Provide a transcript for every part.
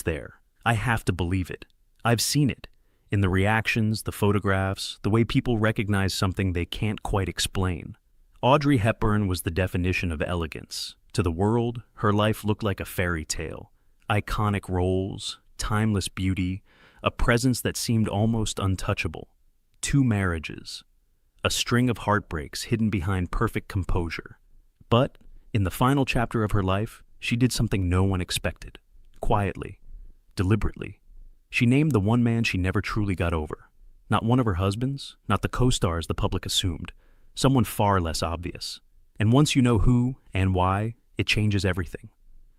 there. I have to believe it. I've seen it. In the reactions, the photographs, the way people recognize something they can't quite explain. Audrey Hepburn was the definition of elegance. To the world, her life looked like a fairy tale. Iconic roles, timeless beauty, a presence that seemed almost untouchable. 2 marriages. A string of heartbreaks hidden behind perfect composure. But, in the final chapter of her life, she did something no one expected. Quietly. Deliberately. She named the one man she never truly got over. Not one of her husbands, not the co-stars the public assumed. Someone far less obvious. And once you know who and why, it changes everything.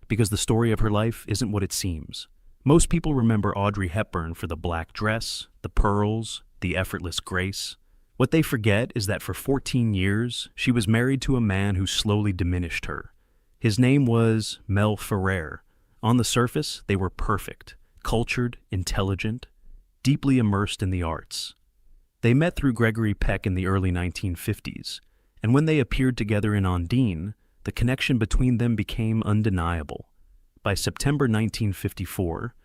Because the story of her life isn't what it seems. Most people remember Audrey Hepburn for the black dress, the pearls, the effortless grace. What they forget is that for 14 years, she was married to a man who slowly diminished her. His name was Mel Ferrer. On the surface, they were perfect, cultured, intelligent, deeply immersed in the arts. They met through Gregory Peck in the early 1950s, and when they appeared together in Undine, the connection between them became undeniable. By September 1954,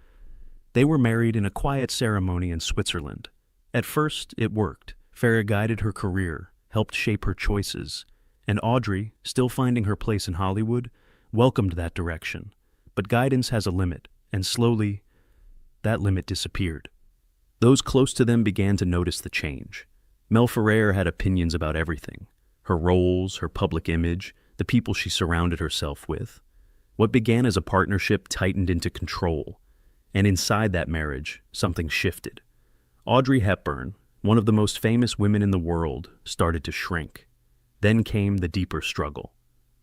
they were married in a quiet ceremony in Switzerland. At first, it worked. Ferrer guided her career, helped shape her choices, and Audrey, still finding her place in Hollywood, welcomed that direction. But guidance has a limit, and slowly, that limit disappeared. Those close to them began to notice the change. Mel Ferrer had opinions about everything. Her roles, her public image, the people she surrounded herself with. What began as a partnership tightened into control. And inside that marriage, something shifted. Audrey Hepburn, one of the most famous women in the world, started to shrink. Then came the deeper struggle.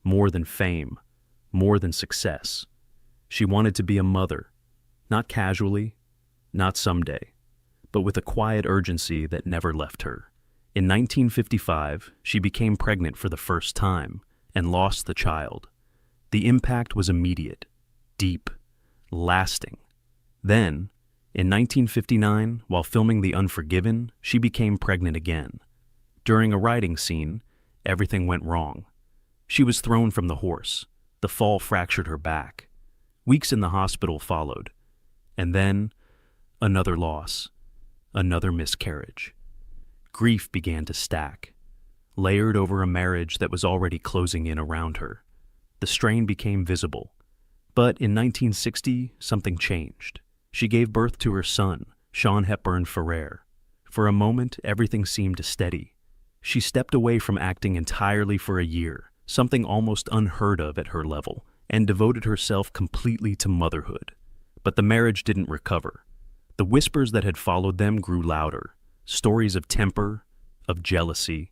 More than fame, more than success. She wanted to be a mother, not casually, not someday, but with a quiet urgency that never left her. In 1955, she became pregnant for the first time and lost the child. The impact was immediate, deep, lasting. Then, in 1959, while filming The Unforgiven, she became pregnant again. During a riding scene, everything went wrong. She was thrown from the horse. The fall fractured her back. Weeks in the hospital followed. And then, another loss. Another miscarriage. Grief began to stack, layered over a marriage that was already closing in around her. The strain became visible. But in 1960, something changed. She gave birth to her son, Sean Hepburn Ferrer. For a moment, everything seemed to steady. She stepped away from acting entirely for a year, something almost unheard of at her level, and devoted herself completely to motherhood. But the marriage didn't recover. The whispers that had followed them grew louder, stories of temper, of jealousy,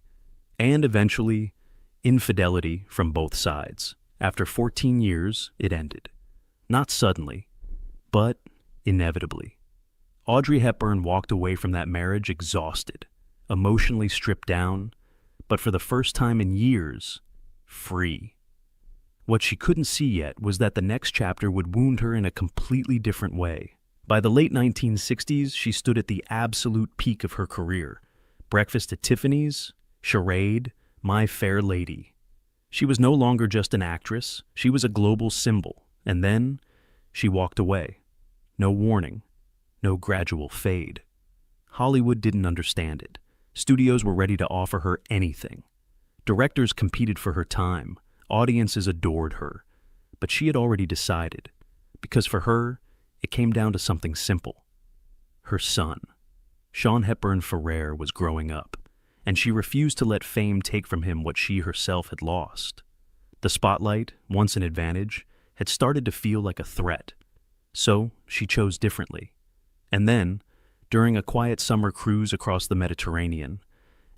and eventually, infidelity from both sides. After 14 years, it ended. Not suddenly, but inevitably. Audrey Hepburn walked away from that marriage exhausted, emotionally stripped down, but for the first time in years, free. What she couldn't see yet was that the next chapter would wound her in a completely different way. By the late 1960s, she stood at the absolute peak of her career. Breakfast at Tiffany's, Charade, My Fair Lady. She was no longer just an actress, she was a global symbol. And then, she walked away. No warning, no gradual fade. Hollywood didn't understand it. Studios were ready to offer her anything. Directors competed for her time. Audiences adored her. But she had already decided. Because for her, it came down to something simple. Her son, Sean Hepburn Ferrer, was growing up, and she refused to let fame take from him what she herself had lost. The spotlight, once an advantage, had started to feel like a threat. So she chose differently. And then, during a quiet summer cruise across the Mediterranean,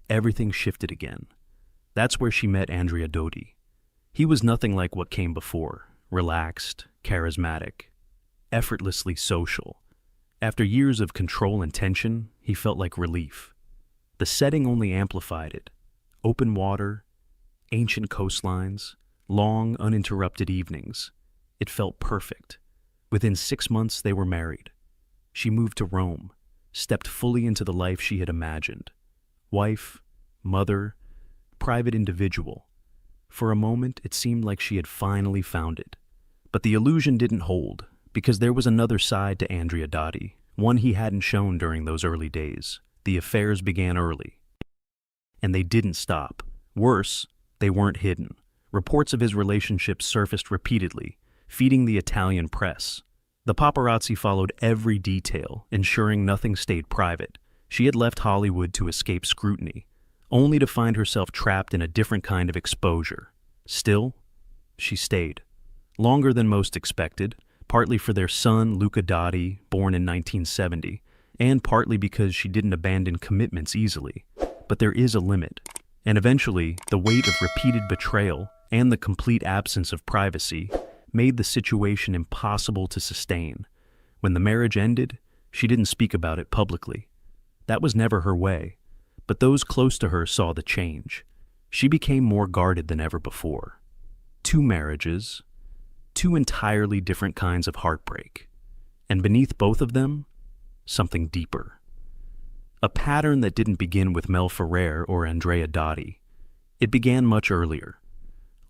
everything shifted again. That's where she met Andrea Doty. He was nothing like what came before, relaxed, charismatic, effortlessly social. After years of control and tension, he felt like relief. The setting only amplified it. Open water, ancient coastlines, long, uninterrupted evenings. It felt perfect. Within 6 months, they were married. She moved to Rome, stepped fully into the life she had imagined. Wife, mother, private individual. For a moment, it seemed like she had finally found it. But the illusion didn't hold. Because there was another side to Andrea Dotti, one he hadn't shown during those early days. The affairs began early, and they didn't stop. Worse, they weren't hidden. Reports of his relationships surfaced repeatedly, feeding the Italian press. The paparazzi followed every detail, ensuring nothing stayed private. She had left Hollywood to escape scrutiny, only to find herself trapped in a different kind of exposure. Still, she stayed. Longer than most expected, partly for their son, Luca Dotti, born in 1970, and partly because she didn't abandon commitments easily. But there is a limit, and eventually, the weight of repeated betrayal and the complete absence of privacy made the situation impossible to sustain. When the marriage ended, she didn't speak about it publicly. That was never her way, but those close to her saw the change. She became more guarded than ever before. 2 marriages, 2 entirely different kinds of heartbreak, and beneath both of them, something deeper. A pattern that didn't begin with Mel Ferrer or Andrea Dotti. It began much earlier.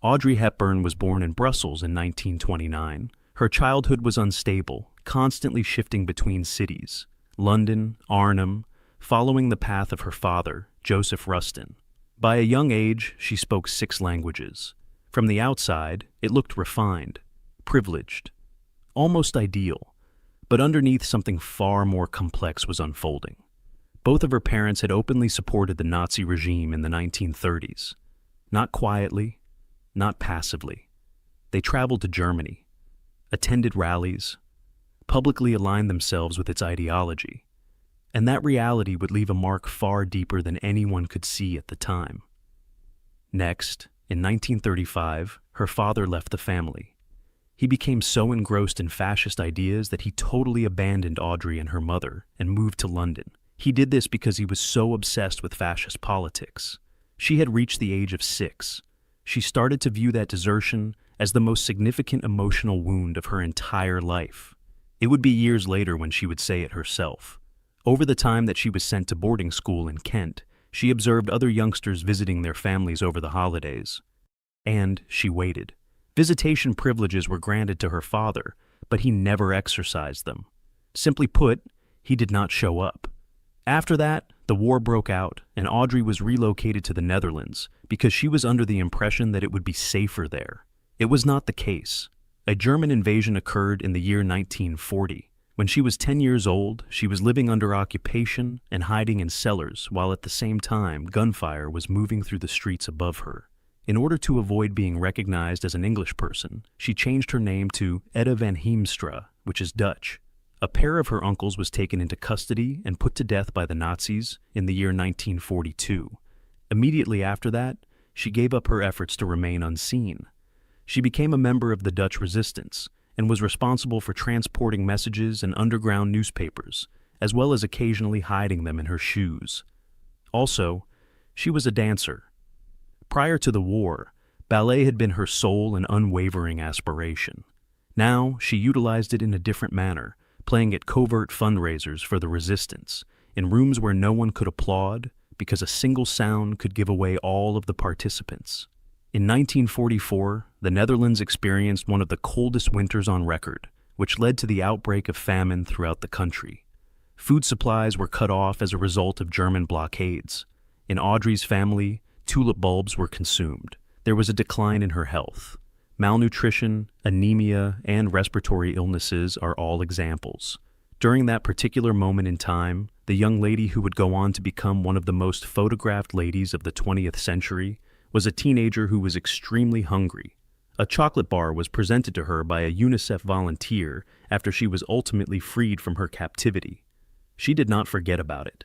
Audrey Hepburn was born in Brussels in 1929. Her childhood was unstable, constantly shifting between cities, London, Arnhem, following the path of her father, Joseph Rustin. By a young age, she spoke 6 languages. From the outside, it looked refined, privileged, almost ideal, but underneath something far more complex was unfolding. Both of her parents had openly supported the Nazi regime in the 1930s. Not quietly, not passively. They traveled to Germany, attended rallies, publicly aligned themselves with its ideology, and that reality would leave a mark far deeper than anyone could see at the time. Next, in 1935, her father left the family. He became so engrossed in fascist ideas that he totally abandoned Audrey and her mother and moved to London. He did this because he was so obsessed with fascist politics. She had reached the age of 6. She started to view that desertion as the most significant emotional wound of her entire life. It would be years later when she would say it herself. Over the time that she was sent to boarding school in Kent, she observed other youngsters visiting their families over the holidays. And she waited. Visitation privileges were granted to her father, but he never exercised them. Simply put, he did not show up. After that, the war broke out, and Audrey was relocated to the Netherlands because she was under the impression that it would be safer there. It was not the case. A German invasion occurred in the year 1940. When she was 10 years old, she was living under occupation and hiding in cellars, while at the same time, gunfire was moving through the streets above her. In order to avoid being recognized as an English person, she changed her name to Etta van Heemstra, which is Dutch. A pair of her uncles was taken into custody and put to death by the Nazis in the year 1942. Immediately after that, she gave up her efforts to remain unseen. She became a member of the Dutch resistance and was responsible for transporting messages and underground newspapers, as well as occasionally hiding them in her shoes. Also, she was a dancer. Prior to the war, ballet had been her sole and unwavering aspiration. Now, she utilized it in a different manner, playing at covert fundraisers for the resistance, in rooms where no one could applaud because a single sound could give away all of the participants. In 1944, the Netherlands experienced one of the coldest winters on record, which led to the outbreak of famine throughout the country. Food supplies were cut off as a result of German blockades. In Audrey's family, tulip bulbs were consumed. There was a decline in her health. Malnutrition, anemia, and respiratory illnesses are all examples. During that particular moment in time, the young lady who would go on to become one of the most photographed ladies of the 20th century was a teenager who was extremely hungry. A chocolate bar was presented to her by a UNICEF volunteer after she was ultimately freed from her captivity. She did not forget about it.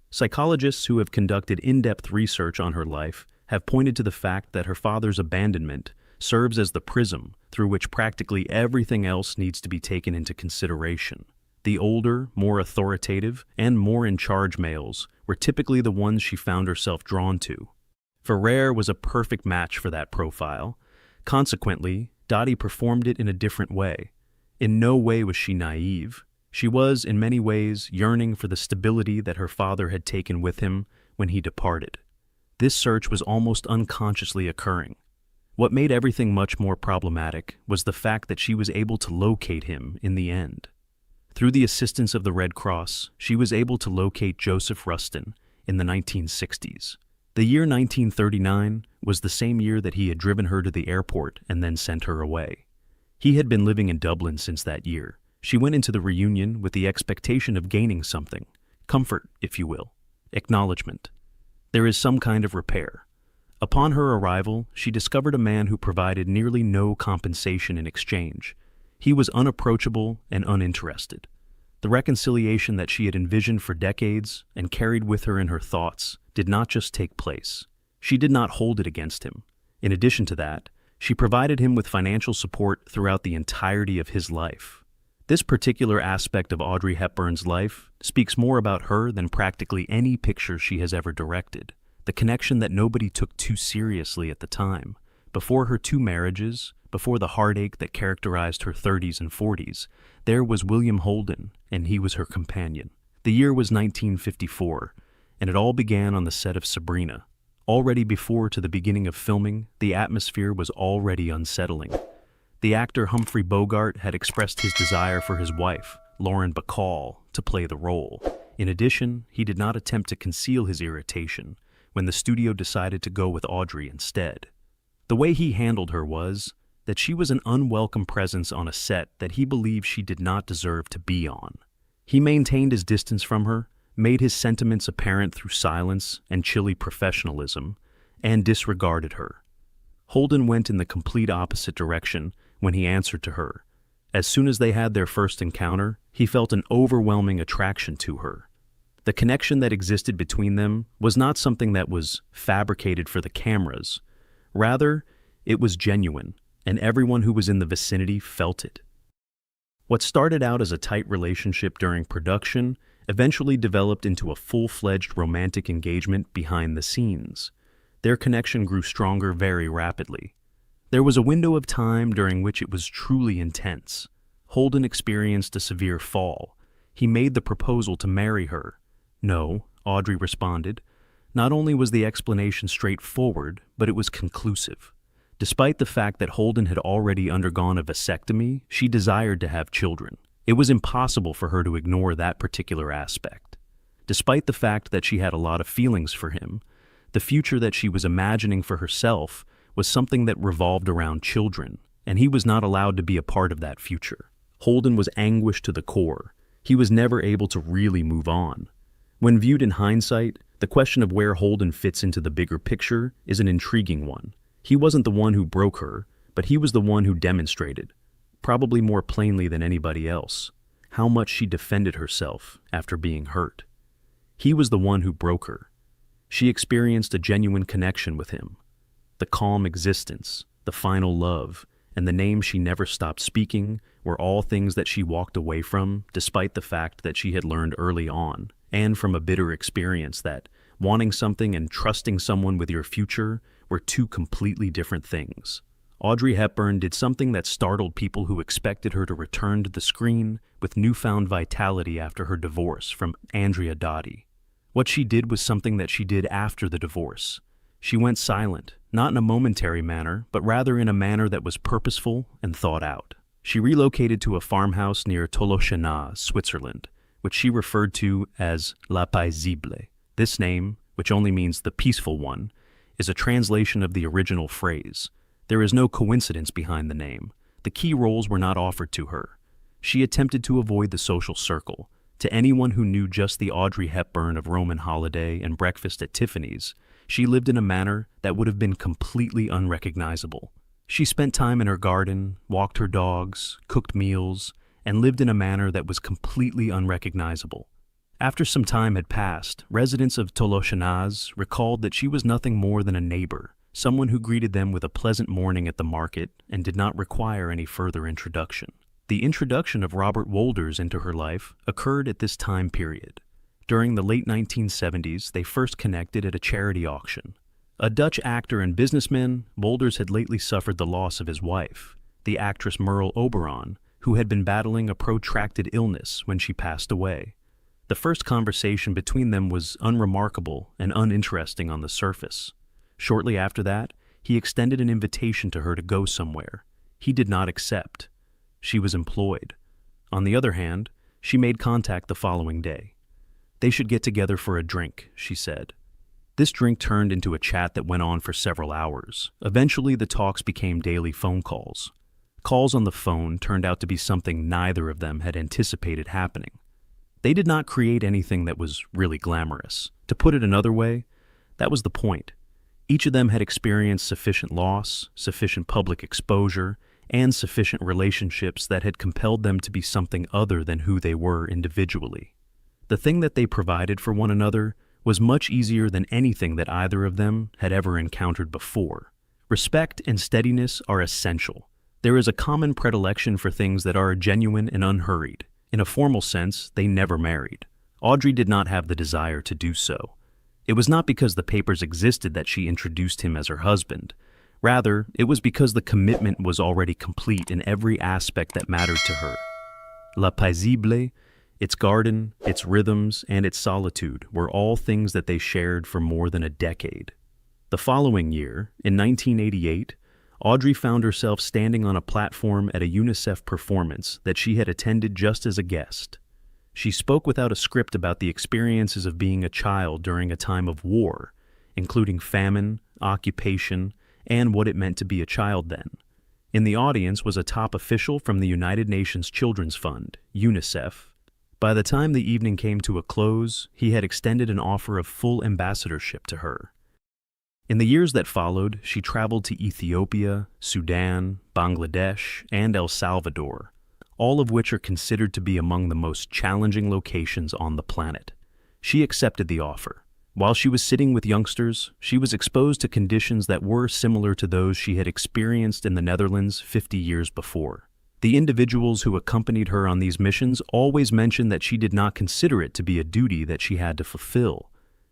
Psychologists who have conducted in-depth research on her life have pointed to the fact that her father's abandonment serves as the prism through which practically everything else needs to be taken into consideration. The older, more authoritative, and more in-charge males were typically the ones she found herself drawn to. Ferrer was a perfect match for that profile. Consequently, Dotti performed it in a different way. In no way was she naive. She was, in many ways, yearning for the stability that her father had taken with him when he departed. This search was almost unconsciously occurring. What made everything much more problematic was the fact that she was able to locate him in the end. Through the assistance of the Red Cross, she was able to locate Joseph Rustin in the 1960s. The year 1939 was the same year that he had driven her to the airport and then sent her away. He had been living in Dublin since that year. She went into the reunion with the expectation of gaining something, comfort, if you will, acknowledgement. There is some kind of repair. Upon her arrival, she discovered a man who provided nearly no compensation in exchange. He was unapproachable and uninterested. The reconciliation that she had envisioned for decades and carried with her in her thoughts did not just take place. She did not hold it against him. In addition to that, she provided him with financial support throughout the entirety of his life. This particular aspect of Audrey Hepburn's life speaks more about her than practically any picture she has ever directed. The connection that nobody took too seriously at the time. Before her 2 marriages, before the heartache that characterized her 30s and 40s, there was William Holden, and he was her companion. The year was 1954, and it all began on the set of Sabrina. Already before to the beginning of filming, the atmosphere was already unsettling. The actor Humphrey Bogart had expressed his desire for his wife, Lauren Bacall, to play the role. In addition, he did not attempt to conceal his irritation when the studio decided to go with Audrey instead. The way he handled her was that she was an unwelcome presence on a set that he believed she did not deserve to be on. He maintained his distance from her, made his sentiments apparent through silence and chilly professionalism, and disregarded her. Holden went in the complete opposite direction when he answered to her. As soon as they had their first encounter, he felt an overwhelming attraction to her. The connection that existed between them was not something that was fabricated for the cameras. Rather, it was genuine, and everyone who was in the vicinity felt it. What started out as a tight relationship during production eventually developed into a full-fledged romantic engagement behind the scenes. Their connection grew stronger very rapidly. There was a window of time during which it was truly intense. Holden experienced a severe fall. He made the proposal to marry her. No, Audrey responded. Not only was the explanation straightforward, but it was conclusive. Despite the fact that Holden had already undergone a vasectomy, she desired to have children. It was impossible for her to ignore that particular aspect. Despite the fact that she had a lot of feelings for him, the future that she was imagining for herself was something that revolved around children, and he was not allowed to be a part of that future. Holden was anguished to the core. He was never able to really move on. When viewed in hindsight, the question of where Holden fits into the bigger picture is an intriguing one. He wasn't the one who broke her, but he was the one who demonstrated, probably more plainly than anybody else, how much she defended herself after being hurt. He was the one who broke her. She experienced a genuine connection with him. The calm existence, the final love, and the name she never stopped speaking were all things that she walked away from, despite the fact that she had learned early on, and from a bitter experience, that wanting something and trusting someone with your future were 2 completely different things. Audrey Hepburn did something that startled people who expected her to return to the screen with newfound vitality after her divorce from Andrea Doty. What she did was something that she did after the divorce. She went silent, not in a momentary manner, but rather in a manner that was purposeful and thought out. She relocated to a farmhouse near Tolochenaz, Switzerland, which she referred to as La Paisible. This name, which only means the peaceful one, is a translation of the original phrase. There is no coincidence behind the name. The key roles were not offered to her. She attempted to avoid the social circle. To anyone who knew just the Audrey Hepburn of Roman Holiday and Breakfast at Tiffany's, she lived in a manner that would have been completely unrecognizable. She spent time in her garden, walked her dogs, cooked meals, and lived in a manner that was completely unrecognizable. After some time had passed, residents of Tolochenaz recalled that she was nothing more than a neighbor, someone who greeted them with a pleasant morning at the market and did not require any further introduction. The introduction of Robert Wolders into her life occurred at this time period. During the late 1970s, they first connected at a charity auction. A Dutch actor and businessman, Wolders had lately suffered the loss of his wife, the actress Merle Oberon, who had been battling a protracted illness when she passed away. The first conversation between them was unremarkable and uninteresting on the surface. Shortly after that, He extended an invitation to her to go somewhere. He did not accept. She was employed. On the other hand, she made contact the following day. They should get together for a drink, she said. This drink turned into a chat that went on for several hours. Eventually, the talks became daily phone calls. Calls on the phone turned out to be something neither of them had anticipated happening. They did not create anything that was really glamorous. To put it another way, that was the point. Each of them had experienced sufficient loss, sufficient public exposure, and sufficient relationships that had compelled them to be something other than who they were individually. The thing that they provided for one another was much easier than anything that either of them had ever encountered before. Respect and steadiness are essential. There is a common predilection for things that are genuine and unhurried. In a formal sense, they never married. Audrey did not have the desire to do so. It was not because the papers existed that she introduced him as her husband. Rather, it was because the commitment was already complete in every aspect that mattered to her. La paisible, its garden, its rhythms, and its solitude were all things that they shared for more than a decade. The following year, in 1988, Audrey found herself standing on a platform at a UNICEF performance that she had attended just as a guest. She spoke without a script about the experiences of being a child during a time of war, including famine, occupation, and what it meant to be a child then. In the audience was a top official from the United Nations Children's Fund, UNICEF. By the time the evening came to a close, he had extended an offer of full ambassadorship to her. In the years that followed, she traveled to Ethiopia, Sudan, Bangladesh, and El Salvador, all of which are considered to be among the most challenging locations on the planet. She accepted the offer. While she was sitting with youngsters, she was exposed to conditions that were similar to those she had experienced in the Netherlands 50 years before. The individuals who accompanied her on these missions always mentioned that she did not consider it to be a duty that she had to fulfill.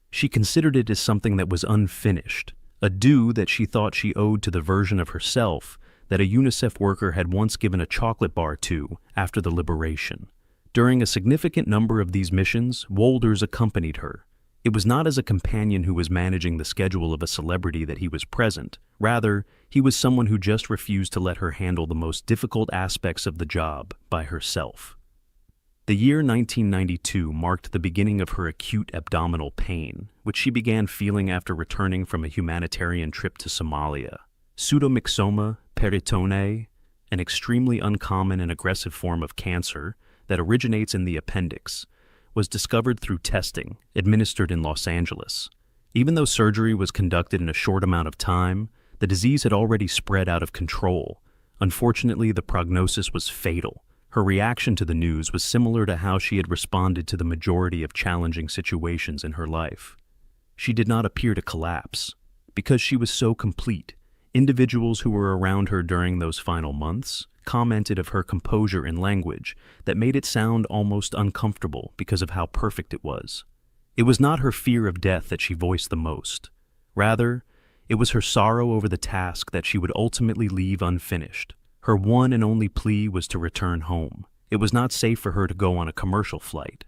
She considered it as something that was unfinished, a due that she thought she owed to the version of herself that a UNICEF worker had once given a chocolate bar to after the liberation. During a significant number of these missions, Wolders accompanied her. It was not as a companion who was managing the schedule of a celebrity that he was present. Rather, he was someone who just refused to let her handle the most difficult aspects of the job by herself. The year 1992 marked the beginning of her acute abdominal pain, which she began feeling after returning from a humanitarian trip to Somalia. Pseudomyxoma peritoneae, an extremely uncommon and aggressive form of cancer that originates in the appendix, was discovered through testing administered in Los Angeles. Even though surgery was conducted in a short amount of time, the disease had already spread out of control. Unfortunately, the prognosis was fatal. Her reaction to the news was similar to how she had responded to the majority of challenging situations in her life. She did not appear to collapse. Because she was so complete, individuals who were around her during those final months commented of her composure in language that made it sound almost uncomfortable because of how perfect it was. It was not her fear of death that she voiced the most. Rather, it was her sorrow over the task that she would ultimately leave unfinished. Her one and only plea was to return home. It was not safe for her to go on a commercial flight.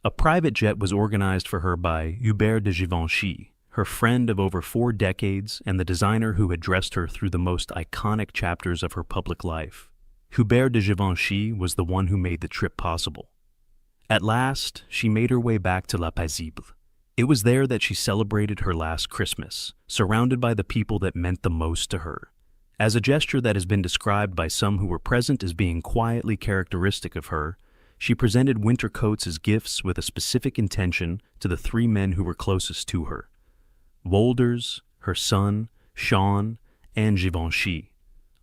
A private jet was organized for her by Hubert de Givenchy, her friend of over 4 decades and the designer who had dressed her through the most iconic chapters of her public life. Hubert de Givenchy was the one who made the trip possible. At last, she made her way back to La Paisible. It was there that she celebrated her last Christmas, surrounded by the people that meant the most to her. As a gesture that has been described by some who were present as being quietly characteristic of her, she presented winter coats as gifts with a specific intention to the 3 men who were closest to her: Wolders, her son, Sean, and Givenchy.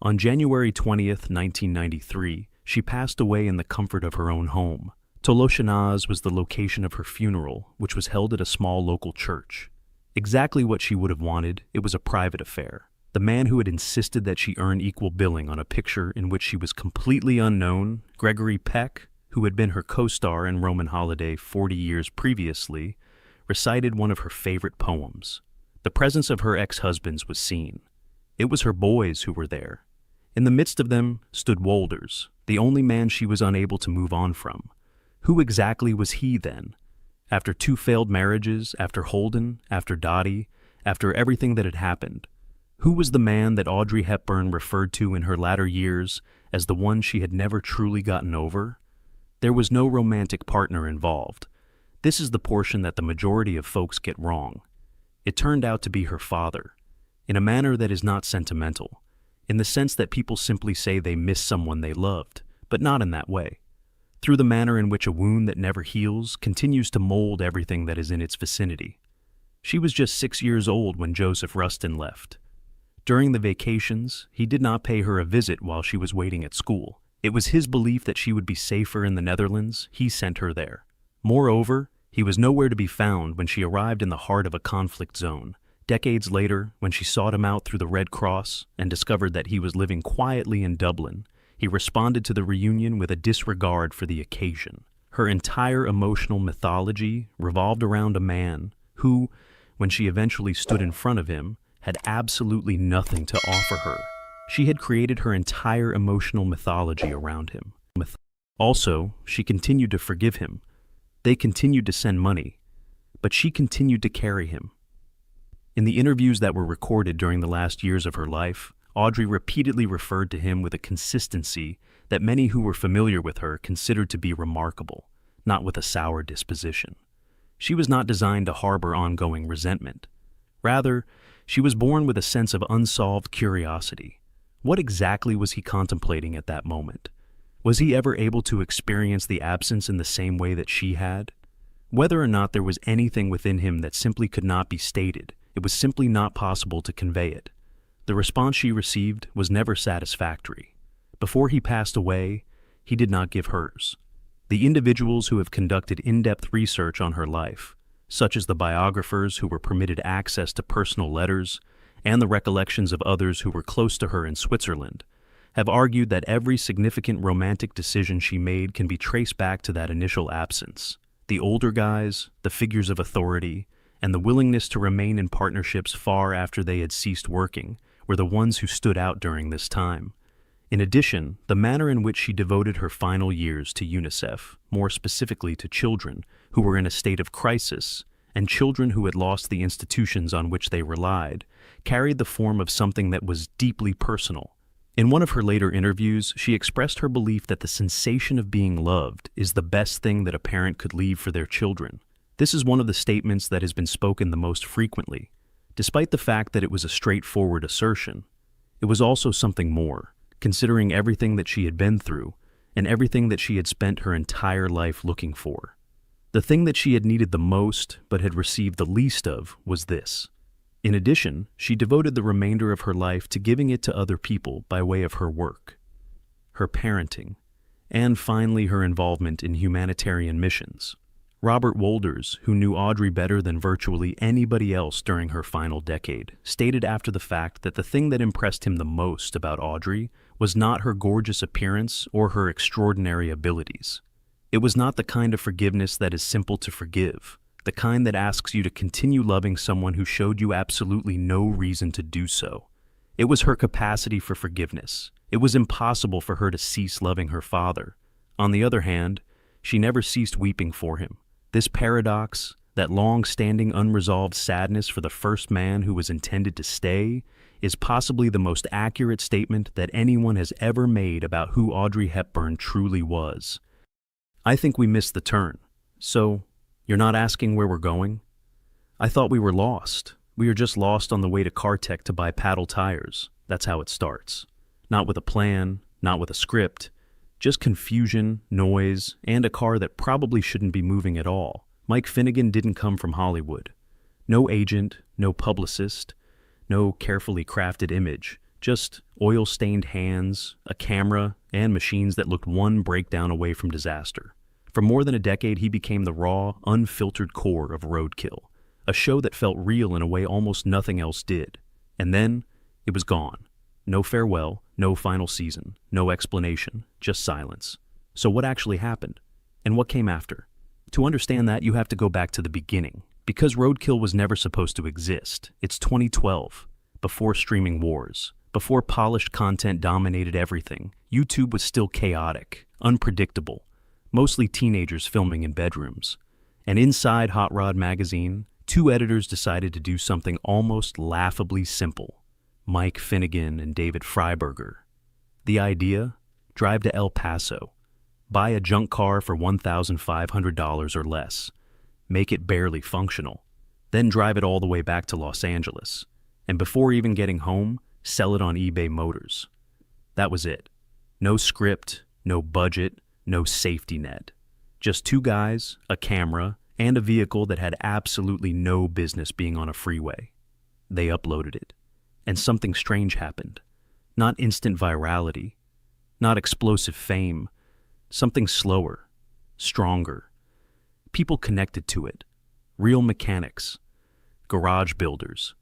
On January 20th, 1993, she passed away in the comfort of her own home. Toloshanaz was the location of her funeral, which was held at a small local church. Exactly what she would have wanted, it was a private affair. The man who had insisted that she earn equal billing on a picture in which she was completely unknown, Gregory Peck, who had been her co-star in Roman Holiday 40 years previously, recited one of her favorite poems. The presence of her ex-husbands was seen. It was her boys who were there. In the midst of them stood Wolders, the only man she was unable to move on from. Who exactly was he then? After 2 failed marriages, after Holden, after Dottie, after everything that had happened, Who was the man that Audrey Hepburn referred to in her latter years as the one she had never truly gotten over? There was no romantic partner involved. This is the portion that the majority of folks get wrong. It turned out to be her father, in a manner that is not sentimental, in the sense that people simply say they miss someone they loved, but not in that way. Through the manner in which a wound that never heals continues to mold everything that is in its vicinity. She was just 6 years old when Joseph Rustin left. During the vacations, he did not pay her a visit while she was waiting at school. It was his belief that she would be safer in the Netherlands. He sent her there. Moreover, he was nowhere to be found when she arrived in the heart of a conflict zone. Decades later, when she sought him out through the Red Cross and discovered that he was living quietly in Dublin, he responded to the reunion with a disregard for the occasion. Her entire emotional mythology revolved around a man who, when she eventually stood in front of him, had absolutely nothing to offer her. She had created her entire emotional mythology around him. Also, she continued to forgive him. They continued to send money, but she continued to carry him. In the interviews that were recorded during the last years of her life, Audrey repeatedly referred to him with a consistency that many who were familiar with her considered to be remarkable, not with a sour disposition. She was not designed to harbor ongoing resentment. Rather, she was born with a sense of unsolved curiosity. What exactly was he contemplating at that moment? Was he ever able to experience the absence in the same way that she had? Whether or not there was anything within him that simply could not be stated, it was simply not possible to convey it. The response she received was never satisfactory. Before he passed away, he did not give hers. The individuals who have conducted in-depth research on her life, such as the biographers who were permitted access to personal letters and the recollections of others who were close to her in Switzerland, have argued that every significant romantic decision she made can be traced back to that initial absence. The older guys, the figures of authority, and the willingness to remain in partnerships far after they had ceased working were the ones who stood out during this time. In addition, the manner in which she devoted her final years to UNICEF, more specifically to children who were in a state of crisis and children who had lost the institutions on which they relied, carried the form of something that was deeply personal. In one of her later interviews, she expressed her belief that the sensation of being loved is the best thing that a parent could leave for their children. This is one of the statements that has been spoken the most frequently. Despite the fact that it was a straightforward assertion, it was also something more, considering everything that she had been through and everything that she had spent her entire life looking for. The thing that she had needed the most but had received the least of was this. In addition, she devoted the remainder of her life to giving it to other people by way of her work, her parenting, and finally her involvement in humanitarian missions. Robert Wolders, who knew Audrey better than virtually anybody else during her final decade, stated after the fact that the thing that impressed him the most about Audrey was not her gorgeous appearance or her extraordinary abilities. It was not the kind of forgiveness that is simple to forgive, the kind that asks you to continue loving someone who showed you absolutely no reason to do so. It was her capacity for forgiveness. It was impossible for her to cease loving her father. On the other hand, she never ceased weeping for him. This paradox, that long-standing unresolved sadness for the first man who was intended to stay, is possibly the most accurate statement that anyone has ever made about who Audrey Hepburn truly was. I think we missed the turn. So, you're not asking where we're going? I thought we were lost. We are just lost on the way to Cartech to buy paddle tires. That's how it starts. Not with a plan, not with a script. Just confusion, noise, and a car that probably shouldn't be moving at all. Mike Finnegan didn't come from Hollywood. No agent, no publicist, no carefully crafted image. Just oil-stained hands, a camera, and machines that looked one breakdown away from disaster. For more than a decade, he became the raw, unfiltered core of Roadkill, a show that felt real in a way almost nothing else did. And then, it was gone. No farewell, no final season, no explanation, just silence. So what actually happened? And what came after? To understand that, you have to go back to the beginning. Because Roadkill was never supposed to exist. It's 2012, before streaming wars, before polished content dominated everything. YouTube was still chaotic, unpredictable, mostly teenagers filming in bedrooms. And inside Hot Rod magazine, two editors decided to do something almost laughably simple. Mike Finnegan and David Freiberger. The idea? Drive to El Paso. Buy a junk car for $1,500 or less. Make it barely functional. Then drive it all the way back to Los Angeles. And before even getting home, sell it on eBay Motors. That was it. No script, no budget, no safety net. Just two guys, a camera, and a vehicle that had absolutely no business being on a freeway. They uploaded it. And something strange happened. Not instant virality. Not explosive fame. Something slower. Stronger. People connected to it. Real mechanics. Garage builders.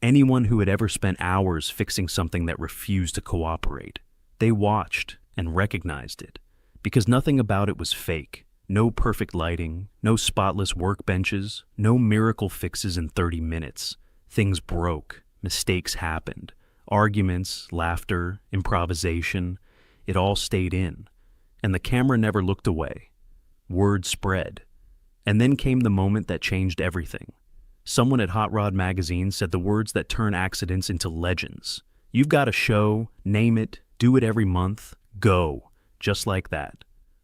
Anyone who had ever spent hours fixing something that refused to cooperate. They watched and recognized it. Because nothing about it was fake. No perfect lighting, no spotless workbenches, no miracle fixes in 30 minutes. Things broke, mistakes happened, arguments, laughter, improvisation, it all stayed in. And the camera never looked away. Word spread. And then came the moment that changed everything. Someone at Hot Rod Magazine said the words that turn accidents into legends. You've got a show, name it, do it every month, go. Just like that.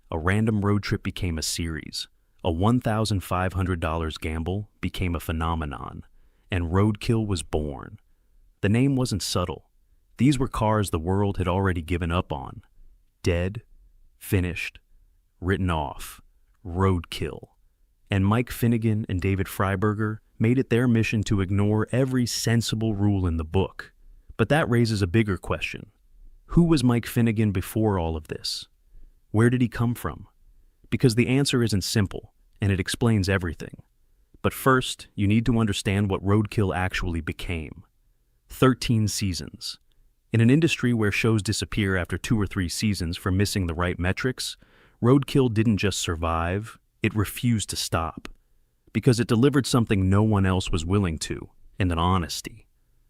A random road trip became a series. A $1,500 gamble became a phenomenon. And roadkill was born. The name wasn't subtle. These were cars the world had already given up on. Dead, finished, written off. Roadkill. And Mike Finnegan and David Freiberger made it their mission to ignore every sensible rule in the book. But that raises a bigger question. Who was Mike Finnegan before all of this? Where did he come from? Because the answer isn't simple, and it explains everything. But first, you need to understand what roadkill actually became. 13 seasons. In an industry where shows disappear after 2 or 3 seasons for missing the right metrics, roadkill didn't just survive, it refused to stop. Because it delivered something no one else was willing to, and an honesty.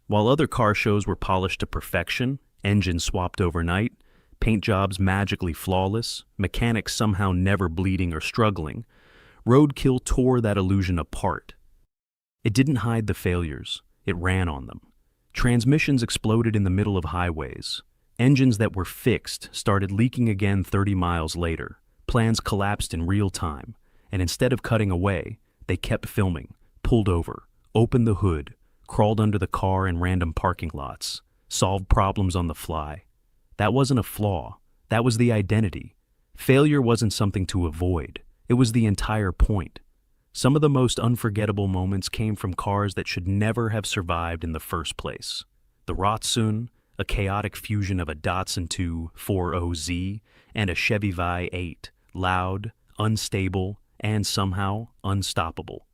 While other car shows were polished to perfection, engines swapped overnight, paint jobs magically flawless, mechanics somehow never bleeding or struggling, roadkill tore that illusion apart. It didn't hide the failures, it ran on them. Transmissions exploded in the middle of highways. Engines that were fixed started leaking again 30 miles later. Plans collapsed in real time, and instead of cutting away, they kept filming, pulled over, opened the hood, crawled under the car in random parking lots, solved problems on the fly. That wasn't a flaw. That was the identity. Failure wasn't something to avoid. It was the entire point. Some of the most unforgettable moments came from cars that should never have survived in the first place. The Ratsun, a chaotic fusion of a Datsun 2 4OZ and a Chevy Vi 8, loud, unstable, and somehow unstoppable.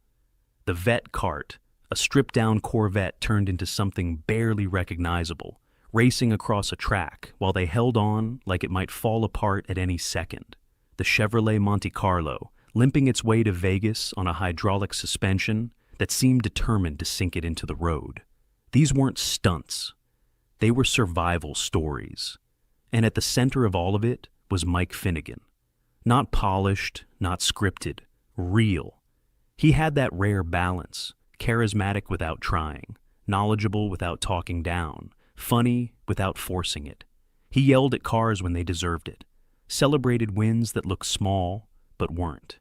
The Vet Cart, a stripped-down Corvette turned into something barely recognizable, racing across a track while they held on like it might fall apart at any second. The Chevrolet Monte Carlo, limping its way to Vegas on a hydraulic suspension that seemed determined to sink it into the road. These weren't stunts. They were survival stories. And at the center of all of it was Mike Finnegan. Not polished, not scripted, real. He had that rare balance, charismatic without trying, knowledgeable without talking down, funny without forcing it. He yelled at cars when they deserved it, celebrated wins that looked small but weren't.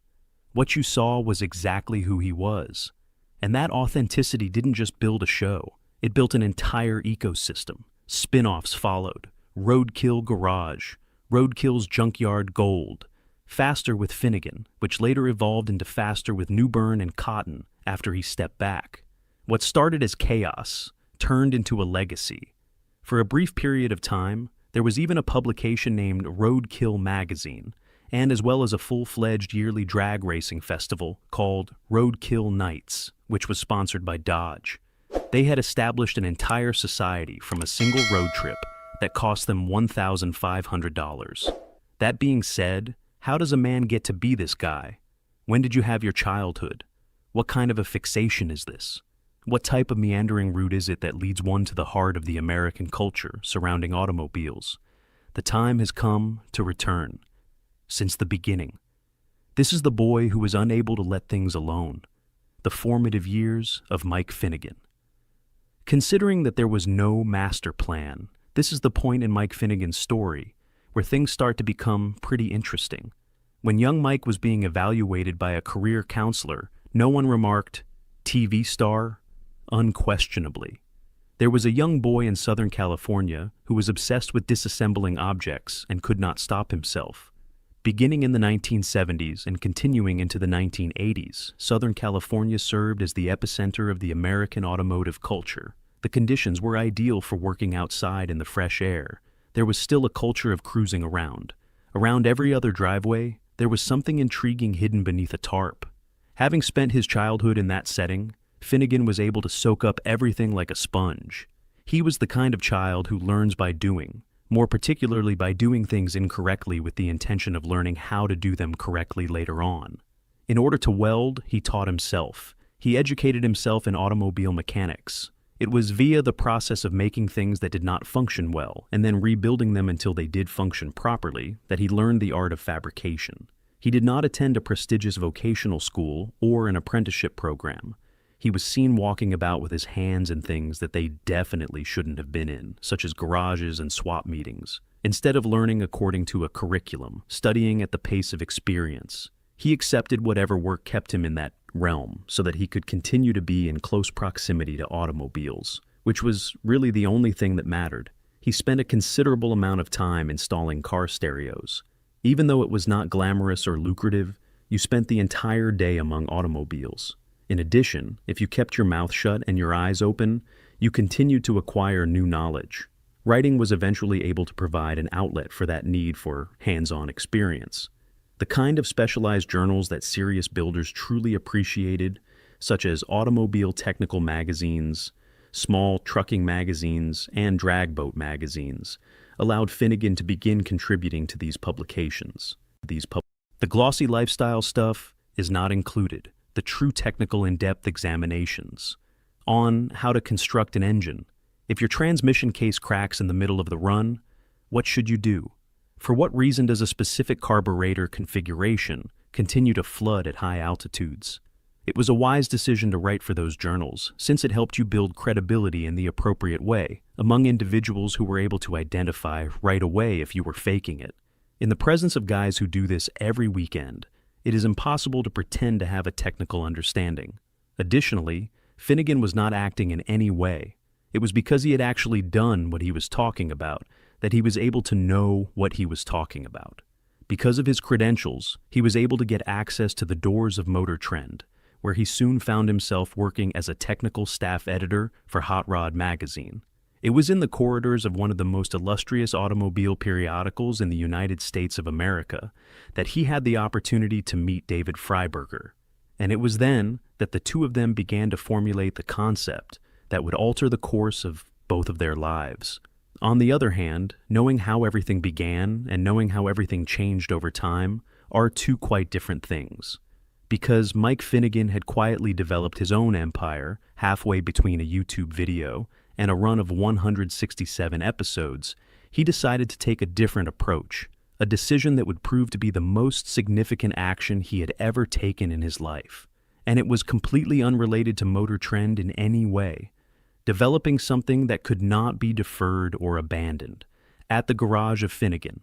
What you saw was exactly who he was. And that authenticity didn't just build a show, it built an entire ecosystem. Spin-offs followed. Roadkill Garage, Roadkill's Junkyard Gold, Faster with Finnegan, which later evolved into Faster with Newbern and Cotton after he stepped back. What started as chaos turned into a legacy. For a brief period of time, there was even a publication named Roadkill Magazine, and as well as a full-fledged yearly drag racing festival called Roadkill Nights, which was sponsored by Dodge. They had established an entire society from a single road trip that cost them $1,500. That being said, how does a man get to be this guy? When did you have your childhood? What kind of a fixation is this? What type of meandering route is it that leads one to the heart of the American culture surrounding automobiles? The time has come to return. Since the beginning. This is the boy who was unable to let things alone. The formative years of Mike Finnegan. Considering that there was no master plan, this is the point in Mike Finnegan's story where things start to become pretty interesting. When young Mike was being evaluated by a career counselor, no one remarked, "TV star?" Unquestionably. There was a young boy in Southern California who was obsessed with disassembling objects and could not stop himself. Beginning in the 1970s and continuing into the 1980s, Southern California served as the epicenter of the American automotive culture. The conditions were ideal for working outside in the fresh air. There was still a culture of cruising around. Around every other driveway, there was something intriguing hidden beneath a tarp. Having spent his childhood in that setting, Finnegan was able to soak up everything like a sponge. He was the kind of child who learns by doing, more particularly by doing things incorrectly with the intention of learning how to do them correctly later on. In order to weld, he taught himself. He educated himself in automobile mechanics. It was via the process of making things that did not function well and then rebuilding them until they did function properly that he learned the art of fabrication. He did not attend a prestigious vocational school or an apprenticeship program. He was seen walking about with his hands in things that they definitely shouldn't have been in, such as garages and swap meetings. Instead of learning according to a curriculum, studying at the pace of experience, he accepted whatever work kept him in that realm so that he could continue to be in close proximity to automobiles, which was really the only thing that mattered. He spent a considerable amount of time installing car stereos. Even though it was not glamorous or lucrative, you spent the entire day among automobiles. In addition, if you kept your mouth shut and your eyes open, you continued to acquire new knowledge. Writing was eventually able to provide an outlet for that need for hands-on experience. The kind of specialized journals that serious builders truly appreciated, such as automobile technical magazines, small trucking magazines, and drag boat magazines, allowed Finnegan to begin contributing to these publications. The glossy lifestyle stuff is not included. The true technical in-depth examinations on how to construct an engine. If your transmission case cracks in the middle of the run, what should you do? For what reason does a specific carburetor configuration continue to flood at high altitudes? It was a wise decision to write for those journals, since it helped you build credibility in the appropriate way among individuals who were able to identify right away if you were faking it. In the presence of guys who do this every weekend, it is impossible to pretend to have a technical understanding. Additionally, Finnegan was not acting in any way. It was because he had actually done what he was talking about that he was able to know what he was talking about. Because of his credentials, he was able to get access to the doors of Motor Trend, where he soon found himself working as a technical staff editor for Hot Rod magazine. It was in the corridors of one of the most illustrious automobile periodicals in the United States of America that he had the opportunity to meet David Freiberger, and it was then that the two of them began to formulate the concept that would alter the course of both of their lives. On the other hand, knowing how everything began and knowing how everything changed over time are two quite different things. Because Mike Finnegan had quietly developed his own empire halfway between a YouTube video and a run of 167 episodes, he decided to take a different approach, a decision that would prove to be the most significant action he had ever taken in his life. And it was completely unrelated to Motor Trend in any way. Developing something that could not be deferred or abandoned. At the garage of Finnegan,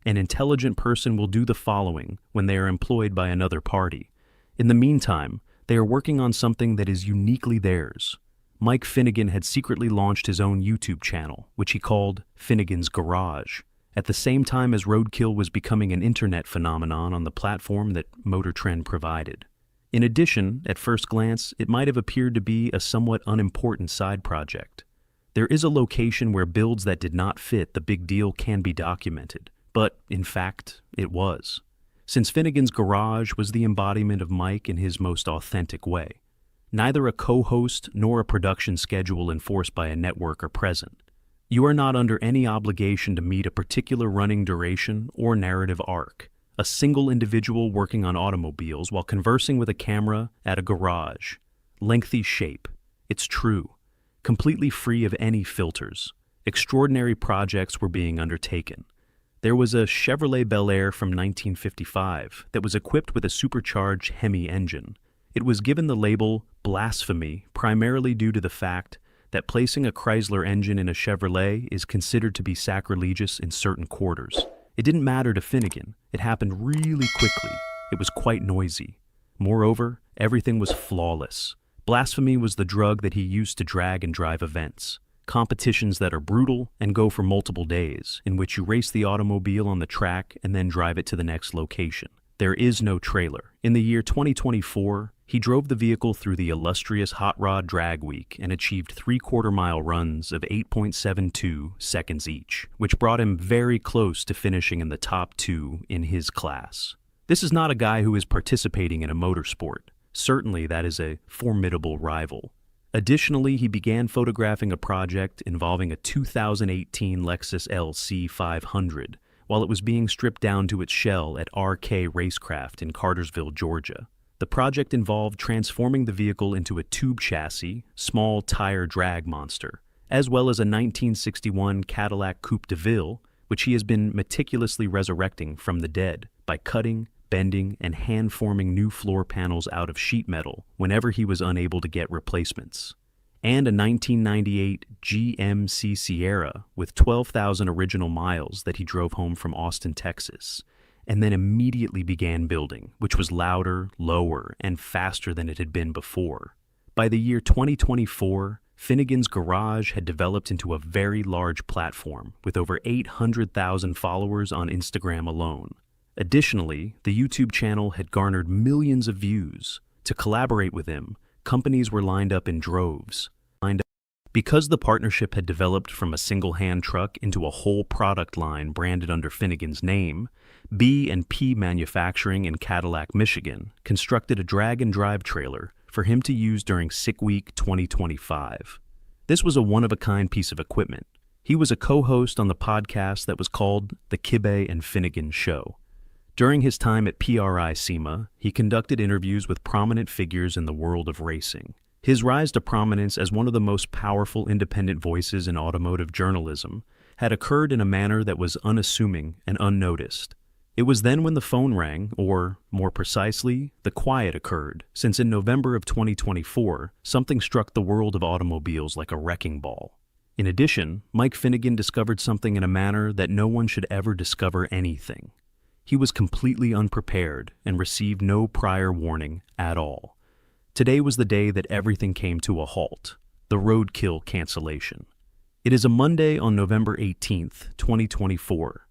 an intelligent person will do the following when they are employed by another party. In the meantime, they are working on something that is uniquely theirs. Mike Finnegan had secretly launched his own YouTube channel, which he called Finnegan's Garage, at the same time as roadkill was becoming an internet phenomenon on the platform that Motor Trend provided. In addition, at first glance, it might have appeared to be a somewhat unimportant side project. There is a location where builds that did not fit the big deal can be documented, but, in fact, it was. Since Finnegan's Garage was the embodiment of Mike in his most authentic way. Neither a co-host nor a production schedule enforced by a network are present. You are not under any obligation to meet a particular running duration or narrative arc. A single individual working on automobiles while conversing with a camera at a garage. Lengthy shape. It's true. Completely free of any filters. Extraordinary projects were being undertaken. There was a Chevrolet Bel Air from 1955 that was equipped with a supercharged Hemi engine. It was given the label blasphemy primarily due to the fact that placing a Chrysler engine in a Chevrolet is considered to be sacrilegious in certain quarters. It didn't matter to Finnegan. It happened really quickly. It was quite noisy. Moreover, everything was flawless. Blasphemy was the drug that he used to drag and drive events. Competitions that are brutal and go for multiple days, in which you race the automobile on the track and then drive it to the next location. There is no trailer. In the year 2024, he drove the vehicle through the illustrious Hot Rod Drag Week and achieved 3/4-mile runs of 8.72 seconds each, which brought him very close to finishing in the top 2 in his class. This is not a guy who is participating in a motorsport. Certainly, that is a formidable rival. Additionally, he began photographing a project involving a 2018 Lexus LC 500 while it was being stripped down to its shell at RK Racecraft in Cartersville, Georgia. The project involved transforming the vehicle into a tube chassis, small tire drag monster, as well as a 1961 Cadillac Coupe de Ville, which he has been meticulously resurrecting from the dead by cutting, bending, and hand-forming new floor panels out of sheet metal whenever he was unable to get replacements. And a 1998 GMC Sierra with 12,000 original miles that he drove home from Austin, Texas, and then immediately began building, which was louder, lower, and faster than it had been before. By the year 2024, Finnegan's garage had developed into a very large platform with over 800,000 followers on Instagram alone. Additionally, the YouTube channel had garnered millions of views. To collaborate with him, companies were lined up in droves. Because the partnership had developed from a single-hand truck into a whole product line branded under Finnegan's name, B&P Manufacturing in Cadillac, Michigan, constructed a drag-and-drive trailer for him to use during Sick Week 2025. This was a one-of-a-kind piece of equipment. He was a co-host on the podcast that was called The Kibbe and Finnegan Show. During his time at PRI SEMA, he conducted interviews with prominent figures in the world of racing. His rise to prominence as one of the most powerful independent voices in automotive journalism had occurred in a manner that was unassuming and unnoticed. It was then when the phone rang, or, more precisely, the quiet occurred, since in November of 2024, something struck the world of automobiles like a wrecking ball. In addition, Mike Finnegan discovered something in a manner that no one should ever discover anything. He was completely unprepared and received no prior warning at all. Today was the day that everything came to a halt, the roadkill cancellation. It is a Monday on November 18th, 2024.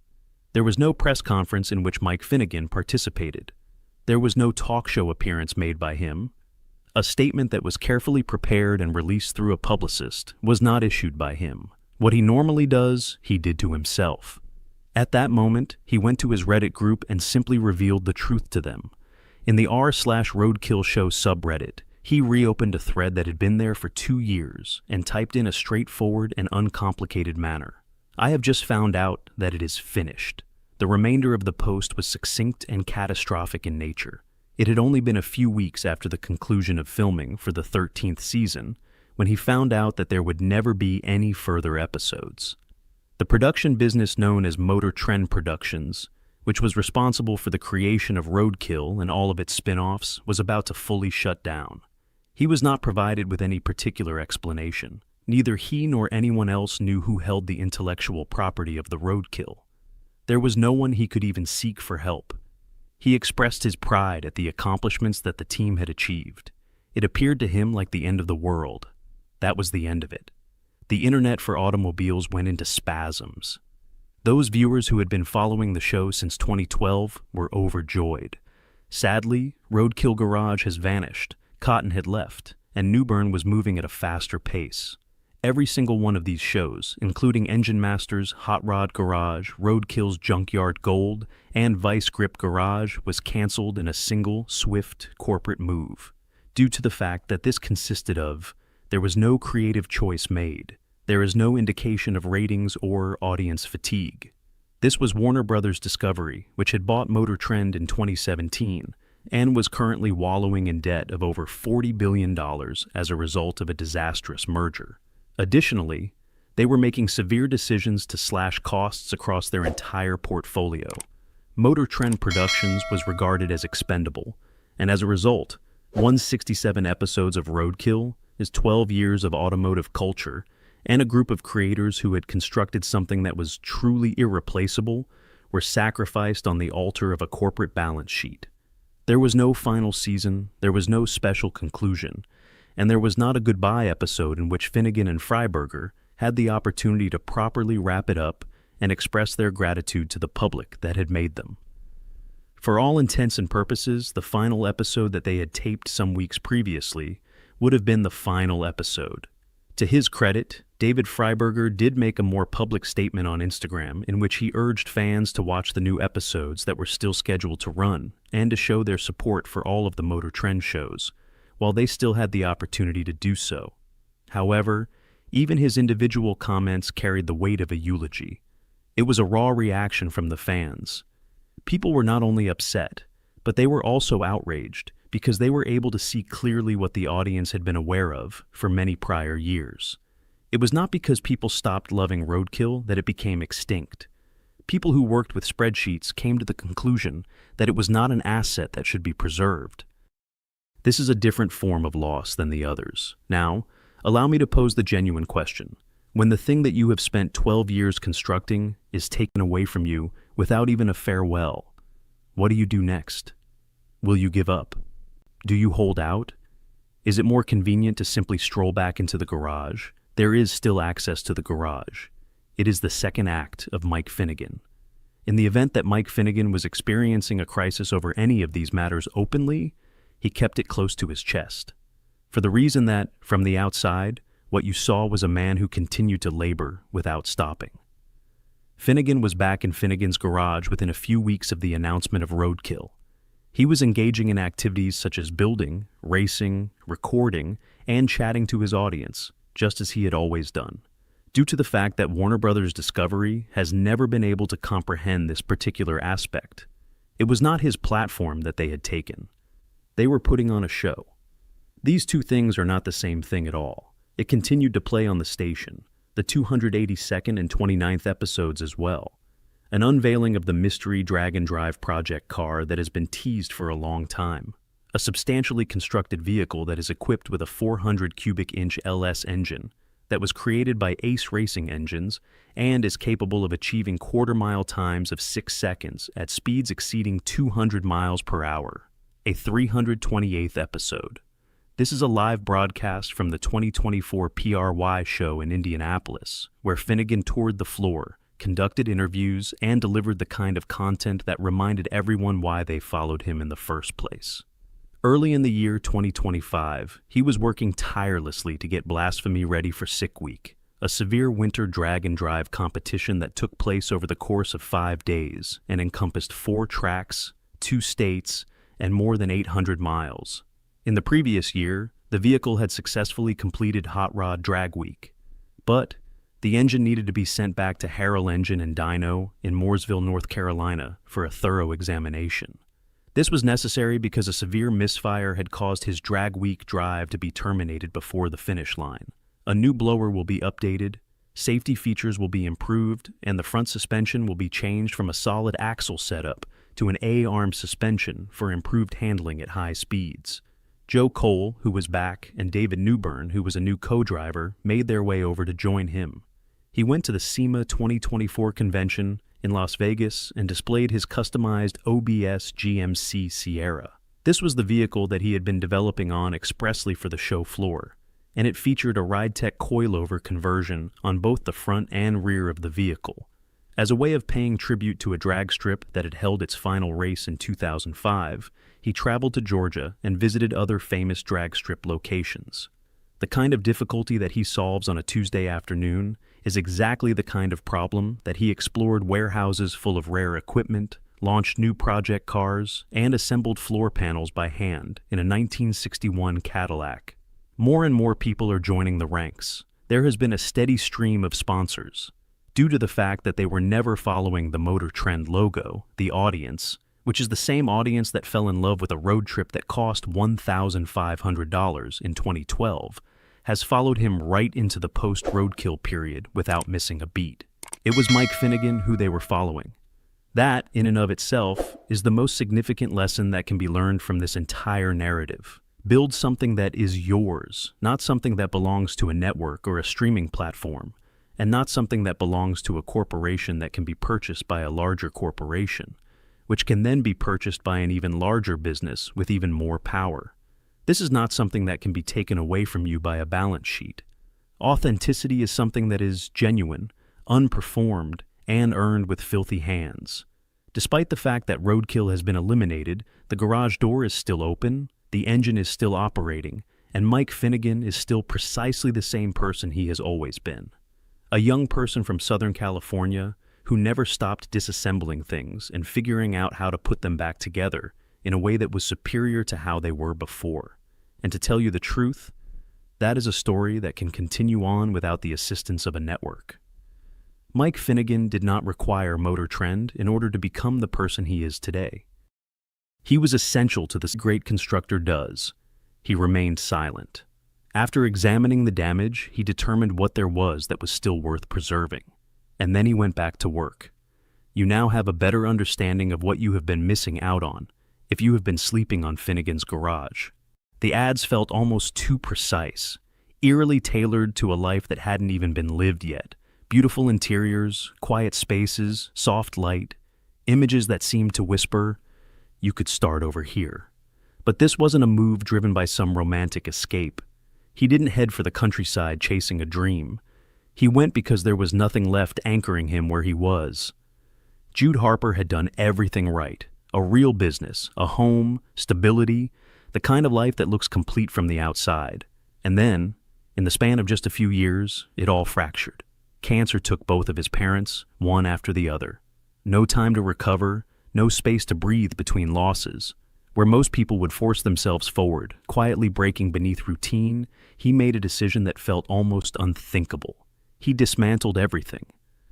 There was no press conference in which Mike Finnegan participated. There was no talk show appearance made by him. A statement that was carefully prepared and released through a publicist was not issued by him. What he normally does, he did to himself. At that moment, he went to his Reddit group and simply revealed the truth to them. In the r/Roadkill Show subreddit, he reopened a thread that had been there for 2 years and typed in a straightforward and uncomplicated manner. I have just found out that it is finished. The remainder of the post was succinct and catastrophic in nature. It had only been a few weeks after the conclusion of filming for the 13th season when he found out that there would never be any further episodes. The production business known as Motor Trend Productions, which was responsible for the creation of Roadkill and all of its spin-offs, was about to fully shut down. He was not provided with any particular explanation. Neither he nor anyone else knew who held the intellectual property of the Roadkill. There was no one he could even seek for help. He expressed his pride at the accomplishments that the team had achieved. It appeared to him like the end of the world. That was the end of it. The internet for automobiles went into spasms. Those viewers who had been following the show since 2012 were overjoyed. Sadly, Roadkill Garage has vanished, Cotton had left, and Newbern was moving at a faster pace. Every single one of these shows, including Engine Masters, Hot Rod Garage, Roadkill's Junkyard Gold, and Vice Grip Garage, was canceled in a single, swift corporate move, due to the fact that this consisted of, there was no creative choice made. There is no indication of ratings or audience fatigue. This was Warner Brothers Discovery, which had bought Motor Trend in 2017 and was currently wallowing in debt of over $40 billion as a result of a disastrous merger. Additionally, they were making severe decisions to slash costs across their entire portfolio. Motor Trend Productions was regarded as expendable, and as a result, 167 episodes of Roadkill is 12 years of automotive culture and a group of creators who had constructed something that was truly irreplaceable were sacrificed on the altar of a corporate balance sheet. There was no final season, there was no special conclusion, and there was not a goodbye episode in which Finnegan and Freiberger had the opportunity to properly wrap it up and express their gratitude to the public that had made them. For all intents and purposes, the final episode that they had taped some weeks previously would have been the final episode. To his credit, David Freiberger did make a more public statement on Instagram in which he urged fans to watch the new episodes that were still scheduled to run and to show their support for all of the Motor Trend shows, while they still had the opportunity to do so. However, even his individual comments carried the weight of a eulogy. It was a raw reaction from the fans. People were not only upset, but they were also outraged because they were able to see clearly what the audience had been aware of for many prior years. It was not because people stopped loving roadkill that it became extinct. People who worked with spreadsheets came to the conclusion that it was not an asset that should be preserved. This is a different form of loss than the others. Now, allow me to pose the genuine question. When the thing that you have spent 12 years constructing is taken away from you without even a farewell, what do you do next? Will you give up? Do you hold out? Is it more convenient to simply stroll back into the garage? There is still access to the garage. It is the second act of Mike Finnegan. In the event that Mike Finnegan was experiencing a crisis over any of these matters openly, he kept it close to his chest. For the reason that, from the outside, what you saw was a man who continued to labor without stopping. Finnegan was back in Finnegan's garage within a few weeks of the announcement of Roadkill. He was engaging in activities such as building, racing, recording, and chatting to his audience, just as he had always done. Due to the fact that Warner Brothers Discovery has never been able to comprehend this particular aspect, it was not his platform that they had taken. They were putting on a show. These two things are not the same thing at all. It continued to play on the station, the 282nd and 29th episodes as well. An unveiling of the mystery drag and drive project car that has been teased for a long time. A substantially constructed vehicle that is equipped with a 400 cubic inch LS engine that was created by Ace Racing Engines and is capable of achieving quarter-mile times of 6 seconds at speeds exceeding 200 miles per hour. A 328th episode. This is a live broadcast from the 2024 PRY show in Indianapolis, where Finnegan toured the floor, conducted interviews, and delivered the kind of content that reminded everyone why they followed him in the first place. Early in the year 2025, he was working tirelessly to get Blasphemy ready for Sick Week, a severe winter drag and drive competition that took place over the course of 5 days and encompassed 4 tracks, 2 states, and more than 800 miles. In the previous year, the vehicle had successfully completed Hot Rod Drag Week, but the engine needed to be sent back to Harrell Engine and Dyno in Mooresville, North Carolina for a thorough examination. This was necessary because a severe misfire had caused his drag week drive to be terminated before the finish line. A new blower will be updated, safety features will be improved, and the front suspension will be changed from a solid axle setup to an A-arm suspension for improved handling at high speeds. Joe Cole, who was back, and David Newbern, who was a new co-driver, made their way over to join him. He went to the SEMA 2024 convention in Las Vegas and displayed his customized OBS GMC Sierra. This was the vehicle that he had been developing on expressly for the show floor, and it featured a RideTech coilover conversion on both the front and rear of the vehicle. As a way of paying tribute to a drag strip that had held its final race in 2005, he traveled to Georgia and visited other famous drag strip locations. The kind of difficulty that he solves on a Tuesday afternoon is exactly the kind of problem that he explored warehouses full of rare equipment, launched new project cars, and assembled floor panels by hand in a 1961 Cadillac. More and more people are joining the ranks. There has been a steady stream of sponsors. Due to the fact that they were never following the Motor Trend logo, the audience, which is the same audience that fell in love with a road trip that cost $1,500 in 2012, has followed him right into the post-roadkill period without missing a beat. It was Mike Finnegan who they were following. That, in and of itself, is the most significant lesson that can be learned from this entire narrative. Build something that is yours, not something that belongs to a network or a streaming platform, and not something that belongs to a corporation that can be purchased by a larger corporation, which can then be purchased by an even larger business with even more power. This is not something that can be taken away from you by a balance sheet. Authenticity is something that is genuine, unperformed, and earned with filthy hands. Despite the fact that roadkill has been eliminated, the garage door is still open, the engine is still operating, and Mike Finnegan is still precisely the same person he has always been. A young person from Southern California who never stopped disassembling things and figuring out how to put them back together in a way that was superior to how they were before. And to tell you the truth, that is a story that can continue on without the assistance of a network. Mike Finnegan did not require Motor Trend in order to become the person he is today. He was essential to this great constructor does. He remained silent. After examining the damage, he determined what there was that was still worth preserving. And then he went back to work. You now have a better understanding of what you have been missing out on if you have been sleeping on Finnegan's garage. The ads felt almost too precise, eerily tailored to a life that hadn't even been lived yet. Beautiful interiors, quiet spaces, soft light, images that seemed to whisper, "You could start over here." But this wasn't a move driven by some romantic escape. He didn't head for the countryside chasing a dream. He went because there was nothing left anchoring him where he was. Jude Harper had done everything right. A real business, a home, stability, the kind of life that looks complete from the outside. And then, in the span of just a few years, it all fractured. Cancer took both of his parents, one after the other. No time to recover, no space to breathe between losses. Where most people would force themselves forward, quietly breaking beneath routine, he made a decision that felt almost unthinkable. He dismantled everything,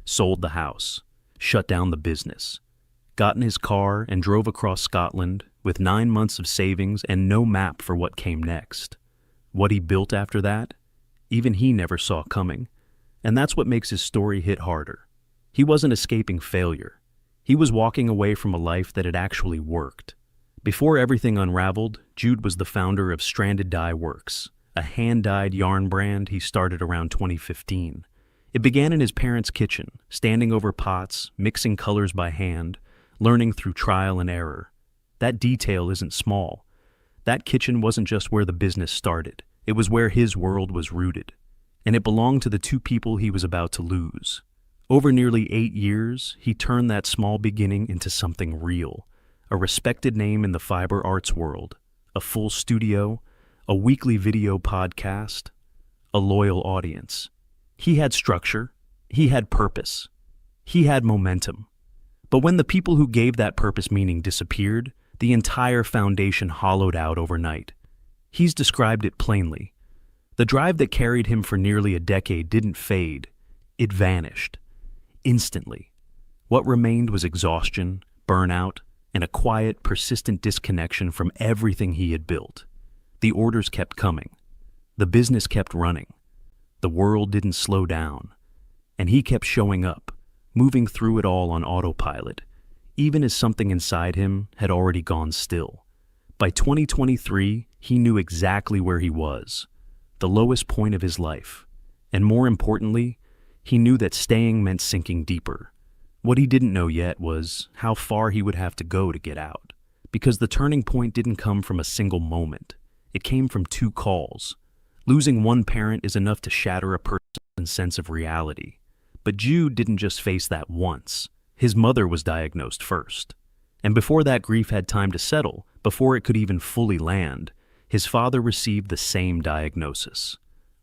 sold the house, shut down the business, got in his car and drove across Scotland with 9 months of savings and no map for what came next. What he built after that, even he never saw coming. And that's what makes his story hit harder. He wasn't escaping failure. He was walking away from a life that had actually worked. Before everything unraveled, Jude was the founder of Stranded Dye Works, a hand-dyed yarn brand he started around 2015. It began in his parents' kitchen, standing over pots, mixing colors by hand, learning through trial and error. That detail isn't small. That kitchen wasn't just where the business started. It was where his world was rooted. And it belonged to the two people he was about to lose. Over nearly 8 years, he turned that small beginning into something real. A respected name in the fiber arts world, a full studio, a weekly video podcast, a loyal audience. He had structure, he had purpose, he had momentum. But when the people who gave that purpose meaning disappeared, the entire foundation hollowed out overnight. He's described it plainly. The drive that carried him for nearly a decade didn't fade, it vanished. Instantly. What remained was exhaustion, burnout, and a quiet, persistent disconnection from everything he had built. The orders kept coming. The business kept running. The world didn't slow down. And he kept showing up, moving through it all on autopilot, even as something inside him had already gone still. By 2023, he knew exactly where he was, the lowest point of his life. And more importantly, he knew that staying meant sinking deeper. What he didn't know yet was how far he would have to go to get out. Because the turning point didn't come from a single moment. It came from 2 calls. Losing one parent is enough to shatter a person's sense of reality. But Jude didn't just face that once. His mother was diagnosed first. And before that grief had time to settle, before it could even fully land, his father received the same diagnosis.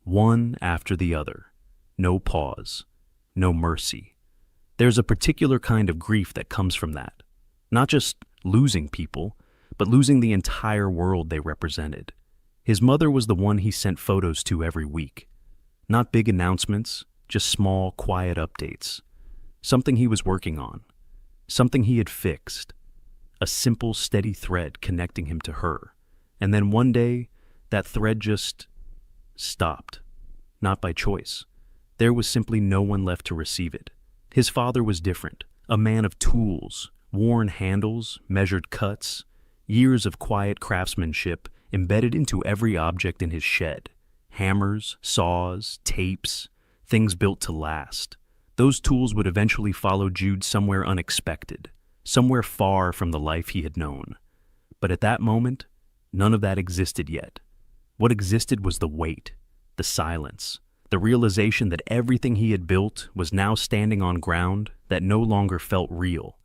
One after the other. No pause. No mercy. There's a particular kind of grief that comes from that. Not just losing people, but losing the entire world they represented. His mother was the one he sent photos to every week. Not big announcements, just small, quiet updates. Something he was working on. Something he had fixed. A simple, steady thread connecting him to her. And then one day, that thread just stopped. Not by choice. There was simply no one left to receive it. His father was different. A man of tools, worn handles, measured cuts, years of quiet craftsmanship embedded into every object in his shed. Hammers, saws, tapes, things built to last. Those tools would eventually follow Jude somewhere unexpected, somewhere far from the life he had known. But at that moment, none of that existed yet. What existed was the weight, the silence, the realization that everything he had built was now standing on ground that no longer felt real.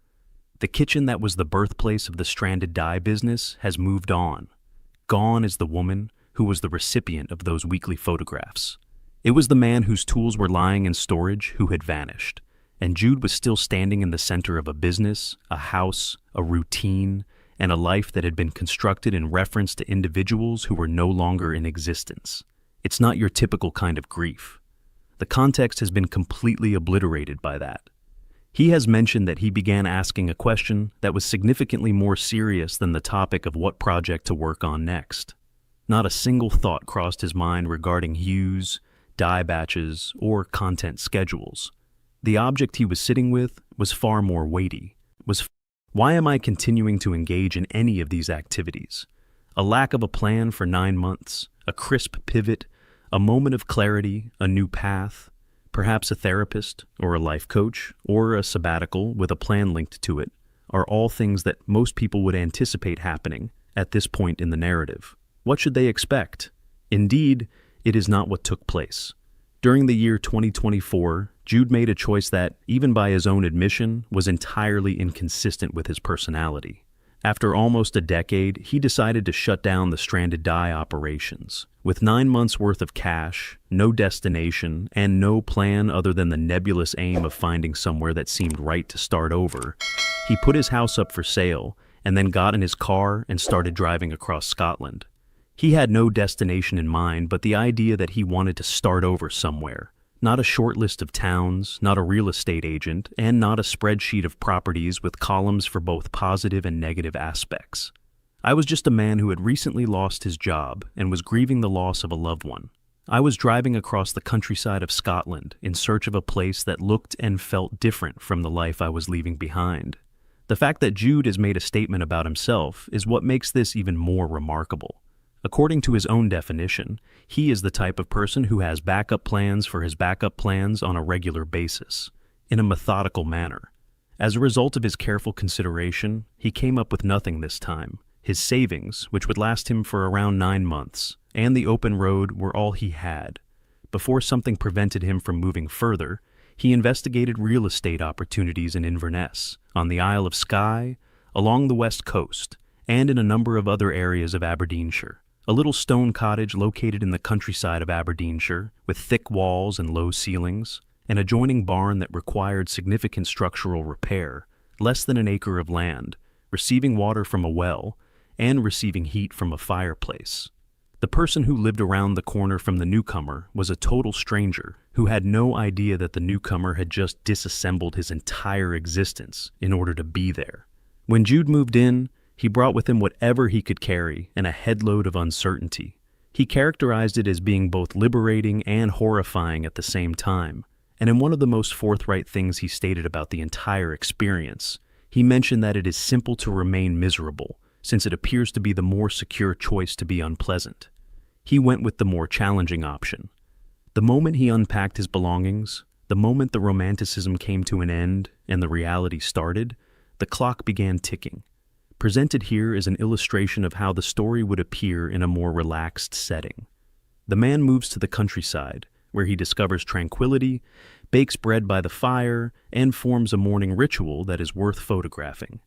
The kitchen that was the birthplace of the stranded dye business has moved on. Gone is the woman who was the recipient of those weekly photographs. It was the man whose tools were lying in storage who had vanished, and Jude was still standing in the center of a business, a house, a routine, and a life that had been constructed in reference to individuals who were no longer in existence. It's not your typical kind of grief. The context has been completely obliterated by that. He has mentioned that he began asking a question that was significantly more serious than the topic of what project to work on next. Not a single thought crossed his mind regarding hues, dye batches, or content schedules. The object he was sitting with was far more weighty. Why am I continuing to engage in any of these activities? A lack of a plan for 9 months, a crisp pivot, a moment of clarity, a new path, perhaps a therapist or a life coach or a sabbatical with a plan linked to it, are all things that most people would anticipate happening at this point in the narrative. What should they expect? Indeed, it is not what took place. During the year 2024, Jude made a choice that, even by his own admission, was entirely inconsistent with his personality. After almost a decade, he decided to shut down the stranded dye operations. With 9 months' worth of cash, no destination, and no plan other than the nebulous aim of finding somewhere that seemed right to start over, he put his house up for sale and then got in his car and started driving across Scotland. He had no destination in mind, but the idea that he wanted to start over somewhere. Not a short list of towns, not a real estate agent, and not a spreadsheet of properties with columns for both positive and negative aspects. I was just a man who had recently lost his job and was grieving the loss of a loved one. I was driving across the countryside of Scotland in search of a place that looked and felt different from the life I was leaving behind. The fact that Jude has made a statement about himself is what makes this even more remarkable. According to his own definition, he is the type of person who has backup plans for his backup plans on a regular basis, in a methodical manner. As a result of his careful consideration, he came up with nothing this time. His savings, which would last him for around 9 months, and the open road were all he had. Before something prevented him from moving further, he investigated real estate opportunities in Inverness, on the Isle of Skye, along the west coast, and in a number of other areas of Aberdeenshire. A little stone cottage located in the countryside of Aberdeenshire, with thick walls and low ceilings, an adjoining barn that required significant structural repair, less than an acre of land, receiving water from a well, and receiving heat from a fireplace. The person who lived around the corner from the newcomer was a total stranger who had no idea that the newcomer had just disassembled his entire existence in order to be there. When Jude moved in, he brought with him whatever he could carry and a headload of uncertainty. He characterized it as being both liberating and horrifying at the same time. And in one of the most forthright things he stated about the entire experience, he mentioned that it is simple to remain miserable, since it appears to be the more secure choice to be unpleasant. He went with the more challenging option. The moment he unpacked his belongings, the moment the romanticism came to an end and the reality started, the clock began ticking. Presented here is an illustration of how the story would appear in a more relaxed setting. The man moves to the countryside, where he discovers tranquility, bakes bread by the fire, and forms a morning ritual that is worth photographing.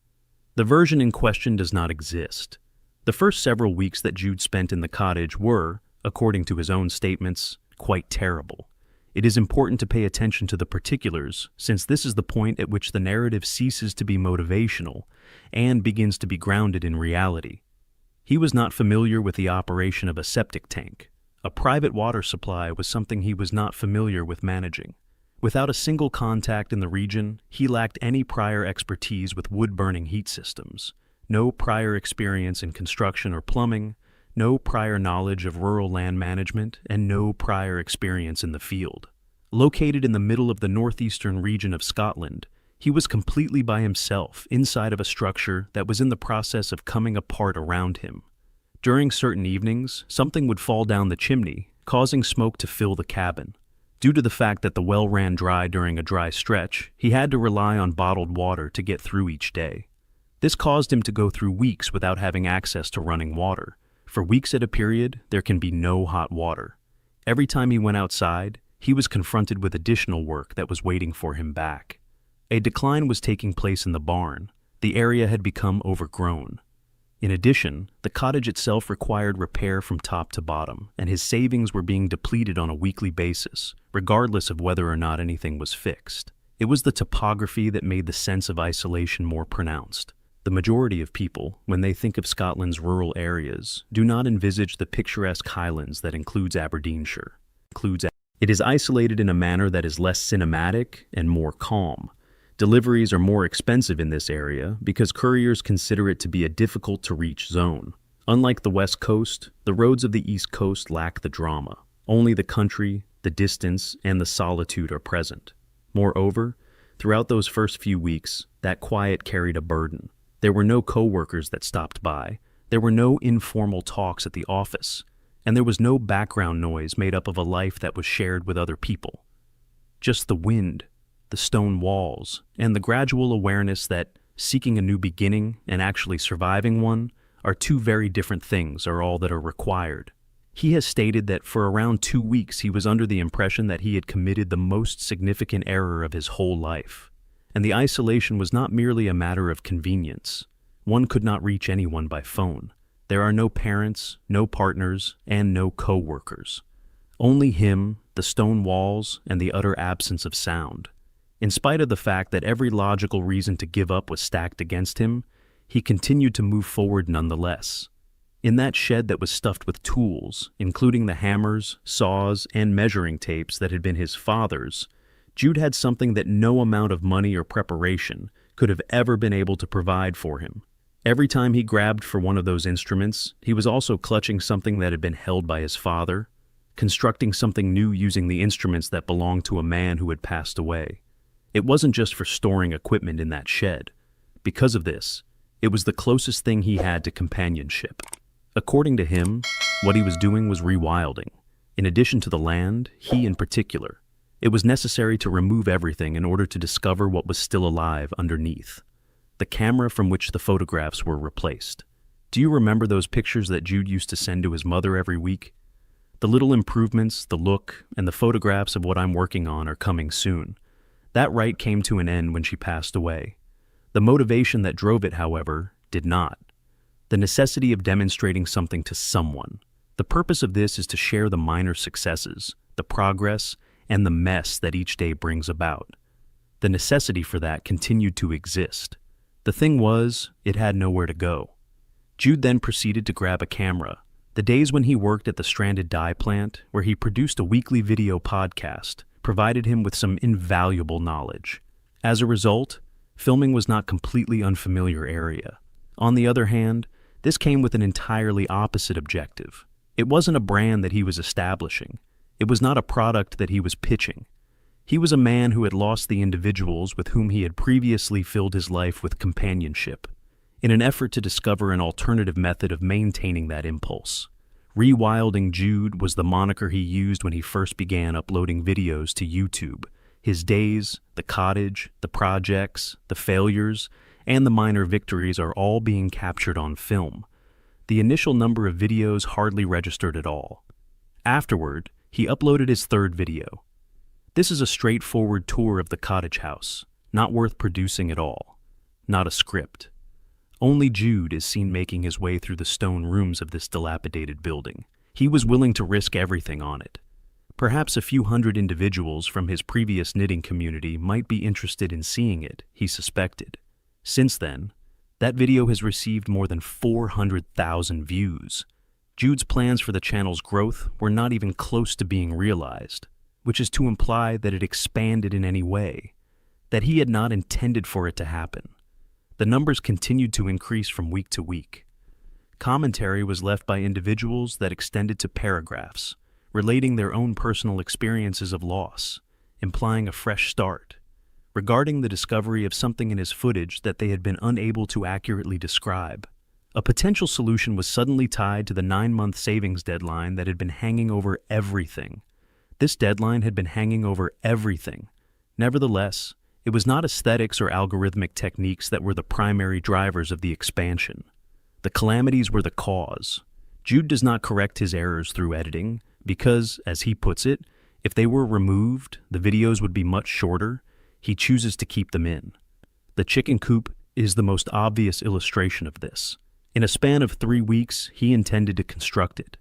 The version in question does not exist. The first several weeks that Jude spent in the cottage were, according to his own statements, quite terrible. It is important to pay attention to the particulars, since this is the point at which the narrative ceases to be motivational and begins to be grounded in reality. He was not familiar with the operation of a septic tank. A private water supply was something he was not familiar with managing. Without a single contact in the region, he lacked any prior expertise with wood-burning heat systems, no prior experience in construction or plumbing, no prior knowledge of rural land management, and no prior experience in the field. Located in the middle of the northeastern region of Scotland, he was completely by himself inside of a structure that was in the process of coming apart around him. During certain evenings, something would fall down the chimney, causing smoke to fill the cabin. Due to the fact that the well ran dry during a dry stretch, he had to rely on bottled water to get through each day. This caused him to go through weeks without having access to running water. For weeks at a period, there can be no hot water. Every time he went outside, he was confronted with additional work that was waiting for him back. A decline was taking place in the barn. The area had become overgrown. In addition, the cottage itself required repair from top to bottom, and his savings were being depleted on a weekly basis, regardless of whether or not anything was fixed. It was the topography that made the sense of isolation more pronounced. The majority of people, when they think of Scotland's rural areas, do not envisage the picturesque highlands that includes Aberdeenshire. It is isolated in a manner that is less cinematic and more calm. Deliveries are more expensive in this area because couriers consider it to be a difficult-to-reach zone. Unlike the West Coast, the roads of the East Coast lack the drama. Only the country, the distance, and the solitude are present. Moreover, throughout those first few weeks, that quiet carried a burden. There were no co-workers that stopped by. There were no informal talks at the office. And there was no background noise made up of a life that was shared with other people. Just the wind, the stone walls, and the gradual awareness that seeking a new beginning and actually surviving one are two very different things are all that are required. He has stated that for around 2 weeks he was under the impression that he had committed the most significant error of his whole life. And the isolation was not merely a matter of convenience. One could not reach anyone by phone. There are no parents, no partners, and no co-workers. Only him, the stone walls, and the utter absence of sound. In spite of the fact that every logical reason to give up was stacked against him, he continued to move forward nonetheless. In that shed that was stuffed with tools, including the hammers, saws, and measuring tapes that had been his father's, Jude had something that no amount of money or preparation could have ever been able to provide for him. Every time he grabbed for one of those instruments, he was also clutching something that had been held by his father, constructing something new using the instruments that belonged to a man who had passed away. It wasn't just for storing equipment in that shed. Because of this, it was the closest thing he had to companionship. According to him, what he was doing was rewilding. In addition to the land, he in particular, it was necessary to remove everything in order to discover what was still alive underneath. The camera from which the photographs were replaced. Do you remember those pictures that Jude used to send to his mother every week? The little improvements, the look, and the photographs of what I'm working on are coming soon. That right came to an end when she passed away. The motivation that drove it, however, did not. The necessity of demonstrating something to someone. The purpose of this is to share the minor successes, the progress, and the mess that each day brings about. The necessity for that continued to exist. The thing was, it had nowhere to go. Jude then proceeded to grab a camera. The days when he worked at the stranded dye plant, where he produced a weekly video podcast, provided him with some invaluable knowledge. As a result, filming was not completely unfamiliar area. On the other hand, this came with an entirely opposite objective. It wasn't a brand that he was establishing. It was not a product that he was pitching. He was a man who had lost the individuals with whom he had previously filled his life with companionship, in an effort to discover an alternative method of maintaining that impulse. Rewilding Jude was the moniker he used when he first began uploading videos to YouTube. His days, the cottage, the projects, the failures, and the minor victories are all being captured on film. The initial number of videos hardly registered at all. Afterward, he uploaded his third video. This is a straightforward tour of the cottage house, not worth producing at all. Not a script. Only Jude is seen making his way through the stone rooms of this dilapidated building. He was willing to risk everything on it. Perhaps a few hundred individuals from his previous knitting community might be interested in seeing it, he suspected. Since then, that video has received more than 400,000 views. Jude's plans for the channel's growth were not even close to being realized, which is to imply that it expanded in any way, that he had not intended for it to happen. The numbers continued to increase from week to week. Commentary was left by individuals that extended to paragraphs, relating their own personal experiences of loss, implying a fresh start, regarding the discovery of something in his footage that they had been unable to accurately describe. A potential solution was suddenly tied to the 9-month savings deadline that had been hanging over everything. This deadline had been hanging over everything. Nevertheless, it was not aesthetics or algorithmic techniques that were the primary drivers of the expansion. The calamities were the cause. Jude does not correct his errors through editing because, as he puts it, if they were removed, the videos would be much shorter. He chooses to keep them in. The chicken coop is the most obvious illustration of this. In a span of 3 weeks, he intended to construct it.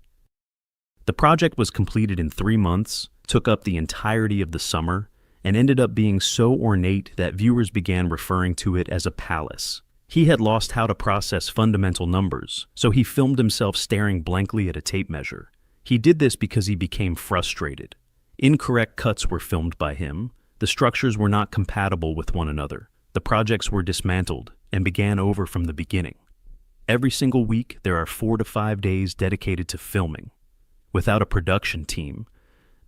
The project was completed in 3 months, took up the entirety of the summer, and ended up being so ornate that viewers began referring to it as a palace. He had lost how to process fundamental numbers, so he filmed himself staring blankly at a tape measure. He did this because he became frustrated. Incorrect cuts were filmed by him. The structures were not compatible with one another. The projects were dismantled and began over from the beginning. Every single week, there are 4 to 5 days dedicated to filming. Without a production team,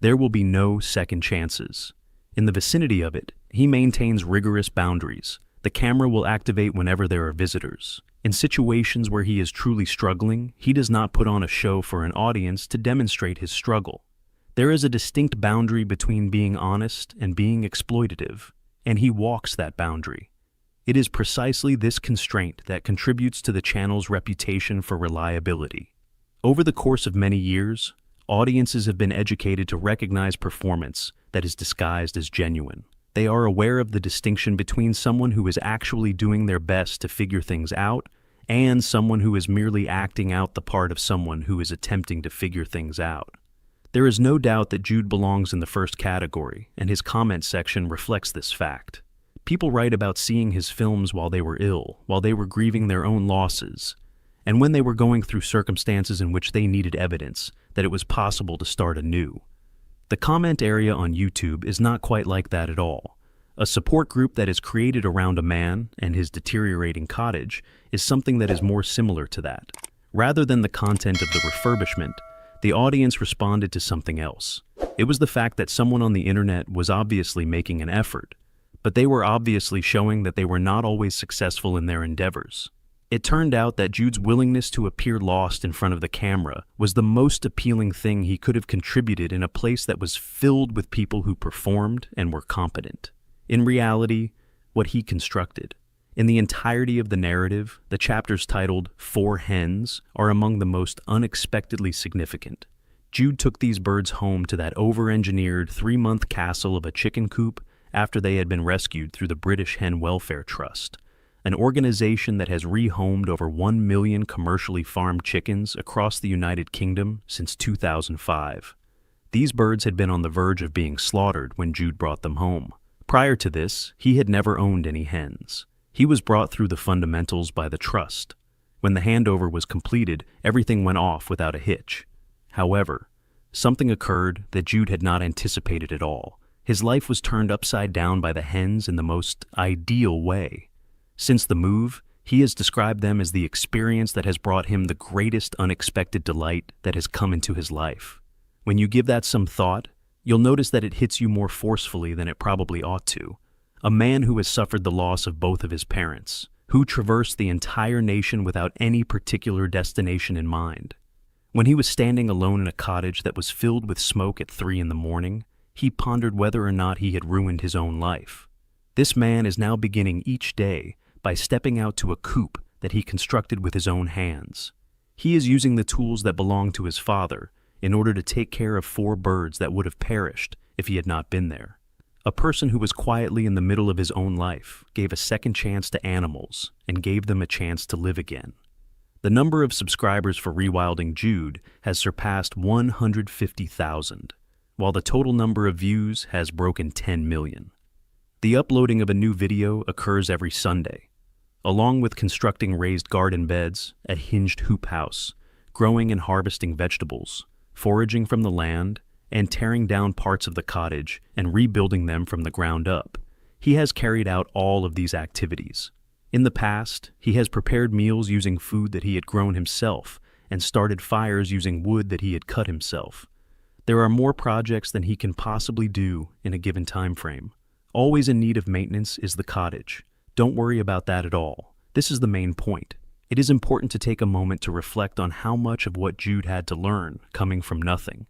there will be no second chances. In the vicinity of it, he maintains rigorous boundaries. The camera will activate whenever there are visitors. In situations where he is truly struggling, he does not put on a show for an audience to demonstrate his struggle. There is a distinct boundary between being honest and being exploitative, and he walks that boundary. It is precisely this constraint that contributes to the channel's reputation for reliability. Over the course of many years, audiences have been educated to recognize performance that is disguised as genuine. They are aware of the distinction between someone who is actually doing their best to figure things out and someone who is merely acting out the part of someone who is attempting to figure things out. There is no doubt that Jude belongs in the first category, and his comment section reflects this fact. People write about seeing his films while they were ill, while they were grieving their own losses, and when they were going through circumstances in which they needed evidence that it was possible to start anew. The comment area on YouTube is not quite like that at all. A support group that is created around a man and his deteriorating cottage is something that is more similar to that. Rather than the content of the refurbishment, the audience responded to something else. It was the fact that someone on the internet was obviously making an effort, but they were obviously showing that they were not always successful in their endeavors. It turned out that Jude's willingness to appear lost in front of the camera was the most appealing thing he could have contributed in a place that was filled with people who performed and were competent. In reality, what he constructed. In the entirety of the narrative, the chapters titled 4 Hens are among the most unexpectedly significant. Jude took these birds home to that over-engineered 3-month castle of a chicken coop after they had been rescued through the British Hen Welfare Trust, an organization that has rehomed over 1 million commercially farmed chickens across the United Kingdom since 2005. These birds had been on the verge of being slaughtered when Jude brought them home. Prior to this, he had never owned any hens. He was brought through the fundamentals by the trust. When the handover was completed, everything went off without a hitch. However, something occurred that Jude had not anticipated at all. His life was turned upside down by the hens in the most ideal way. Since the move, he has described them as the experience that has brought him the greatest unexpected delight that has come into his life. When you give that some thought, you'll notice that it hits you more forcefully than it probably ought to. A man who has suffered the loss of both of his parents, who traversed the entire nation without any particular destination in mind. When he was standing alone in a cottage that was filled with smoke at 3 in the morning, he pondered whether or not he had ruined his own life. This man is now beginning each day by stepping out to a coop that he constructed with his own hands. He is using the tools that belonged to his father in order to take care of 4 birds that would have perished if he had not been there. A person who was quietly in the middle of his own life gave a second chance to animals and gave them a chance to live again. The number of subscribers for Rewilding Jude has surpassed 150,000, while the total number of views has broken 10 million. The uploading of a new video occurs every Sunday, along with constructing raised garden beds, a hinged hoop house, growing and harvesting vegetables, foraging from the land, and tearing down parts of the cottage and rebuilding them from the ground up. He has carried out all of these activities. In the past, he has prepared meals using food that he had grown himself and started fires using wood that he had cut himself. There are more projects than he can possibly do in a given time frame. Always in need of maintenance is the cottage. Don't worry about that at all. This is the main point. it is important to take a moment to reflect on how much of what Jude had to learn coming from nothing.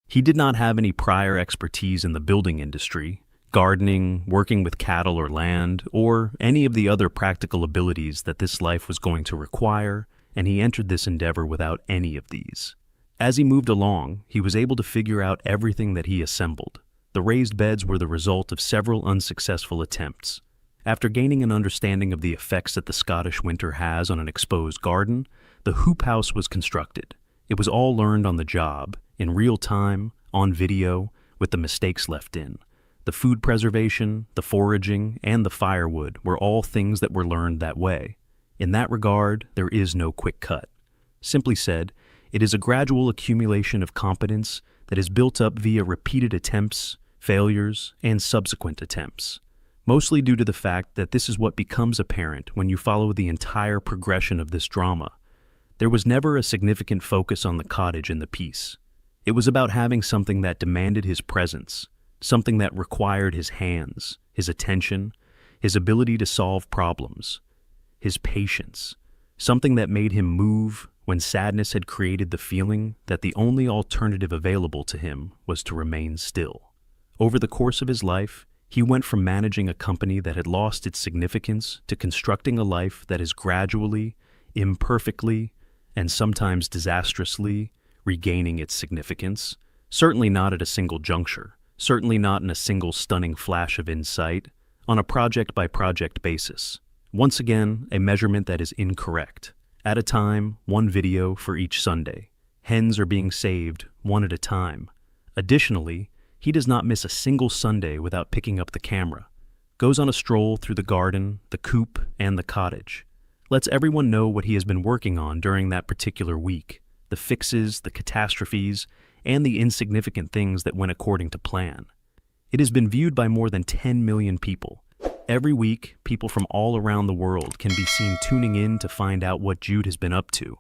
He did not have any prior expertise in the building industry, gardening, working with cattle or land, or any of the other practical abilities that this life was going to require, and he entered this endeavor without any of these. As he moved along, he was able to figure out everything that he assembled. The raised beds were the result of several unsuccessful attempts. After gaining an understanding of the effects that the Scottish winter has on an exposed garden, the hoop house was constructed. It was all learned on the job, in real time, on video, with the mistakes left in. The food preservation, the foraging, and the firewood were all things that were learned that way. In that regard, there is no quick cut. Simply said, it is a gradual accumulation of competence that is built up via repeated attempts, failures, and subsequent attempts. Mostly due to the fact that this is what becomes apparent when you follow the entire progression of this drama. There was never a significant focus on the cottage in the piece. It was about having something that demanded his presence, something that required his hands, his attention, his ability to solve problems, his patience, something that made him move when sadness had created the feeling that the only alternative available to him was to remain still. Over the course of his life, he went from managing a company that had lost its significance to constructing a life that is gradually, imperfectly, and sometimes disastrously regaining its significance, certainly not at a single juncture, certainly not in a single stunning flash of insight, on a project-by-project basis. Once again, a measurement that is incorrect. At a time, one video for each Sunday. Hens are being saved one at a time. Additionally, he does not miss a single Sunday without picking up the camera. Goes on a stroll through the garden, the coop, and the cottage. Lets everyone know what he has been working on during that particular week, the fixes, the catastrophes, and the insignificant things that went according to plan. It has been viewed by more than 10 million people. Every week, people from all around the world can be seen tuning in to find out what Jude has been up to.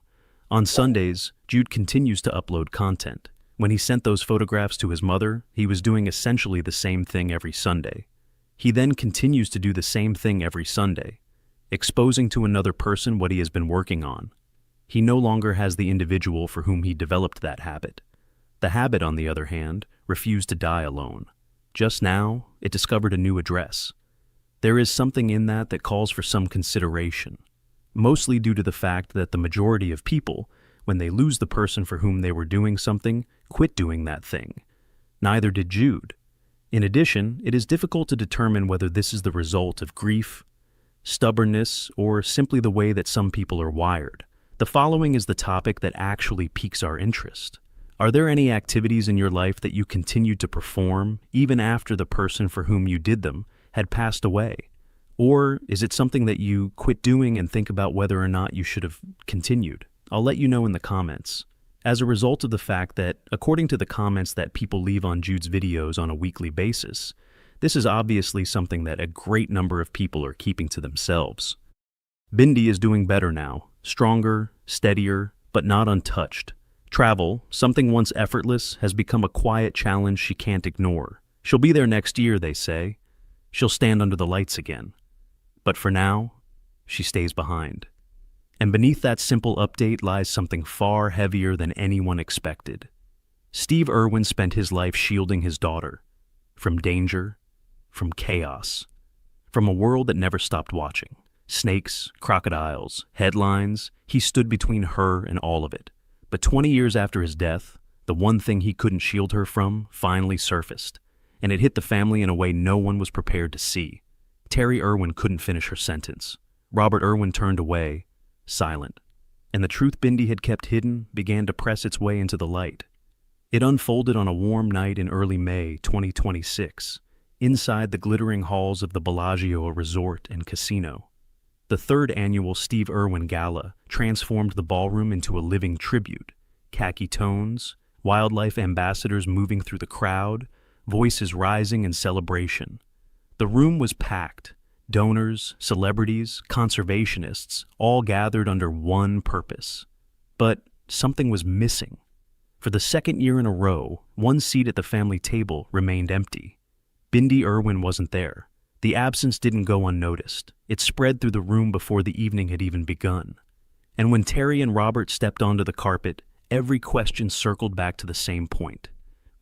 On Sundays, Jude continues to upload content. When he sent those photographs to his mother, he was doing essentially the same thing every Sunday. He then continues to do the same thing every Sunday, exposing to another person what he has been working on. He no longer has the individual for whom he developed that habit. The habit, on the other hand, refused to die alone. Just now, it discovered a new address. There is something in that calls for some consideration, mostly due to the fact that the majority of people, when they lose the person for whom they were doing something, quit doing that thing. Neither did Jude. In addition, it is difficult to determine whether this is the result of grief, stubbornness, or simply the way that some people are wired. The following is the topic that actually piques our interest. Are there any activities in your life that you continued to perform even after the person for whom you did them had passed away? Or is it something that you quit doing and think about whether or not you should have continued? I'll let you know in the comments. As a result of the fact that, according to the comments that people leave on Jude's videos on a weekly basis, this is obviously something that a great number of people are keeping to themselves. Bindi is doing better now, stronger, steadier, but not untouched. Travel, something once effortless, has become a quiet challenge she can't ignore. She'll be there next year, they say. She'll stand under the lights again. But for now, she stays behind. And beneath that simple update lies something far heavier than anyone expected. Steve Irwin spent his life shielding his daughter from danger, from chaos, from a world that never stopped watching. Snakes, crocodiles, headlines, he stood between her and all of it. But 20 years after his death, the one thing he couldn't shield her from finally surfaced, and it hit the family in a way no one was prepared to see. Terry Irwin couldn't finish her sentence. Robert Irwin turned away, silent, and the truth Bindi had kept hidden began to press its way into the light. It unfolded on a warm night in early May 2026, inside the glittering halls of the Bellagio Resort and Casino. The third annual Steve Irwin Gala transformed the ballroom into a living tribute. Khaki tones, wildlife ambassadors moving through the crowd, voices rising in celebration. The room was packed. Donors, celebrities, conservationists, all gathered under one purpose. But something was missing. For the second year in a row, one seat at the family table remained empty. Bindi Irwin wasn't there. The absence didn't go unnoticed. It spread through the room before the evening had even begun. And when Terry and Robert stepped onto the carpet, every question circled back to the same point.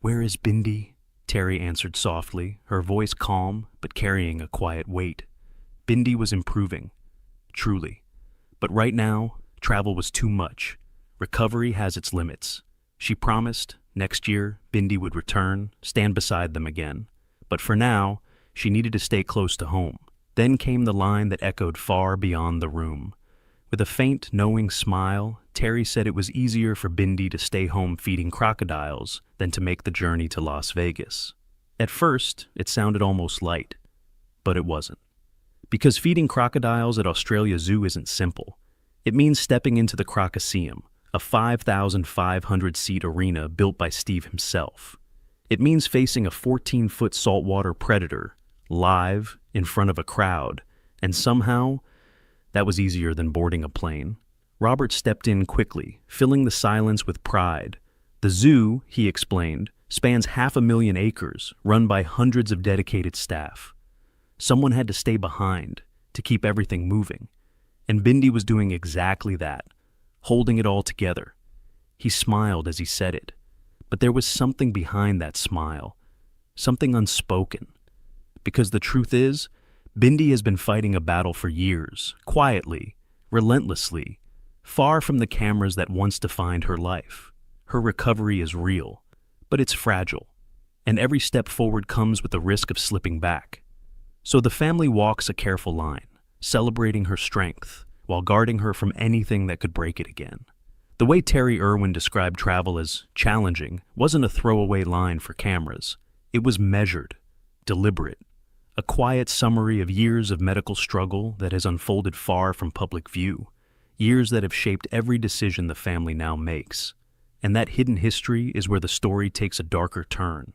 "Where is Bindi?" Terry answered softly, her voice calm but carrying a quiet weight. Bindi was improving, truly. But right now, travel was too much. Recovery has its limits. She promised, next year, Bindi would return, stand beside them again. But for now, she needed to stay close to home. Then came the line that echoed far beyond the room. With a faint, knowing smile, Terry said it was easier for Bindi to stay home feeding crocodiles than to make the journey to Las Vegas. At first, it sounded almost light, but it wasn't. Because feeding crocodiles at Australia Zoo isn't simple. It means stepping into the Crocoseum, a 5,500-seat arena built by Steve himself. It means facing a 14-foot saltwater predator, live, in front of a crowd, and somehow, that was easier than boarding a plane. Robert stepped in quickly, filling the silence with pride. The zoo, he explained, spans 500,000 acres, run by hundreds of dedicated staff. Someone had to stay behind to keep everything moving, and Bindi was doing exactly that, holding it all together. He smiled as he said it, but there was something behind that smile, something unspoken. Because the truth is, Bindi has been fighting a battle for years, quietly, relentlessly, far from the cameras that once defined her life. Her recovery is real, but it's fragile, and every step forward comes with the risk of slipping back. So the family walks a careful line, celebrating her strength, while guarding her from anything that could break it again. The way Terry Irwin described travel as challenging wasn't a throwaway line for cameras. It was measured, deliberate, a quiet summary of years of medical struggle that has unfolded far from public view, years that have shaped every decision the family now makes. And that hidden history is where the story takes a darker turn.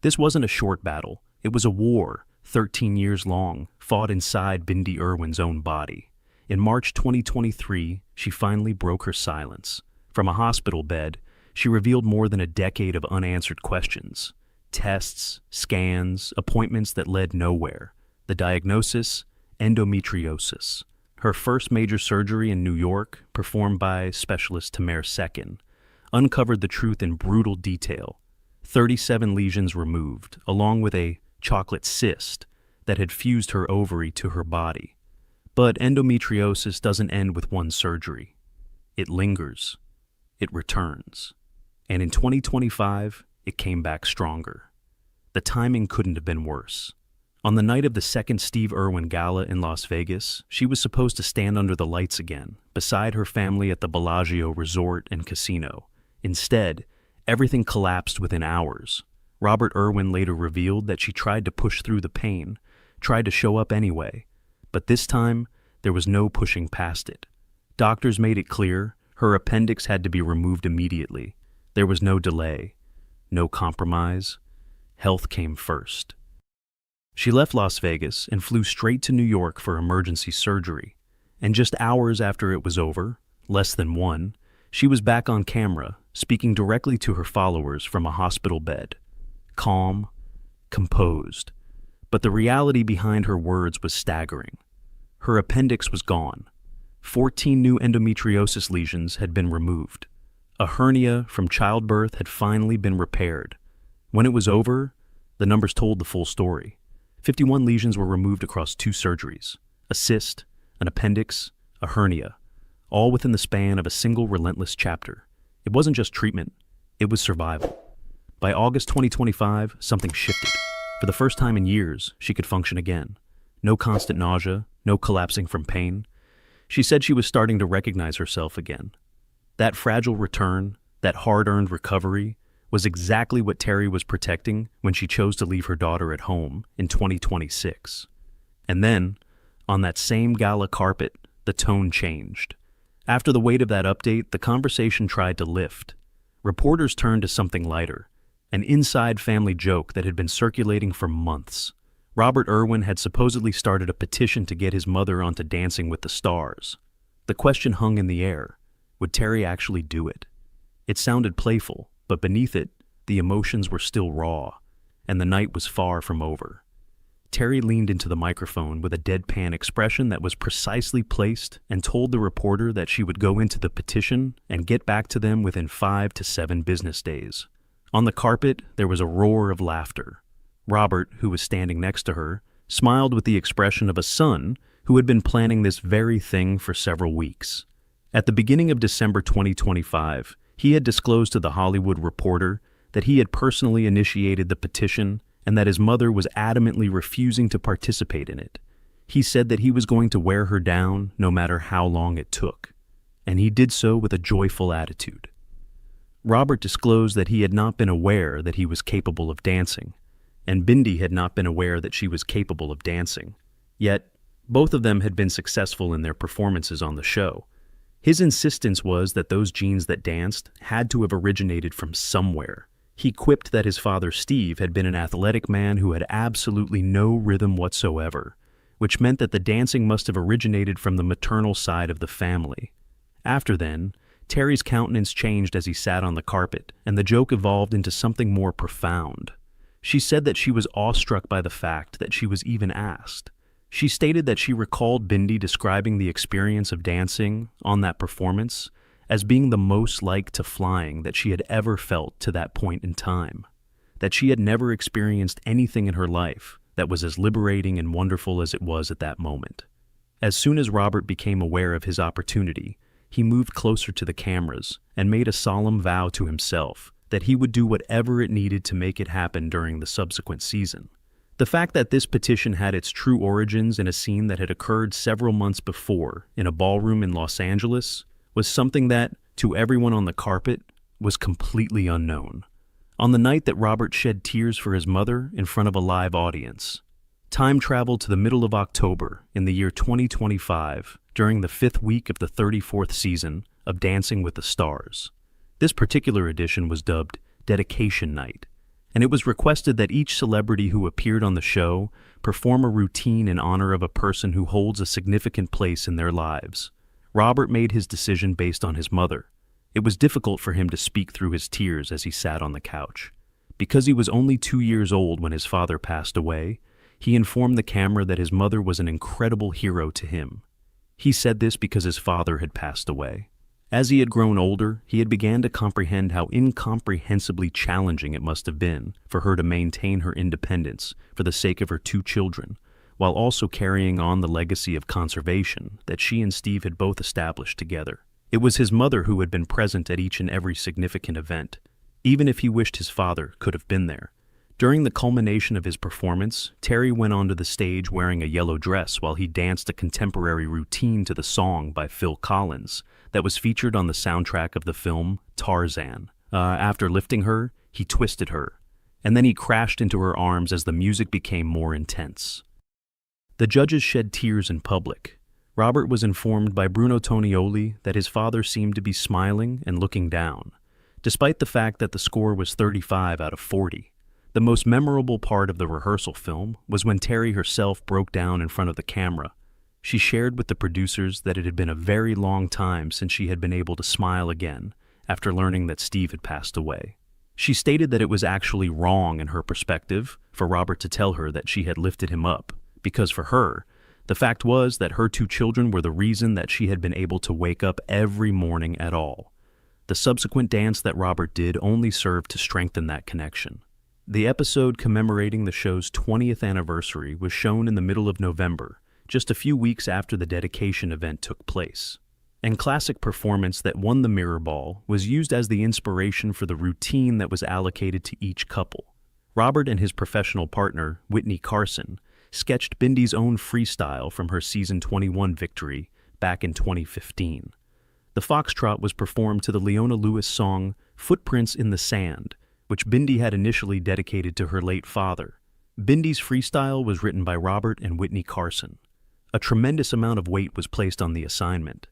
This wasn't a short battle. It was a war, 13 years long, fought inside Bindi Irwin's own body. In March 2023, she finally broke her silence. From a hospital bed, she revealed more than a decade of unanswered questions. Tests, scans, appointments that led nowhere. The diagnosis, endometriosis. Her first major surgery in New York, performed by specialist Tamer Sekin, uncovered the truth in brutal detail. 37 lesions removed, along with a chocolate cyst that had fused her ovary to her body. But endometriosis doesn't end with one surgery. It lingers. It returns. And in 2025, it came back stronger. The timing couldn't have been worse. On the night of the second Steve Irwin Gala in Las Vegas, she was supposed to stand under the lights again, beside her family at the Bellagio Resort and Casino. Instead, everything collapsed within hours. Robert Irwin later revealed that she tried to push through the pain, tried to show up anyway. But this time, there was no pushing past it. Doctors made it clear her appendix had to be removed immediately. There was no delay, no compromise. Health came first. She left Las Vegas and flew straight to New York for emergency surgery. And just hours after it was over, less than one, she was back on camera, speaking directly to her followers from a hospital bed. Calm, composed. But the reality behind her words was staggering. Her appendix was gone. 14 new endometriosis lesions had been removed. A hernia from childbirth had finally been repaired. When it was over, the numbers told the full story. 51 lesions were removed across 2 surgeries, a cyst, an appendix, a hernia, all within the span of a single relentless chapter. It wasn't just treatment, it was survival. By August 2025, something shifted. For the first time in years, she could function again. No constant nausea, no collapsing from pain. She said she was starting to recognize herself again. That fragile return, that hard-earned recovery, was exactly what Terry was protecting when she chose to leave her daughter at home in 2026. And then, on that same gala carpet, the tone changed. After the weight of that update, the conversation tried to lift. Reporters turned to something lighter, an inside family joke that had been circulating for months. Robert Irwin had supposedly started a petition to get his mother onto Dancing with the Stars. The question hung in the air. Would Terry actually do it? It sounded playful, but beneath it, the emotions were still raw, and the night was far from over. Terry leaned into the microphone with a deadpan expression that was precisely placed and told the reporter that she would go into the petition and get back to them within 5 to 7 business days. On the carpet, there was a roar of laughter. Robert, who was standing next to her, smiled with the expression of a son who had been planning this very thing for several weeks. At the beginning of December 2025, he had disclosed to The Hollywood Reporter that he had personally initiated the petition and that his mother was adamantly refusing to participate in it. He said that he was going to wear her down no matter how long it took, and he did so with a joyful attitude. Robert disclosed that he had not been aware that he was capable of dancing, and Bindi had not been aware that she was capable of dancing. Yet, both of them had been successful in their performances on the show. His insistence was that those genes that danced had to have originated from somewhere. He quipped that his father Steve had been an athletic man who had absolutely no rhythm whatsoever, which meant that the dancing must have originated from the maternal side of the family. After then, Terry's countenance changed as he sat on the carpet, and the joke evolved into something more profound. She said that she was awestruck by the fact that she was even asked. She stated that she recalled Bindi describing the experience of dancing on that performance as being the most like to flying that she had ever felt to that point in time, that she had never experienced anything in her life that was as liberating and wonderful as it was at that moment. As soon as Robert became aware of his opportunity, he moved closer to the cameras and made a solemn vow to himself that he would do whatever it needed to make it happen during the subsequent season. The fact that this petition had its true origins in a scene that had occurred several months before in a ballroom in Los Angeles was something that, to everyone on the carpet, was completely unknown. On the night that Robert shed tears for his mother in front of a live audience, time traveled to the middle of October in the year 2025 during the 5th week of the 34th season of Dancing with the Stars. This particular edition was dubbed Dedication Night, and it was requested that each celebrity who appeared on the show perform a routine in honor of a person who holds a significant place in their lives. Robert made his decision based on his mother. It was difficult for him to speak through his tears as he sat on the couch. Because he was only 2 years old when his father passed away, he informed the camera that his mother was an incredible hero to him. He said this because his father had passed away. As he had grown older, he had began to comprehend how incomprehensibly challenging it must have been for her to maintain her independence for the sake of her 2 children, while also carrying on the legacy of conservation that she and Steve had both established together. It was his mother who had been present at each and every significant event, even if he wished his father could have been there. During the culmination of his performance, Terry went onto the stage wearing a yellow dress while he danced a contemporary routine to the song by Phil Collins that was featured on the soundtrack of the film Tarzan. After lifting her, he twisted her, and then he crashed into her arms as the music became more intense. The judges shed tears in public. Robert was informed by Bruno Tonioli that his father seemed to be smiling and looking down, despite the fact that the score was 35 out of 40. The most memorable part of the rehearsal film was when Terry herself broke down in front of the camera. She shared with the producers that it had been a very long time since she had been able to smile again after learning that Steve had passed away. She stated that it was actually wrong in her perspective for Robert to tell her that she had lifted him up, because for her, the fact was that her 2 children were the reason that she had been able to wake up every morning at all. The subsequent dance that Robert did only served to strengthen that connection. The episode commemorating the show's 20th anniversary was shown in the middle of November, just a few weeks after the dedication event took place. And classic performance that won the Mirror Ball was used as the inspiration for the routine that was allocated to each couple. Robert and his professional partner, Whitney Carson, sketched Bindi's own freestyle from her season 21 victory back in 2015. The foxtrot was performed to the Leona Lewis song Footprints in the Sand, which Bindi had initially dedicated to her late father. Bindi's freestyle was written by Robert and Whitney Carson. A tremendous amount of weight was placed on the assignment.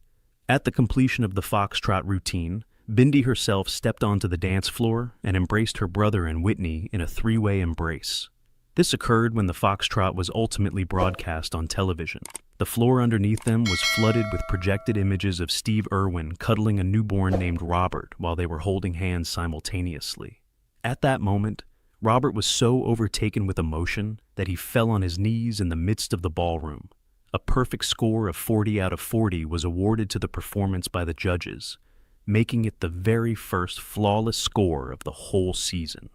At the completion of the foxtrot routine, Bindi herself stepped onto the dance floor and embraced her brother and Whitney in a 3-way embrace. This occurred when the foxtrot was ultimately broadcast on television. The floor underneath them was flooded with projected images of Steve Irwin cuddling a newborn named Robert while they were holding hands simultaneously. At that moment, Robert was so overtaken with emotion that he fell on his knees in the midst of the ballroom. A perfect score of 40 out of 40 was awarded to the performance by the judges, making it the very first flawless score of the whole season.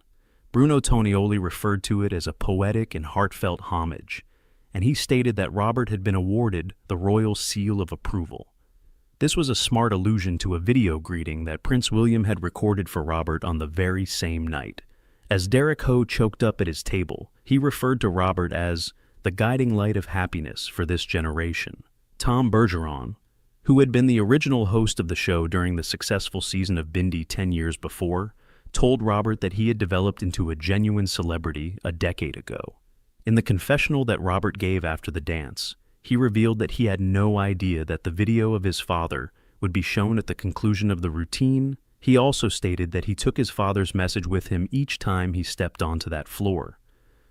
Bruno Tonioli referred to it as a poetic and heartfelt homage, and he stated that Robert had been awarded the Royal Seal of Approval. This was a smart allusion to a video greeting that Prince William had recorded for Robert on the very same night. As Derek Ho choked up at his table, he referred to Robert as the guiding light of happiness for this generation. Tom Bergeron, who had been the original host of the show during the successful season of Bindi 10 years before, told Robert that he had developed into a genuine celebrity a decade ago. In the confessional that Robert gave after the dance, he revealed that he had no idea that the video of his father would be shown at the conclusion of the routine. He also stated that he took his father's message with him each time he stepped onto that floor.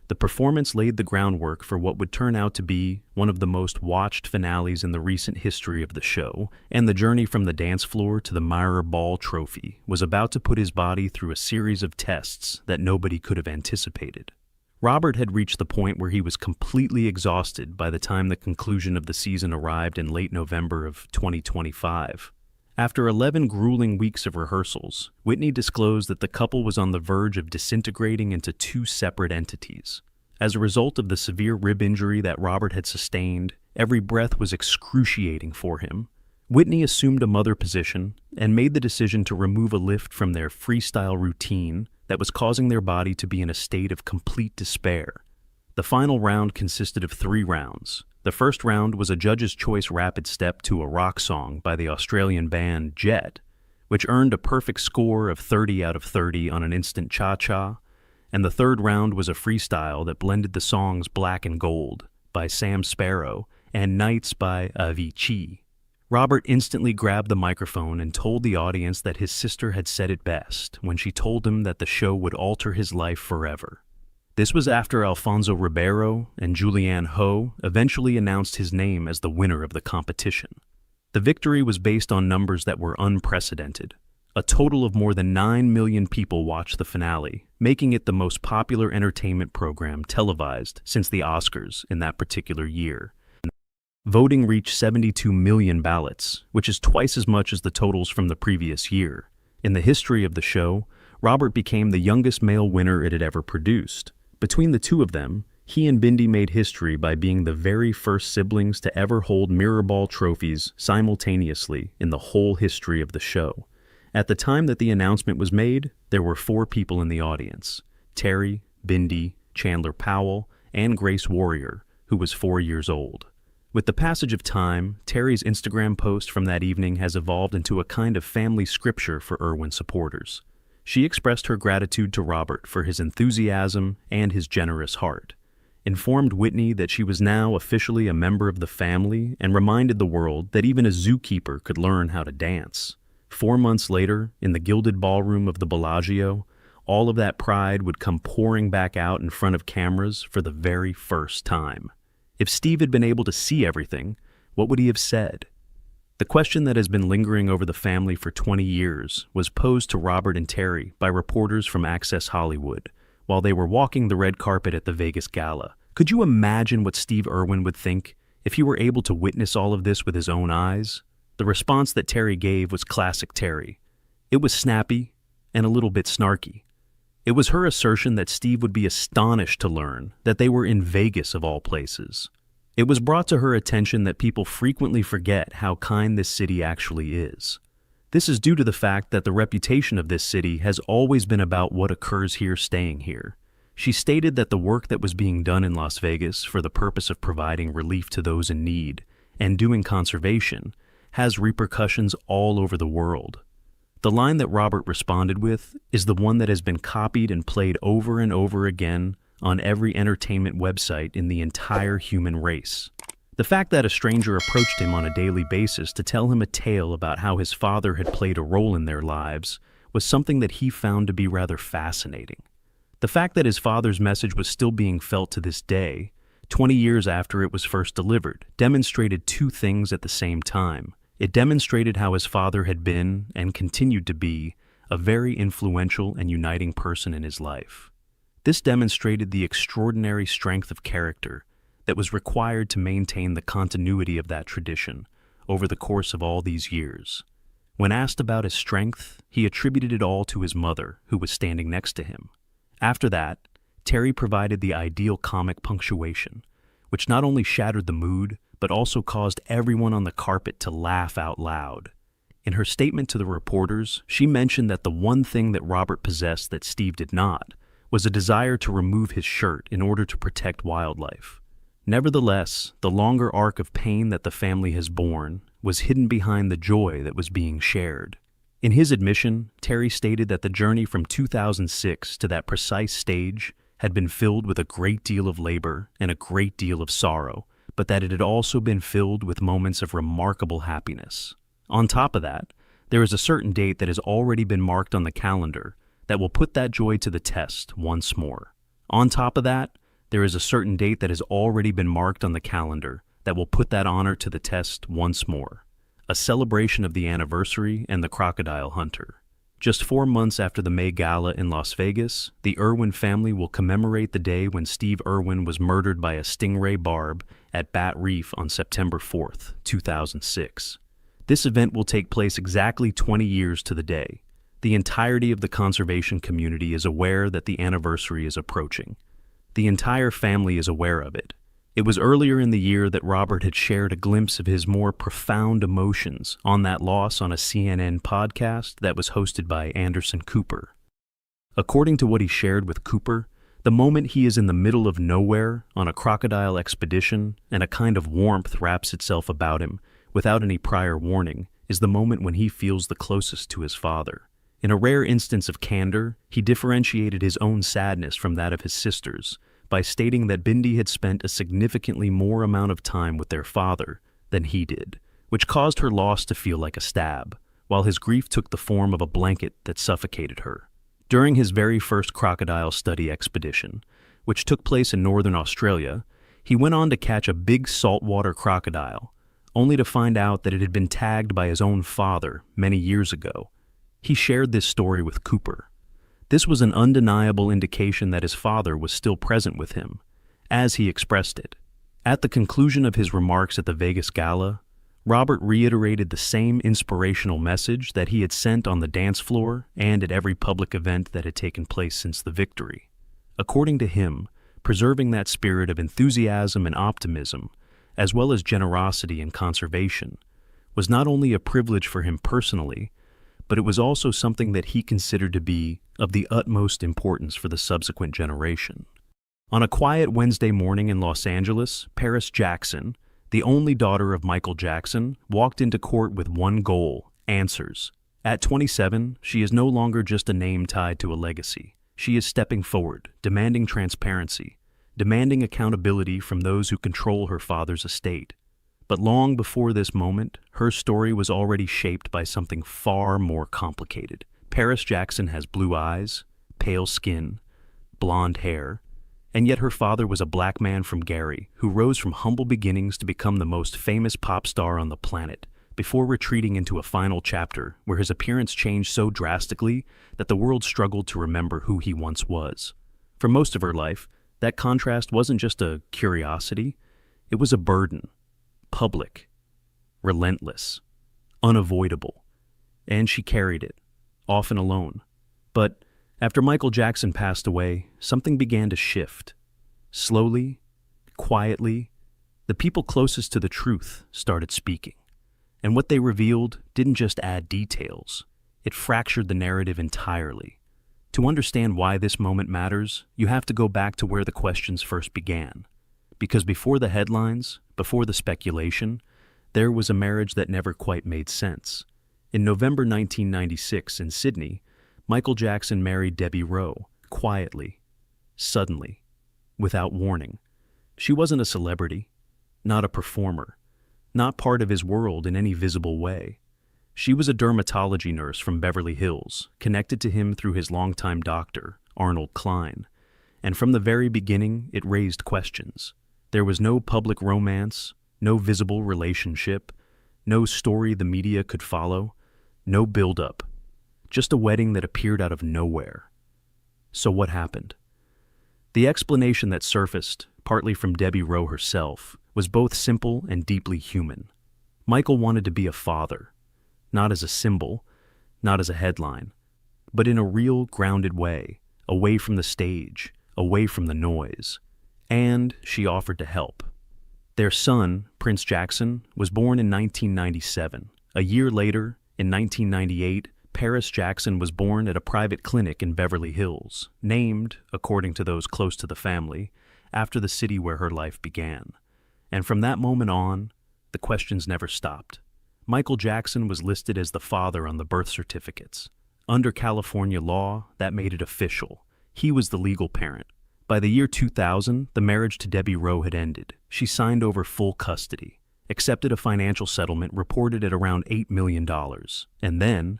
The performance laid the groundwork for what would turn out to be one of the most watched finales in the recent history of the show, and the journey from the dance floor to the Mirror Ball trophy was about to put his body through a series of tests that nobody could have anticipated. Robert had reached the point where he was completely exhausted by the time the conclusion of the season arrived in late November of 2025. After 11 grueling weeks of rehearsals, Whitney disclosed that the couple was on the verge of disintegrating into two separate entities. As a result of the severe rib injury that Robert had sustained, every breath was excruciating for him. Whitney assumed a mother position and made the decision to remove a lift from their freestyle routine that was causing their body to be in a state of complete despair. The final round consisted of 3 rounds. The first round was a judge's choice rapid step to a rock song by the Australian band Jet, which earned a perfect score of 30 out of 30 on an instant cha-cha, and the third round was a freestyle that blended the songs Black and Gold by Sam Sparrow and Nights by Avicii. Robert instantly grabbed the microphone and told the audience that his sister had said it best when she told him that the show would alter his life forever. This was after Alfonso Ribeiro and Julianne Ho eventually announced his name as the winner of the competition. The victory was based on numbers that were unprecedented. A total of more than 9 million people watched the finale, making it the most popular entertainment program televised since the Oscars in that particular year. Voting reached 72 million ballots, which is twice as much as the totals from the previous year. In the history of the show, Robert became the youngest male winner it had ever produced. Between the two of them, he and Bindi made history by being the very first siblings to ever hold mirror ball trophies simultaneously in the whole history of the show. At the time that the announcement was made, there were 4 people in the audience: Terry, Bindi, Chandler Powell, and Grace Warrior, who was 4 years old. With the passage of time, Terry's Instagram post from that evening has evolved into a kind of family scripture for Irwin supporters. She expressed her gratitude to Robert for his enthusiasm and his generous heart, informed Whitney that she was now officially a member of the family, and reminded the world that even a zookeeper could learn how to dance. 4 months later, in the gilded ballroom of the Bellagio, all of that pride would come pouring back out in front of cameras for the very first time. If Steve had been able to see everything, what would he have said? The question that has been lingering over the family for 20 years was posed to Robert and Terry by reporters from Access Hollywood while they were walking the red carpet at the Vegas Gala. Could you imagine what Steve Irwin would think if he were able to witness all of this with his own eyes? The response that Terry gave was classic Terry. It was snappy and a little bit snarky. It was her assertion that Steve would be astonished to learn that they were in Vegas of all places. It was brought to her attention that people frequently forget how kind this city actually is. This is due to the fact that the reputation of this city has always been about what occurs here staying here. She stated that the work that was being done in Las Vegas for the purpose of providing relief to those in need and doing conservation has repercussions all over the world. The line that Robert responded with is the one that has been copied and played over and over again on every entertainment website in the entire human race. The fact that a stranger approached him on a daily basis to tell him a tale about how his father had played a role in their lives was something that he found to be rather fascinating. The fact that his father's message was still being felt to this day, 20 years after it was first delivered, demonstrated 2 things at the same time. It demonstrated how his father had been, and continued to be, a very influential and uniting person in his life. This demonstrated the extraordinary strength of character that was required to maintain the continuity of that tradition over the course of all these years. When asked about his strength, he attributed it all to his mother, who was standing next to him. After that, Terry provided the ideal comic punctuation, which not only shattered the mood, but also caused everyone on the carpet to laugh out loud. In her statement to the reporters, she mentioned that the one thing that Robert possessed that Steve did not was a desire to remove his shirt in order to protect wildlife. Nevertheless, the longer arc of pain that the family has borne was hidden behind the joy that was being shared. In his admission, Terry stated that the journey from 2006 to that precise stage had been filled with a great deal of labor and a great deal of sorrow, but that it had also been filled with moments of remarkable happiness. On top of that, there is a certain date that has already been marked on the calendar that will put that joy to the test once more. On top of that, there is a certain date that has already been marked on the calendar that will put that honor to the test once more. A celebration of the anniversary and the crocodile hunter. Just 4 months after the May Gala in Las Vegas, the Irwin family will commemorate the day when Steve Irwin was murdered by a stingray barb at Bat Reef on September 4th, 2006. This event will take place exactly 20 years to the day. The entirety of the conservation community is aware that the anniversary is approaching. The entire family is aware of it. It was earlier in the year that Robert had shared a glimpse of his more profound emotions on that loss on a CNN podcast that was hosted by Anderson Cooper. According to what he shared with Cooper, the moment he is in the middle of nowhere on a crocodile expedition and a kind of warmth wraps itself about him without any prior warning is the moment when he feels the closest to his father. In a rare instance of candor, he differentiated his own sadness from that of his sisters by stating that Bindi had spent a significantly more amount of time with their father than he did, which caused her loss to feel like a stab, while his grief took the form of a blanket that suffocated her. During his very first crocodile study expedition, which took place in northern Australia, he went on to catch a big saltwater crocodile, only to find out that it had been tagged by his own father many years ago. He shared this story with Cooper. This was an undeniable indication that his father was still present with him, as he expressed it. At the conclusion of his remarks at the Vegas Gala, Robert reiterated the same inspirational message that he had sent on the dance floor and at every public event that had taken place since the victory. According to him, preserving that spirit of enthusiasm and optimism, as well as generosity and conservation, was not only a privilege for him personally, but it was also something that he considered to be of the utmost importance for the subsequent generation. On a quiet Wednesday morning in Los Angeles, Paris Jackson, the only daughter of Michael Jackson, walked into court with one goal: answers. At 27, she is no longer just a name tied to a legacy. She is stepping forward, demanding transparency, demanding accountability from those who control her father's estate. But long before this moment, her story was already shaped by something far more complicated. Paris Jackson has blue eyes, pale skin, blonde hair, and yet her father was a black man from Gary who rose from humble beginnings to become the most famous pop star on the planet, before retreating into a final chapter where his appearance changed so drastically that the world struggled to remember who he once was. For most of her life, that contrast wasn't just a curiosity, it was a burden. Public, relentless, unavoidable, and she carried it, often alone. But after Michael Jackson passed away, something began to shift. Slowly, quietly, the people closest to the truth started speaking. And what they revealed didn't just add details, it fractured the narrative entirely. To understand why this moment matters, you have to go back to where the questions first began. Because before the headlines, before the speculation, there was a marriage that never quite made sense. In November 1996 in Sydney, Michael Jackson married Debbie Rowe, quietly, suddenly, without warning. She wasn't a celebrity, not a performer, not part of his world in any visible way. She was a dermatology nurse from Beverly Hills, connected to him through his longtime doctor, Arnold Klein. And from the very beginning, it raised questions. There was no public romance, no visible relationship, no story the media could follow, no build-up, just a wedding that appeared out of nowhere. So what happened? The explanation that surfaced, partly from Debbie Rowe herself, was both simple and deeply human. Michael wanted to be a father, not as a symbol, not as a headline, but in a real, grounded way, away from the stage, away from the noise. And she offered to help. Their son, Prince Jackson, was born in 1997. A year later, in 1998, Paris Jackson was born at a private clinic in Beverly Hills, named, according to those close to the family, after the city where her life began. And from that moment on, the questions never stopped. Michael Jackson was listed as the father on the birth certificates. Under California law, that made it official. He was the legal parent. By the year 2000, the marriage to Debbie Rowe had ended. She signed over full custody, accepted a financial settlement reported at around $8 million, and then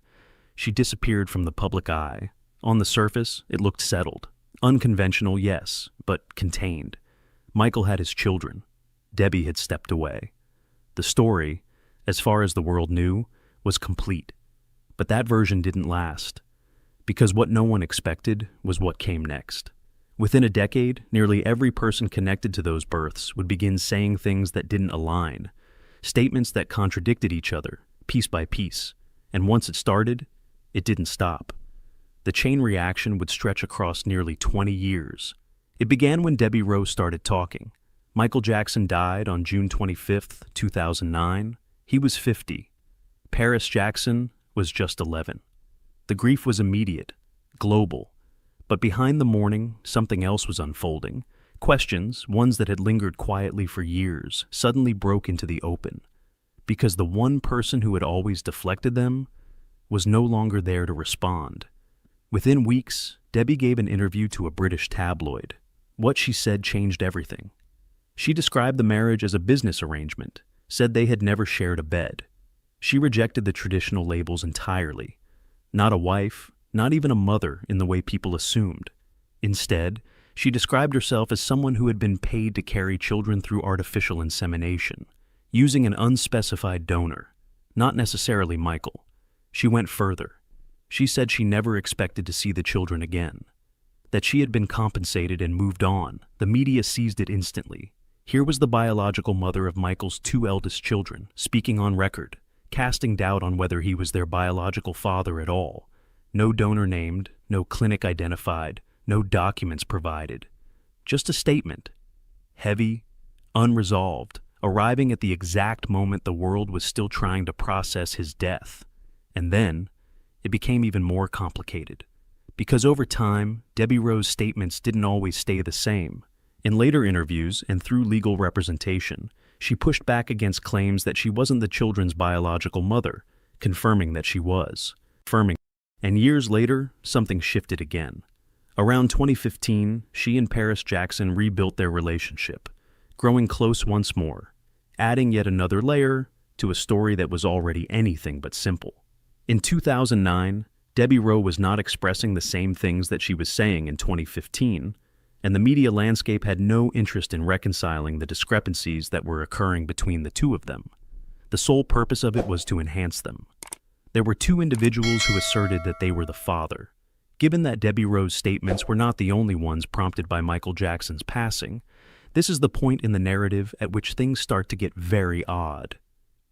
she disappeared from the public eye. On the surface, it looked settled. Unconventional, yes, but contained. Michael had his children. Debbie had stepped away. The story, as far as the world knew, was complete. But that version didn't last, because what no one expected was what came next. Within a decade, nearly every person connected to those births would begin saying things that didn't align, statements that contradicted each other, piece by piece. And once it started, it didn't stop. The chain reaction would stretch across nearly 20 years. It began when Debbie Rowe started talking. Michael Jackson died on June 25, 2009. He was 50. Paris Jackson was just 11. The grief was immediate, global. But behind the mourning, something else was unfolding. Questions, ones that had lingered quietly for years, suddenly broke into the open. Because the one person who had always deflected them was no longer there to respond. Within weeks, Debbie gave an interview to a British tabloid. What she said changed everything. She described the marriage as a business arrangement, said they had never shared a bed. She rejected the traditional labels entirely. Not a wife, not even a mother in the way people assumed. Instead, she described herself as someone who had been paid to carry children through artificial insemination, using an unspecified donor, not necessarily Michael. She went further. She said she never expected to see the children again, that she had been compensated and moved on. The media seized it instantly. Here was the biological mother of Michael's two eldest children, speaking on record, casting doubt on whether he was their biological father at all. No donor named, no clinic identified, no documents provided. Just a statement. Heavy, unresolved, arriving at the exact moment the world was still trying to process his death. And then, it became even more complicated. Because over time, Debbie Rowe's statements didn't always stay the same. In later interviews and through legal representation, she pushed back against claims that she wasn't the children's biological mother, confirming that she was. And years later, something shifted again. Around 2015, she and Paris Jackson rebuilt their relationship, growing close once more, adding yet another layer to a story that was already anything but simple. In 2009, Debbie Rowe was not expressing the same things that she was saying in 2015, and the media landscape had no interest in reconciling the discrepancies that were occurring between the two of them. The sole purpose of it was to enhance them. There were two individuals who asserted that they were the father. Given that Debbie Rowe's statements were not the only ones prompted by Michael Jackson's passing, this is the point in the narrative at which things start to get very odd.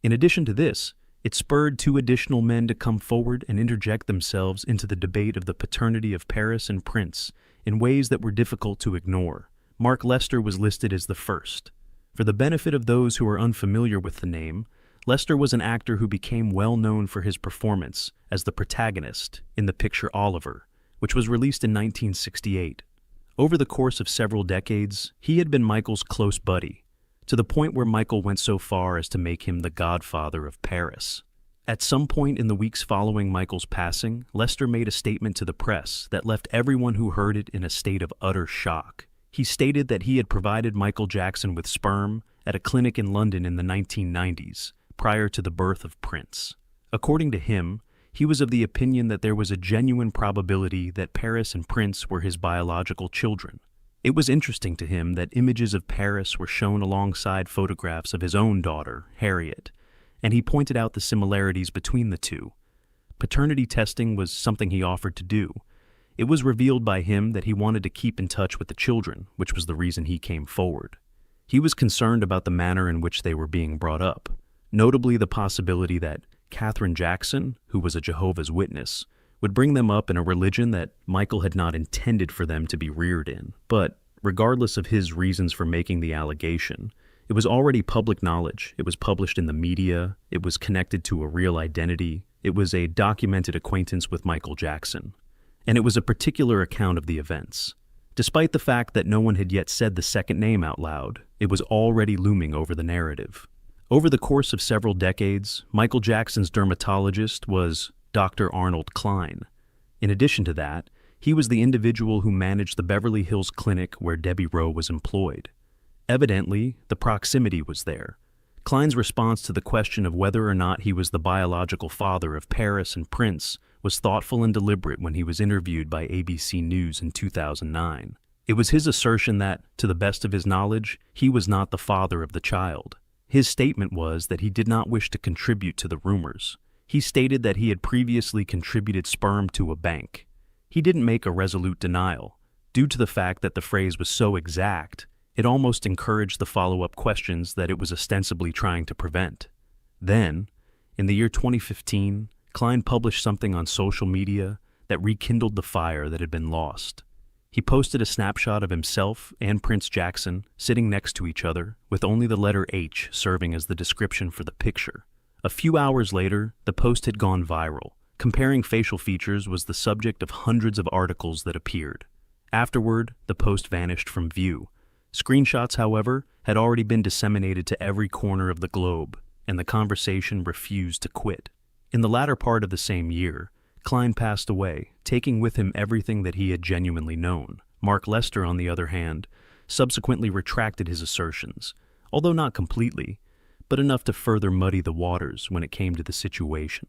In addition to this, it spurred two additional men to come forward and interject themselves into the debate of the paternity of Paris and Prince in ways that were difficult to ignore. Mark Lester was listed as the first. For the benefit of those who are unfamiliar with the name, Lester was an actor who became well known for his performance as the protagonist in the picture Oliver, which was released in 1968. Over the course of several decades, he had been Michael's close buddy, to the point where Michael went so far as to make him the godfather of Paris. At some point in the weeks following Michael's passing, Lester made a statement to the press that left everyone who heard it in a state of utter shock. He stated that he had provided Michael Jackson with sperm at a clinic in London in the 1990s, prior to the birth of Prince. According to him, he was of the opinion that there was a genuine probability that Paris and Prince were his biological children. It was interesting to him that images of Paris were shown alongside photographs of his own daughter, Harriet, and he pointed out the similarities between the two. Paternity testing was something he offered to do. It was revealed by him that he wanted to keep in touch with the children, which was the reason he came forward. He was concerned about the manner in which they were being brought up, notably the possibility that Catherine Jackson, who was a Jehovah's Witness, would bring them up in a religion that Michael had not intended for them to be reared in. But regardless of his reasons for making the allegation, it was already public knowledge. It was published in the media. It was connected to a real identity. It was a documented acquaintance with Michael Jackson. And it was a particular account of the events. Despite the fact that no one had yet said the second name out loud, it was already looming over the narrative. Over the course of several decades, Michael Jackson's dermatologist was Dr. Arnold Klein. In addition to that, he was the individual who managed the Beverly Hills clinic where Debbie Rowe was employed. Evidently, the proximity was there. Klein's response to the question of whether or not he was the biological father of Paris and Prince was thoughtful and deliberate when he was interviewed by ABC News in 2009. It was his assertion that, to the best of his knowledge, he was not the father of the child. His statement was that he did not wish to contribute to the rumors. He stated that he had previously contributed sperm to a bank. He didn't make a resolute denial. Due to the fact that the phrase was so exact, it almost encouraged the follow-up questions that it was ostensibly trying to prevent. Then, in the year 2015, Klein published something on social media that rekindled the fire that had been lost. He posted a snapshot of himself and Prince Jackson sitting next to each other, with only the letter H serving as the description for the picture. A few hours later, the post had gone viral. Comparing facial features was the subject of hundreds of articles that appeared. Afterward, the post vanished from view. Screenshots, however, had already been disseminated to every corner of the globe, and the conversation refused to quit. In the latter part of the same year, Klein passed away, taking with him everything that he had genuinely known. Mark Lester, on the other hand, subsequently retracted his assertions, although not completely, but enough to further muddy the waters when it came to the situation.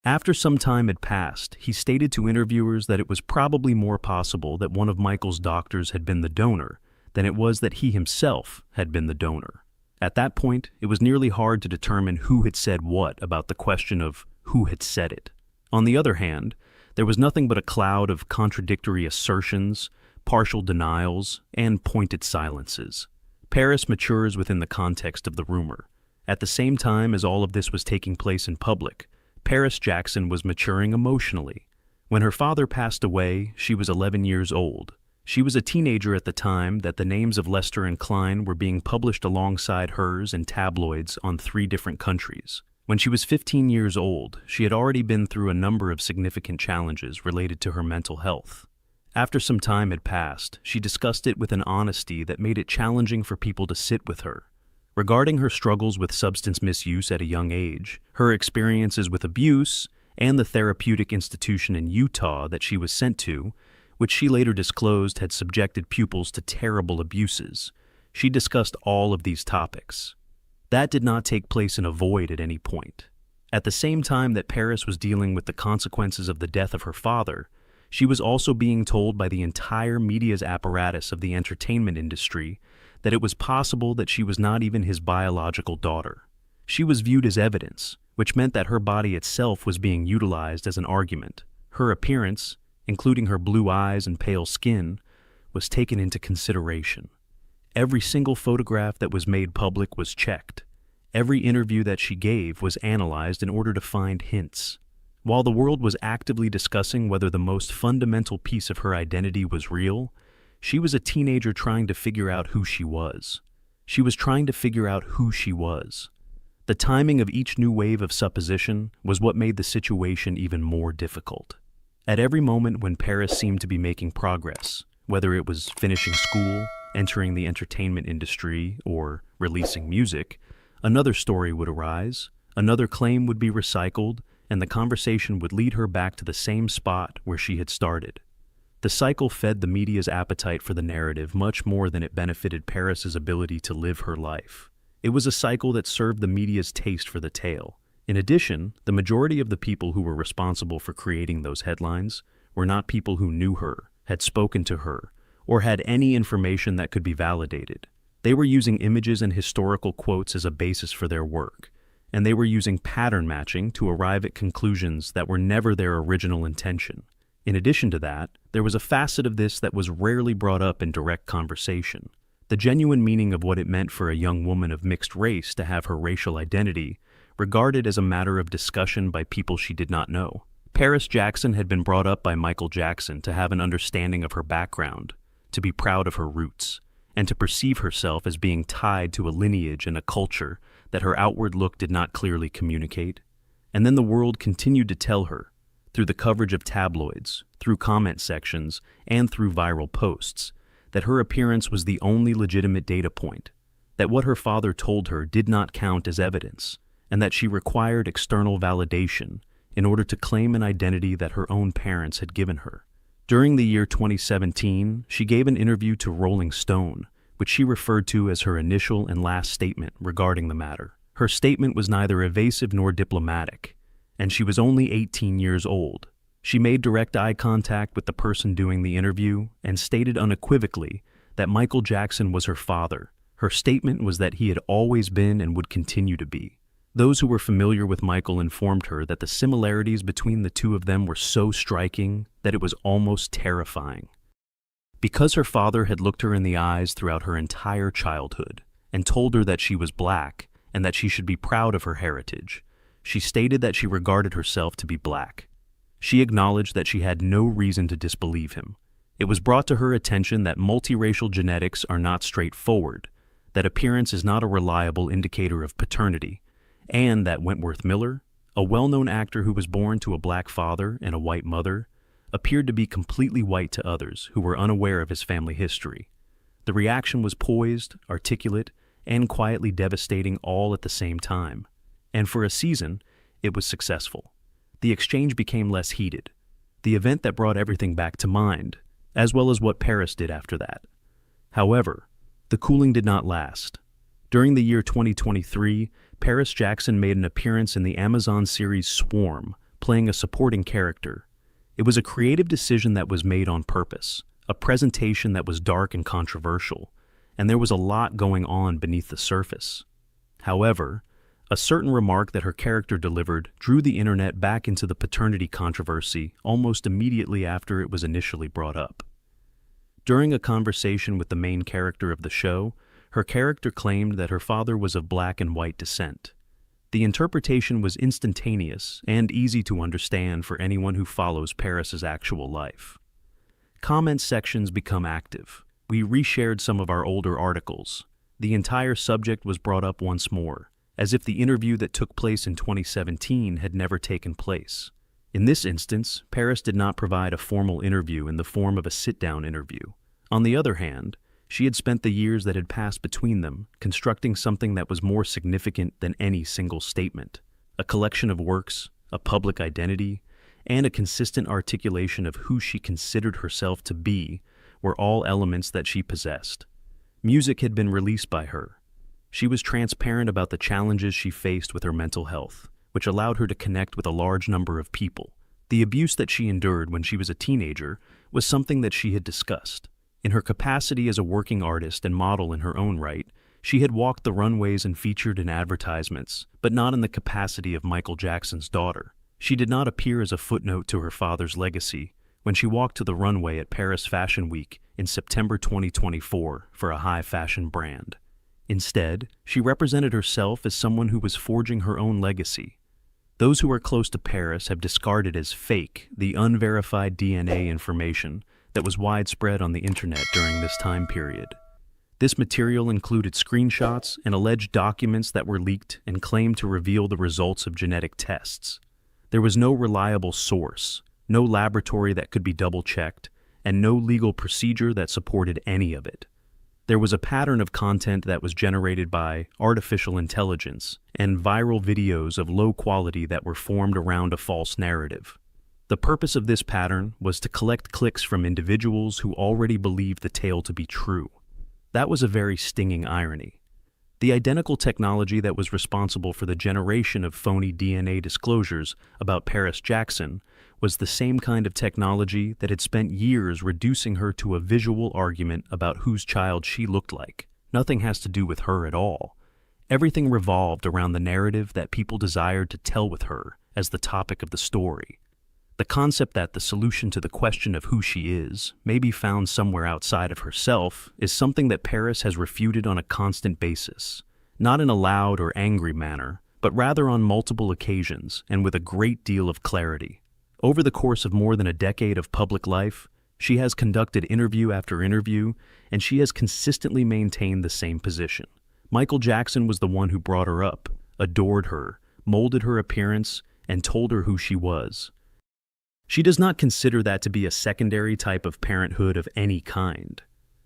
After some time had passed, he stated to interviewers that it was probably more possible that one of Michael's doctors had been the donor than it was that he himself had been the donor. At that point, it was nearly hard to determine who had said what about the question of who had said it. On the other hand, there was nothing but a cloud of contradictory assertions, partial denials, and pointed silences. Paris matures within the context of the rumor. At the same time as all of this was taking place in public, Paris Jackson was maturing emotionally. When her father passed away, she was 11 years old. She was a teenager at the time that the names of Lester and Klein were being published alongside hers in tabloids on 3 different countries. When she was 15 years old, she had already been through a number of significant challenges related to her mental health. After some time had passed, she discussed it with an honesty that made it challenging for people to sit with her. Regarding her struggles with substance misuse at a young age, her experiences with abuse, and the therapeutic institution in Utah that she was sent to, which she later disclosed had subjected pupils to terrible abuses, she discussed all of these topics. That did not take place in a void at any point. At the same time that Paris was dealing with the consequences of the death of her father, she was also being told by the entire media's apparatus of the entertainment industry that it was possible that she was not even his biological daughter. She was viewed as evidence, which meant that her body itself was being utilized as an argument. Her appearance, including her blue eyes and pale skin, was taken into consideration. Every single photograph that was made public was checked. Every interview that she gave was analyzed in order to find hints. While the world was actively discussing whether the most fundamental piece of her identity was real, she was a teenager trying to figure out who she was. She was trying to figure out who she was. The timing of each new wave of supposition was what made the situation even more difficult. At every moment when Paris seemed to be making progress, whether it was finishing school, entering the entertainment industry, or releasing music, another story would arise, another claim would be recycled, and the conversation would lead her back to the same spot where she had started. The cycle fed the media's appetite for the narrative much more than it benefited Paris's ability to live her life. It was a cycle that served the media's taste for the tale. In addition, the majority of the people who were responsible for creating those headlines were not people who knew her, had spoken to her, or had any information that could be validated. They were using images and historical quotes as a basis for their work, and they were using pattern matching to arrive at conclusions that were never their original intention. In addition to that, there was a facet of this that was rarely brought up in direct conversation: the genuine meaning of what it meant for a young woman of mixed race to have her racial identity regarded as a matter of discussion by people she did not know. Paris Jackson had been brought up by Michael Jackson to have an understanding of her background, to be proud of her roots, and to perceive herself as being tied to a lineage and a culture that her outward look did not clearly communicate. And then the world continued to tell her, through the coverage of tabloids, through comment sections, and through viral posts, that her appearance was the only legitimate data point, that what her father told her did not count as evidence, and that she required external validation in order to claim an identity that her own parents had given her. During the year 2017, she gave an interview to Rolling Stone, which she referred to as her initial and last statement regarding the matter. Her statement was neither evasive nor diplomatic, and she was only 18 years old. She made direct eye contact with the person doing the interview and stated unequivocally that Michael Jackson was her father. Her statement was that he had always been and would continue to be. Those who were familiar with Michael informed her that the similarities between the two of them were so striking that it was almost terrifying. Because her father had looked her in the eyes throughout her entire childhood and told her that she was black and that she should be proud of her heritage, she stated that she regarded herself to be black. She acknowledged that she had no reason to disbelieve him. It was brought to her attention that multiracial genetics are not straightforward, that appearance is not a reliable indicator of paternity, and that Wentworth Miller, a well-known actor who was born to a black father and a white mother, appeared to be completely white to others who were unaware of his family history. The reaction was poised, articulate, and quietly devastating all at the same time. And for a season, it was successful. The exchange became less heated, the event that brought everything back to mind, as well as what Paris did after that. However, the cooling did not last. During the year 2023, Paris Jackson made an appearance in the Amazon series Swarm, playing a supporting character. It was a creative decision that was made on purpose, a presentation that was dark and controversial, and there was a lot going on beneath the surface. However, a certain remark that her character delivered drew the internet back into the paternity controversy almost immediately after it was initially brought up. During a conversation with the main character of the show, her character claimed that her father was of black and white descent. The interpretation was instantaneous and easy to understand for anyone who follows Paris's actual life. Comment sections become active. We reshared some of our older articles. The entire subject was brought up once more, as if the interview that took place in 2017 had never taken place. In this instance, Paris did not provide a formal interview in the form of a sit-down interview. On the other hand, she had spent the years that had passed between them constructing something that was more significant than any single statement: a collection of works, a public identity, and a consistent articulation of who she considered herself to be were all elements that she possessed. Music had been released by her. She was transparent about the challenges she faced with her mental health, which allowed her to connect with a large number of people. The abuse that she endured when she was a teenager was something that she had discussed. In her capacity as a working artist and model in her own right, she had walked the runways and featured in advertisements, but not in the capacity of Michael Jackson's daughter. She did not appear as a footnote to her father's legacy when she walked to the runway at Paris Fashion Week in September 2024 for a high-fashion brand. Instead, she represented herself as someone who was forging her own legacy. Those who are close to Paris have discarded as fake the unverified DNA information that was widespread on the internet during this time period. This material included screenshots and alleged documents that were leaked and claimed to reveal the results of genetic tests. There was no reliable source, no laboratory that could be double-checked, and no legal procedure that supported any of it. There was a pattern of content that was generated by artificial intelligence and viral videos of low quality that were formed around a false narrative. The purpose of this pattern was to collect clicks from individuals who already believed the tale to be true. That was a very stinging irony. The identical technology that was responsible for the generation of phony DNA disclosures about Paris Jackson was the same kind of technology that had spent years reducing her to a visual argument about whose child she looked like. Nothing has to do with her at all. Everything revolved around the narrative that people desired to tell with her as the topic of the story. The concept that the solution to the question of who she is may be found somewhere outside of herself is something that Paris has refuted on a constant basis, not in a loud or angry manner, but rather on multiple occasions and with a great deal of clarity. Over the course of more than a decade of public life, she has conducted interview after interview, and she has consistently maintained the same position. Michael Jackson was the one who brought her up, adored her, molded her appearance, and told her who she was. She does not consider that to be a secondary type of parenthood of any kind.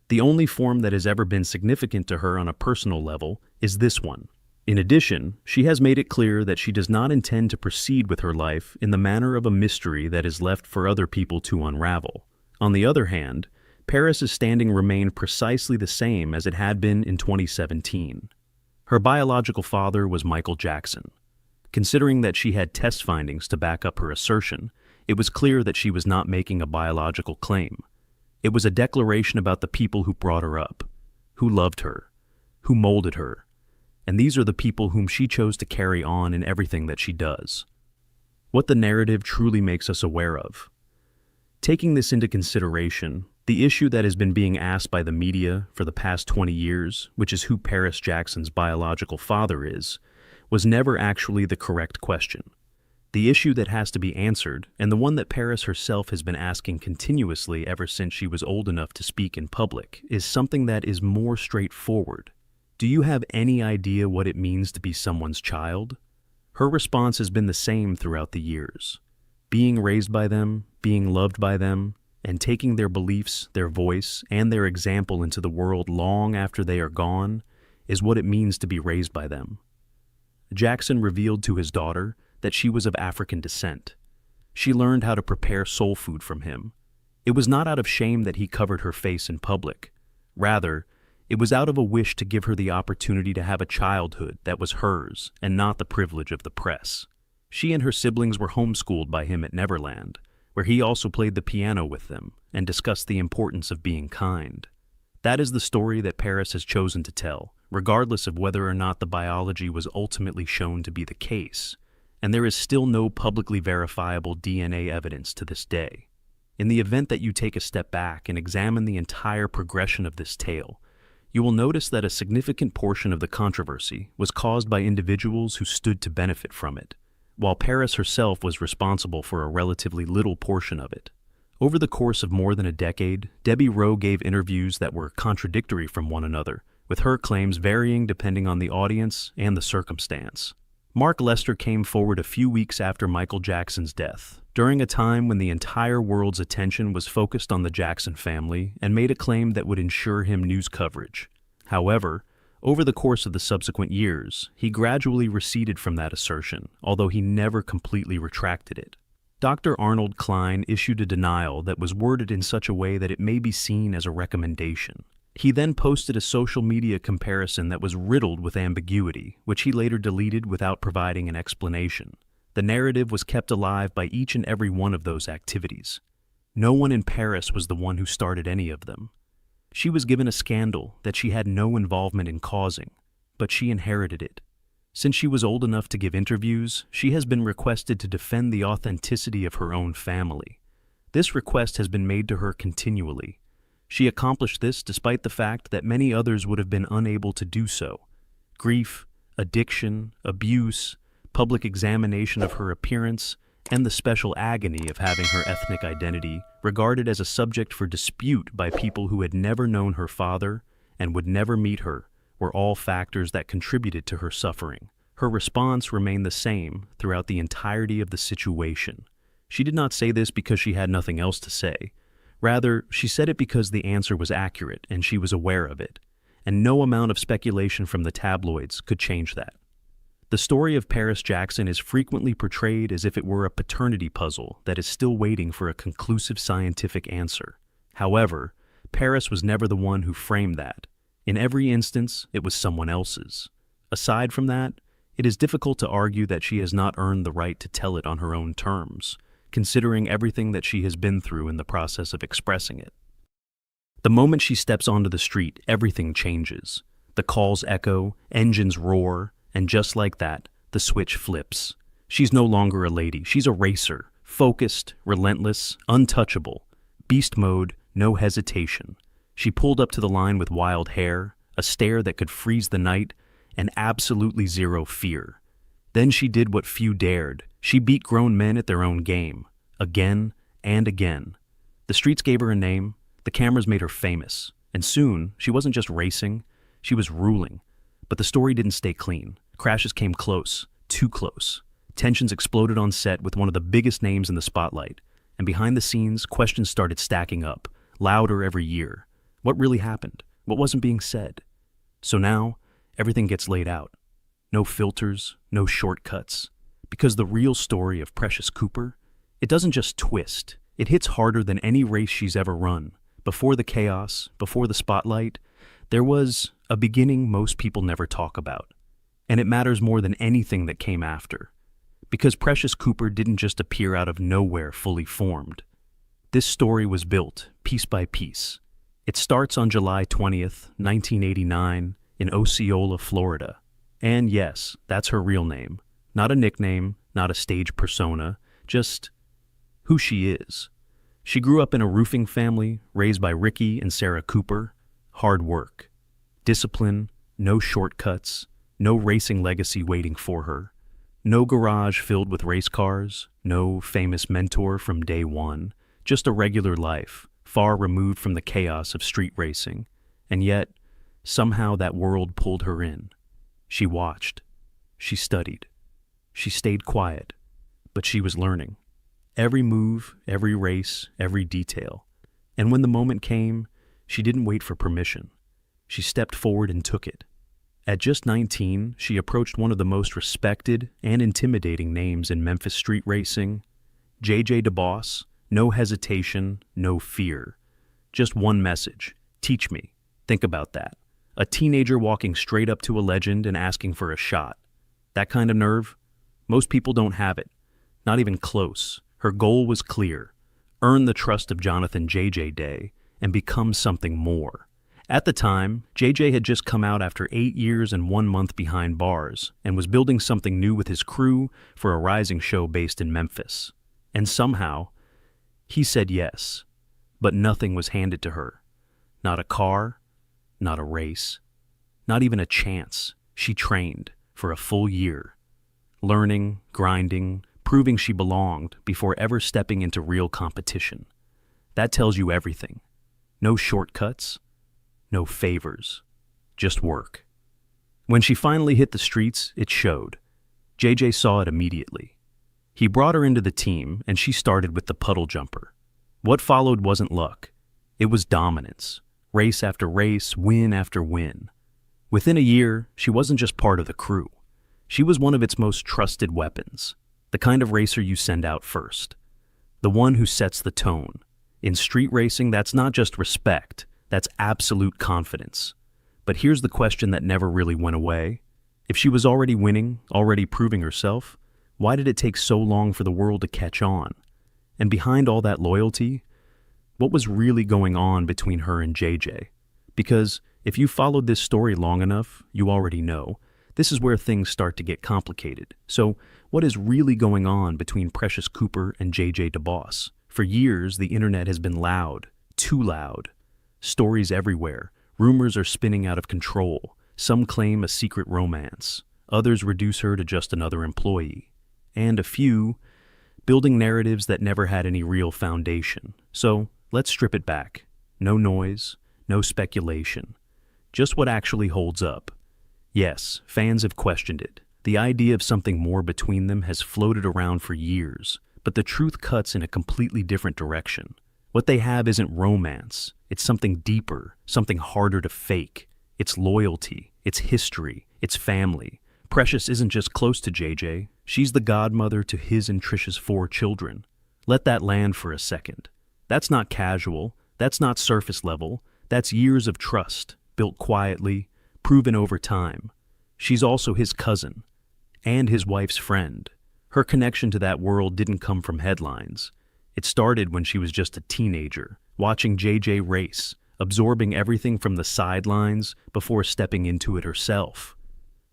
The only form that has ever been significant to her on a personal level is this one. In addition, she has made it clear that she does not intend to proceed with her life in the manner of a mystery that is left for other people to unravel. On the other hand, Paris's standing remained precisely the same as it had been in 2017. Her biological father was Michael Jackson. Considering that she had test findings to back up her assertion, it was clear that she was not making a biological claim. It was a declaration about the people who brought her up, who loved her, who molded her, and these are the people whom she chose to carry on in everything that she does. What the narrative truly makes us aware of. Taking this into consideration, the issue that has been being asked by the media for the past 20 years, which is who Paris Jackson's biological father is, was never actually the correct question. The issue that has to be answered, and the one that Paris herself has been asking continuously ever since she was old enough to speak in public, is something that is more straightforward. Do you have any idea what it means to be someone's child? Her response has been the same throughout the years. Being raised by them, being loved by them, and taking their beliefs, their voice, and their example into the world long after they are gone is what it means to be raised by them. Jackson revealed to his daughter that she was of African descent. She learned how to prepare soul food from him. It was not out of shame that he covered her face in public. Rather, it was out of a wish to give her the opportunity to have a childhood that was hers and not the privilege of the press. She and her siblings were homeschooled by him at Neverland, where he also played the piano with them and discussed the importance of being kind. That is the story that Paris has chosen to tell, regardless of whether or not the biology was ultimately shown to be the case, and there is still no publicly verifiable DNA evidence to this day. In the event that you take a step back and examine the entire progression of this tale, you will notice that a significant portion of the controversy was caused by individuals who stood to benefit from it, while Paris herself was responsible for a relatively little portion of it. Over the course of more than a decade, Debbie Rowe gave interviews that were contradictory from one another, with her claims varying depending on the audience and the circumstance. Mark Lester came forward a few weeks after Michael Jackson's death, during a time when the entire world's attention was focused on the Jackson family, and made a claim that would ensure him news coverage. However, over the course of the subsequent years, he gradually receded from that assertion, although he never completely retracted it. Dr. Arnold Klein issued a denial that was worded in such a way that it may be seen as a recommendation. He then posted a social media comparison that was riddled with ambiguity, which he later deleted without providing an explanation. The narrative was kept alive by each and every one of those activities. No one in Paris was the one who started any of them. She was given a scandal that she had no involvement in causing, but she inherited it. Since she was old enough to give interviews, she has been requested to defend the authenticity of her own family. This request has been made to her continually. She accomplished this despite the fact that many others would have been unable to do so. Grief, addiction, abuse, public examination of her appearance, and the special agony of having her ethnic identity regarded as a subject for dispute by people who had never known her father and would never meet her were all factors that contributed to her suffering. Her response remained the same throughout the entirety of the situation. She did not say this because she had nothing else to say. Rather, she said it because the answer was accurate and she was aware of it, and no amount of speculation from the tabloids could change that. The story of Paris Jackson is frequently portrayed as if it were a paternity puzzle that is still waiting for a conclusive scientific answer. However, Paris was never the one who framed that. In every instance, it was someone else's. Aside from that, it is difficult to argue that she has not earned the right to tell it on her own terms, considering everything that she has been through in the process of expressing it. The moment she steps onto the street, everything changes. The calls echo, engines roar, and just like that, the switch flips. She's no longer a lady, she's a racer, Focused, relentless, untouchable. Beast mode, no hesitation. She pulled up to the line with wild hair, a stare that could freeze the night, and absolutely zero fear. Then she did what few dared. She beat grown men at their own game. Again and again. The streets gave her a name, the cameras made her famous, and soon she wasn't just racing, she was ruling. But the story didn't stay clean. Crashes came close, too close. Tensions exploded on set with one of the biggest names in the spotlight, and behind the scenes, questions started stacking up, louder every year. What really happened? What wasn't being said? So now, everything gets laid out. No filters, no shortcuts. Because the real story of Precious Cooper, it doesn't just twist. It hits harder than any race she's ever run. Before the chaos, before the spotlight, there was a beginning most people never talk about. And it matters more than anything that came after. Because Precious Cooper didn't just appear out of nowhere fully formed. This story was built, piece by piece. It starts on July 20th, 1989, in Osceola, Florida. And yes, that's her real name. Not a nickname, not a stage persona, just who she is. She grew up in a roofing family, raised by Ricky and Sarah Cooper. Hard work. Discipline, no shortcuts, no racing legacy waiting for her. No garage filled with race cars, no famous mentor from day one, just a regular life, far removed from the chaos of street racing. And yet, somehow that world pulled her in. She watched. She studied. She stayed quiet. But she was learning. Every move, every race, every detail. And when the moment came, she didn't wait for permission. She stepped forward and took it. At just 19, she approached one of the most respected and intimidating names in Memphis street racing. JJ DeBoss, no hesitation, no fear. Just one message, teach me. Think about that. A teenager walking straight up to a legend and asking for a shot. That kind of nerve? Most people don't have it. Not even close. Her goal was clear. Earn the trust of Jonathan JJ Day and become something more. At the time, JJ had just come out after 8 years and 1 month behind bars and was building something new with his crew for a rising show based in Memphis. And somehow, he said yes, but nothing was handed to her. Not a car, not a race, not even a chance. She trained for a full year, learning, grinding, proving she belonged before ever stepping into real competition. That tells you everything. No shortcuts. No favors, just work. When she finally hit the streets, it showed. JJ saw it immediately. He brought her into the team, and she started with the puddle jumper. What followed wasn't luck. It was dominance. Race after race, win after win. Within a year, she wasn't just part of the crew. She was one of its most trusted weapons. The kind of racer you send out first. The one who sets the tone. In street racing, that's not just respect. That's absolute confidence. But here's the question that never really went away. If she was already winning, already proving herself, why did it take so long for the world to catch on? And behind all that loyalty, what was really going on between her and JJ? Because if you followed this story long enough, you already know, this is where things start to get complicated. So what is really going on between Precious Cooper and JJ DeBoss? For years, the internet has been loud, too loud. Stories everywhere. Rumors are spinning out of control. Some claim a secret romance. Others reduce her to just another employee. And a few building narratives that never had any real foundation. So let's strip it back. No noise, no speculation. Just what actually holds up. Yes, fans have questioned it. The idea of something more between them has floated around for years. But the truth cuts in a completely different direction. What they have isn't romance. It's something deeper, something harder to fake. It's loyalty, it's history, it's family. Precious isn't just close to JJ. She's the godmother to his and Trisha's 4 children. Let that land for a second. That's not casual. That's not surface level. That's years of trust, built quietly, proven over time. She's also his cousin and his wife's friend. Her connection to that world didn't come from headlines. It started when she was just a teenager, watching JJ race, absorbing everything from the sidelines before stepping into it herself.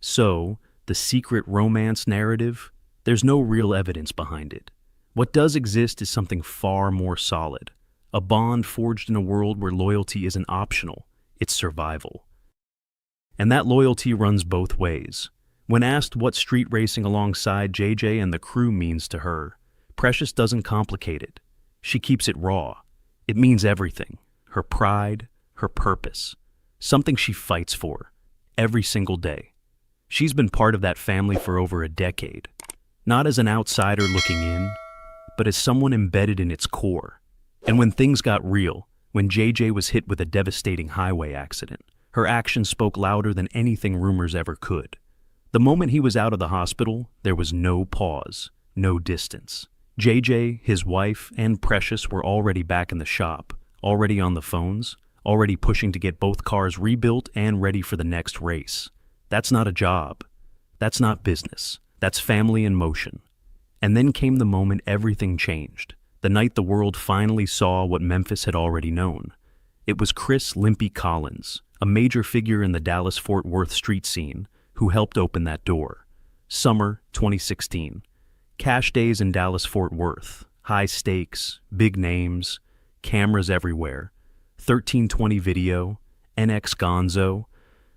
So, the secret romance narrative, there's no real evidence behind it. What does exist is something far more solid, a bond forged in a world where loyalty isn't optional, it's survival. And that loyalty runs both ways. When asked what street racing alongside JJ and the crew means to her, Precious doesn't complicate it. She keeps it raw. It means everything. Her pride, her purpose. Something she fights for, every single day. She's been part of that family for over a decade. Not as an outsider looking in, but as someone embedded in its core. And when things got real, when JJ was hit with a devastating highway accident, her actions spoke louder than anything rumors ever could. The moment he was out of the hospital, there was no pause, no distance. JJ, his wife, and Precious were already back in the shop, already on the phones, already pushing to get both cars rebuilt and ready for the next race. That's not a job. That's not business. That's family in motion. And then came the moment everything changed, the night the world finally saw what Memphis had already known. It was Chris "Limpy" Collins, a major figure in the Dallas-Fort Worth street scene, who helped open that door. Summer 2016. Cash days in Dallas-Fort Worth. High stakes, big names, cameras everywhere. 1320 video, NX Gonzo,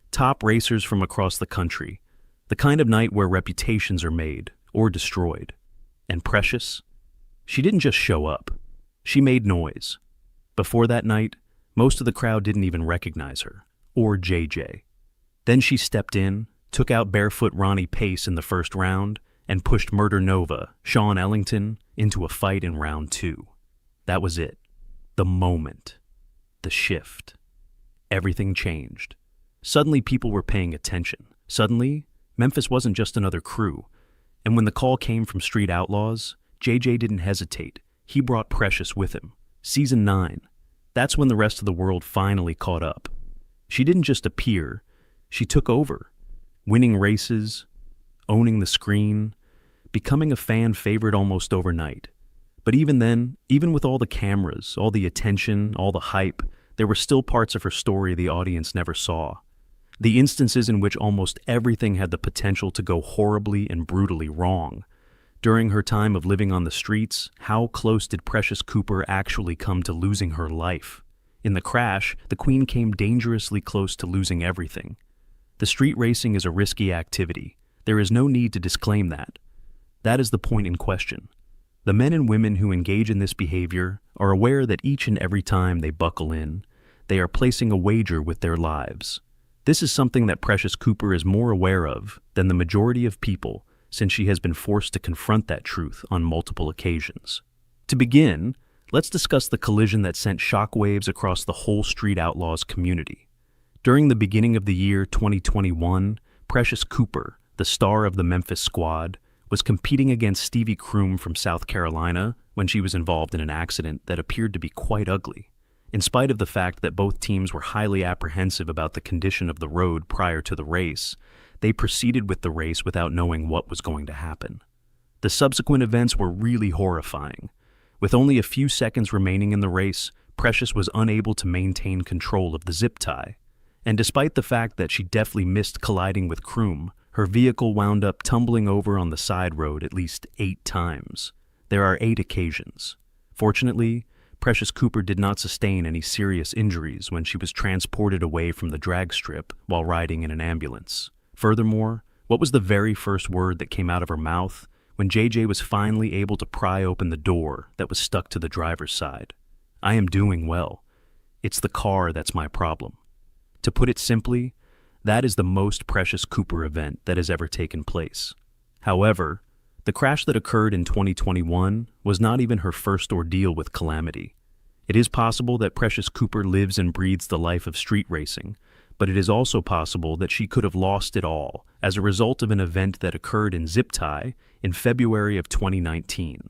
top racers from across the country. The kind of night where reputations are made or destroyed. And Precious? She didn't just show up. She made noise. Before that night, most of the crowd didn't even recognize her, or JJ. Then she stepped in, took out barefoot Ronnie Pace in the first round, and pushed Murder Nova, Sean Ellington, into a fight in round 2. That was it. The moment. The shift. Everything changed. Suddenly people were paying attention. Suddenly, Memphis wasn't just another crew. And when the call came from Street Outlaws, JJ didn't hesitate. He brought Precious with him. Season 9. That's when the rest of the world finally caught up. She didn't just appear, she took over. Winning races, owning the screen, becoming a fan favorite almost overnight. But even then, even with all the cameras, all the attention, all the hype, there were still parts of her story the audience never saw. The instances in which almost everything had the potential to go horribly and brutally wrong. During her time of living on the streets, how close did Precious Cooper actually come to losing her life? In the crash, the Queen came dangerously close to losing everything. The street racing is a risky activity. There is no need to disclaim that. That is the point in question. The men and women who engage in this behavior are aware that each and every time they buckle in, they are placing a wager with their lives. This is something that Precious Cooper is more aware of than the majority of people, since she has been forced to confront that truth on multiple occasions. To begin, let's discuss the collision that sent shockwaves across the whole Street Outlaws community. During the beginning of the year 2021, Precious Cooper, the star of the Memphis squad, was competing against Stevie Kroom from South Carolina when she was involved in an accident that appeared to be quite ugly. In spite of the fact that both teams were highly apprehensive about the condition of the road prior to the race, they proceeded with the race without knowing what was going to happen. The subsequent events were really horrifying. With only a few seconds remaining in the race, Precious was unable to maintain control of the zip tie. And despite the fact that she deftly missed colliding with Kroom, her vehicle wound up tumbling over on the side road at least 8 times. There are 8 occasions. Fortunately, Precious Cooper did not sustain any serious injuries when she was transported away from the drag strip while riding in an ambulance. Furthermore, what was the very first word that came out of her mouth when JJ was finally able to pry open the door that was stuck to the driver's side? "I am doing well. It's the car that's my problem." To put it simply, that is the most Precious Cooper event that has ever taken place. However, the crash that occurred in 2021 was not even her first ordeal with calamity. It is possible that Precious Cooper lives and breathes the life of street racing, but it is also possible that she could have lost it all as a result of an event that occurred in Zip Tie in February of 2019.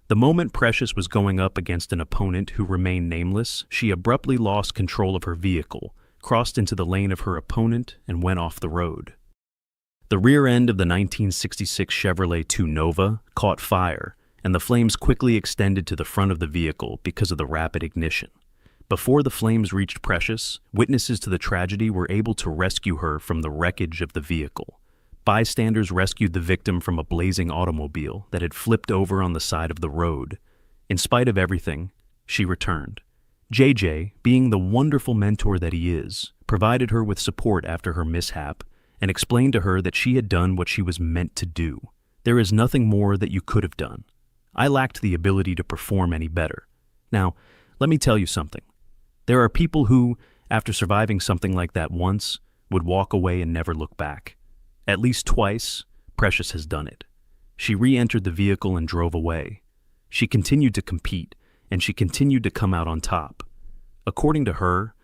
The moment Precious was going up against an opponent who remained nameless, she abruptly lost control of her vehicle, crossed into the lane of her opponent, and went off the road. The rear end of the 1966 Chevrolet 2 Nova caught fire, and the flames quickly extended to the front of the vehicle because of the rapid ignition. Before the flames reached Precious, witnesses to the tragedy were able to rescue her from the wreckage of the vehicle. Bystanders rescued the victim from a blazing automobile that had flipped over on the side of the road. In spite of everything, she returned. JJ, being the wonderful mentor that he is, provided her with support after her mishap and explained to her that she had done what she was meant to do. There is nothing more that you could have done. I lacked the ability to perform any better. Now, let me tell you something. There are people who, after surviving something like that once, would walk away and never look back. At least twice, Precious has done it. She re-entered the vehicle and drove away. She continued to compete, and she continued to come out on top. According to her,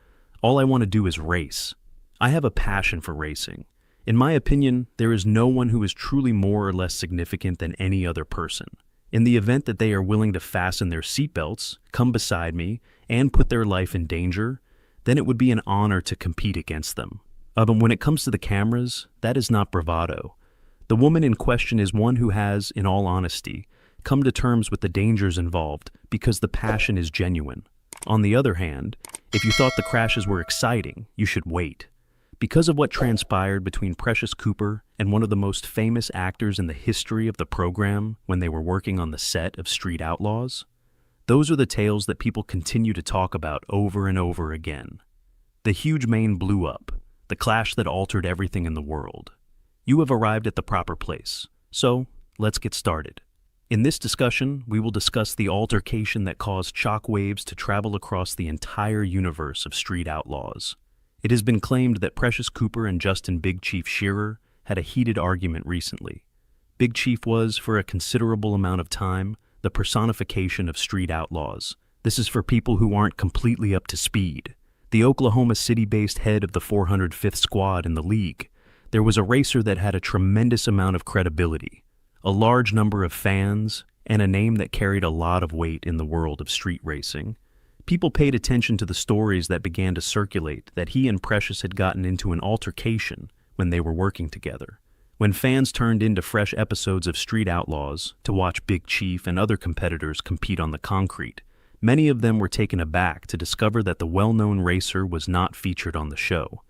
all I want to do is race. I have a passion for racing. In my opinion, there is no one who is truly more or less significant than any other person. In the event that they are willing to fasten their seatbelts, come beside me, and put their life in danger, then it would be an honor to compete against them. But when it comes to the cameras, that is not bravado. The woman in question is one who has, in all honesty, come to terms with the dangers involved because the passion is genuine. On the other hand, if you thought the crashes were exciting, you should wait. Because of what transpired between Precious Cooper and one of the most famous actors in the history of the program when they were working on the set of Street Outlaws, those are the tales that people continue to talk about over and over again. The huge mane blew up, the clash that altered everything in the world. You have arrived at the proper place, so let's get started. In this discussion, we will discuss the altercation that caused shockwaves to travel across the entire universe of Street Outlaws. It has been claimed that Precious Cooper and Justin Big Chief Shearer had a heated argument recently. Big Chief was, for a considerable amount of time, the personification of Street Outlaws. This is for people who aren't completely up to speed. The Oklahoma City-based head of the 405th Squad in the league, there was a racer that had a tremendous amount of credibility, a large number of fans, and a name that carried a lot of weight in the world of street racing. People paid attention to the stories that began to circulate that he and Precious had gotten into an altercation when they were working together. When fans turned into fresh episodes of Street Outlaws to watch Big Chief and other competitors compete on the concrete, many of them were taken aback to discover that the well-known racer was not featured on the show.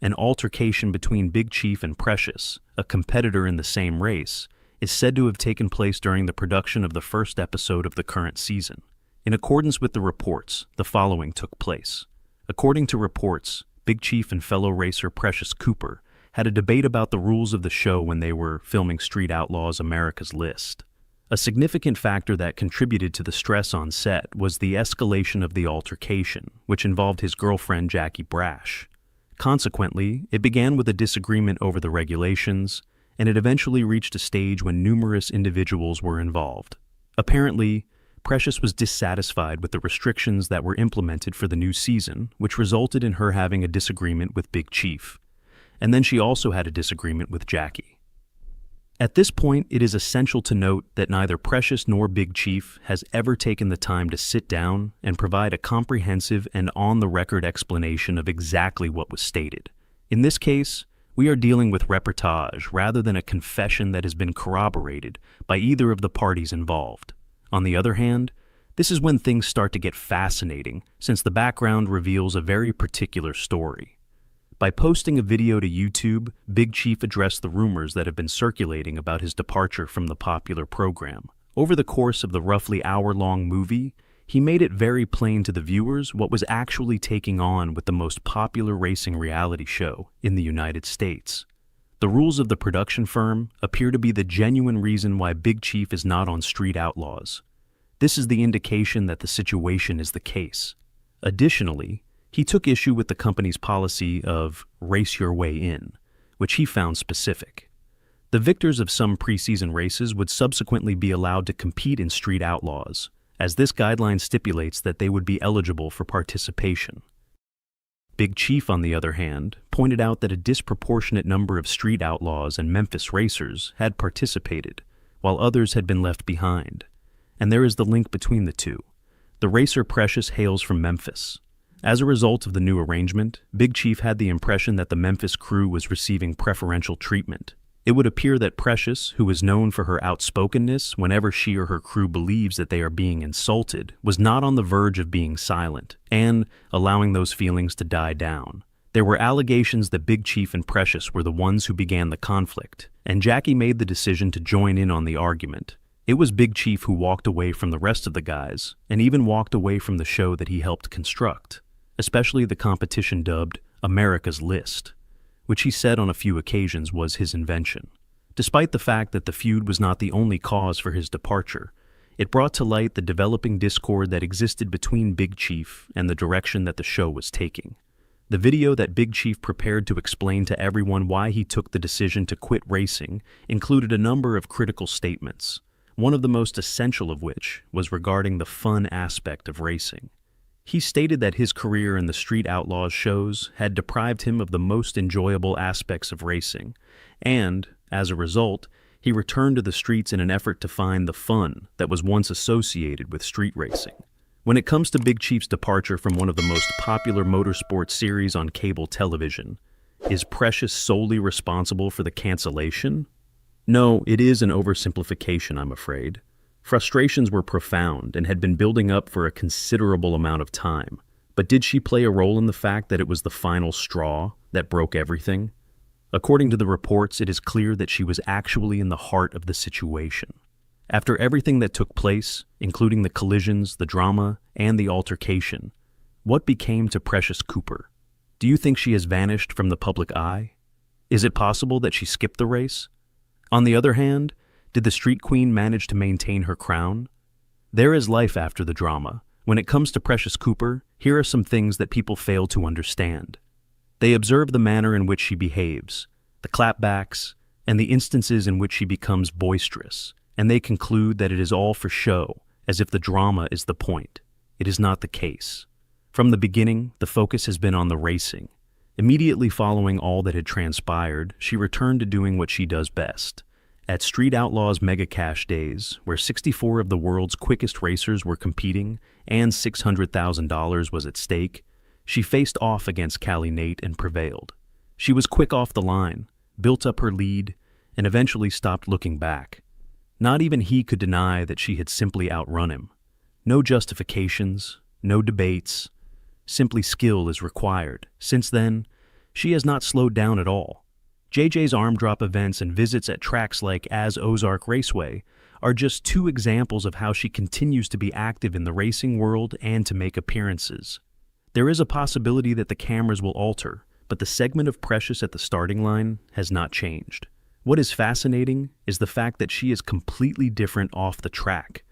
An altercation between Big Chief and Precious, a competitor in the same race, is said to have taken place during the production of the first episode of the current season. In accordance with the reports, the following took place. According to reports, Big Chief and fellow racer Precious Cooper had a debate about the rules of the show when they were filming Street Outlaws America's List. A significant factor that contributed to the stress on set was the escalation of the altercation, which involved his girlfriend Jackie Brash. Consequently, it began with a disagreement over the regulations, and it eventually reached a stage when numerous individuals were involved. Apparently, Precious was dissatisfied with the restrictions that were implemented for the new season, which resulted in her having a disagreement with Big Chief. And then she also had a disagreement with Jackie. At this point, it is essential to note that neither Precious nor Big Chief has ever taken the time to sit down and provide a comprehensive and on-the-record explanation of exactly what was stated. In this case, we are dealing with reportage rather than a confession that has been corroborated by either of the parties involved. On the other hand, this is when things start to get fascinating, since the background reveals a very particular story. By posting a video to YouTube, Big Chief addressed the rumors that have been circulating about his departure from the popular program. Over the course of the roughly hour-long movie, he made it very plain to the viewers what was actually taking on with the most popular racing reality show in the United States. The rules of the production firm appear to be the genuine reason why Big Chief is not on Street Outlaws. This is the indication that the situation is the case. Additionally, he took issue with the company's policy of race your way in, which he found specific. The victors of some preseason races would subsequently be allowed to compete in Street Outlaws, as this guideline stipulates that they would be eligible for participation. Big Chief, on the other hand, pointed out that a disproportionate number of Street Outlaws and Memphis racers had participated, while others had been left behind. And there is the link between the two. The racer Precious hails from Memphis. As a result of the new arrangement, Big Chief had the impression that the Memphis crew was receiving preferential treatment. It would appear that Precious, who is known for her outspokenness whenever she or her crew believes that they are being insulted, was not on the verge of being silent and allowing those feelings to die down. There were allegations that Big Chief and Precious were the ones who began the conflict, and Jackie made the decision to join in on the argument. It was Big Chief who walked away from the rest of the guys, and even walked away from the show that he helped construct, especially the competition dubbed America's List, which he said on a few occasions was his invention. Despite the fact that the feud was not the only cause for his departure, it brought to light the developing discord that existed between Big Chief and the direction that the show was taking. The video that Big Chief prepared to explain to everyone why he took the decision to quit racing included a number of critical statements, one of the most essential of which was regarding the fun aspect of racing. He stated that his career in the Street Outlaws shows had deprived him of the most enjoyable aspects of racing, and, as a result, he returned to the streets in an effort to find the fun that was once associated with street racing. When it comes to Big Chief's departure from one of the most popular motorsports series on cable television, is Precious solely responsible for the cancellation? No, it is an oversimplification, I'm afraid. Frustrations were profound and had been building up for a considerable amount of time. But did she play a role in the fact that it was the final straw that broke everything? According to the reports, it is clear that she was actually in the heart of the situation. After everything that took place, including the collisions, the drama, and the altercation, what became to Precious Cooper? Do you think she has vanished from the public eye? Is it possible that she skipped the race? On the other hand, did the Street Queen manage to maintain her crown? There is life after the drama. When it comes to Precious Cooper, here are some things that people fail to understand. They observe the manner in which she behaves, the clapbacks, and the instances in which she becomes boisterous, and they conclude that it is all for show, as if the drama is the point. It is not the case. From the beginning, the focus has been on the racing. Immediately following all that had transpired, she returned to doing what she does best. At Street Outlaws Mega Cash Days, where 64 of the world's quickest racers were competing and $600,000 was at stake, she faced off against Callie Nate and prevailed. She was quick off the line, built up her lead, and eventually stopped looking back. Not even he could deny that she had simply outrun him. No justifications, no debates. Simply skill is required. Since then, she has not slowed down at all. JJ's arm drop events and visits at tracks like As Ozark Raceway are just two examples of how she continues to be active in the racing world and to make appearances. There is a possibility that the cameras will alter, but the segment of Precious at the starting line has not changed. What is fascinating is the fact that she is completely different off the track.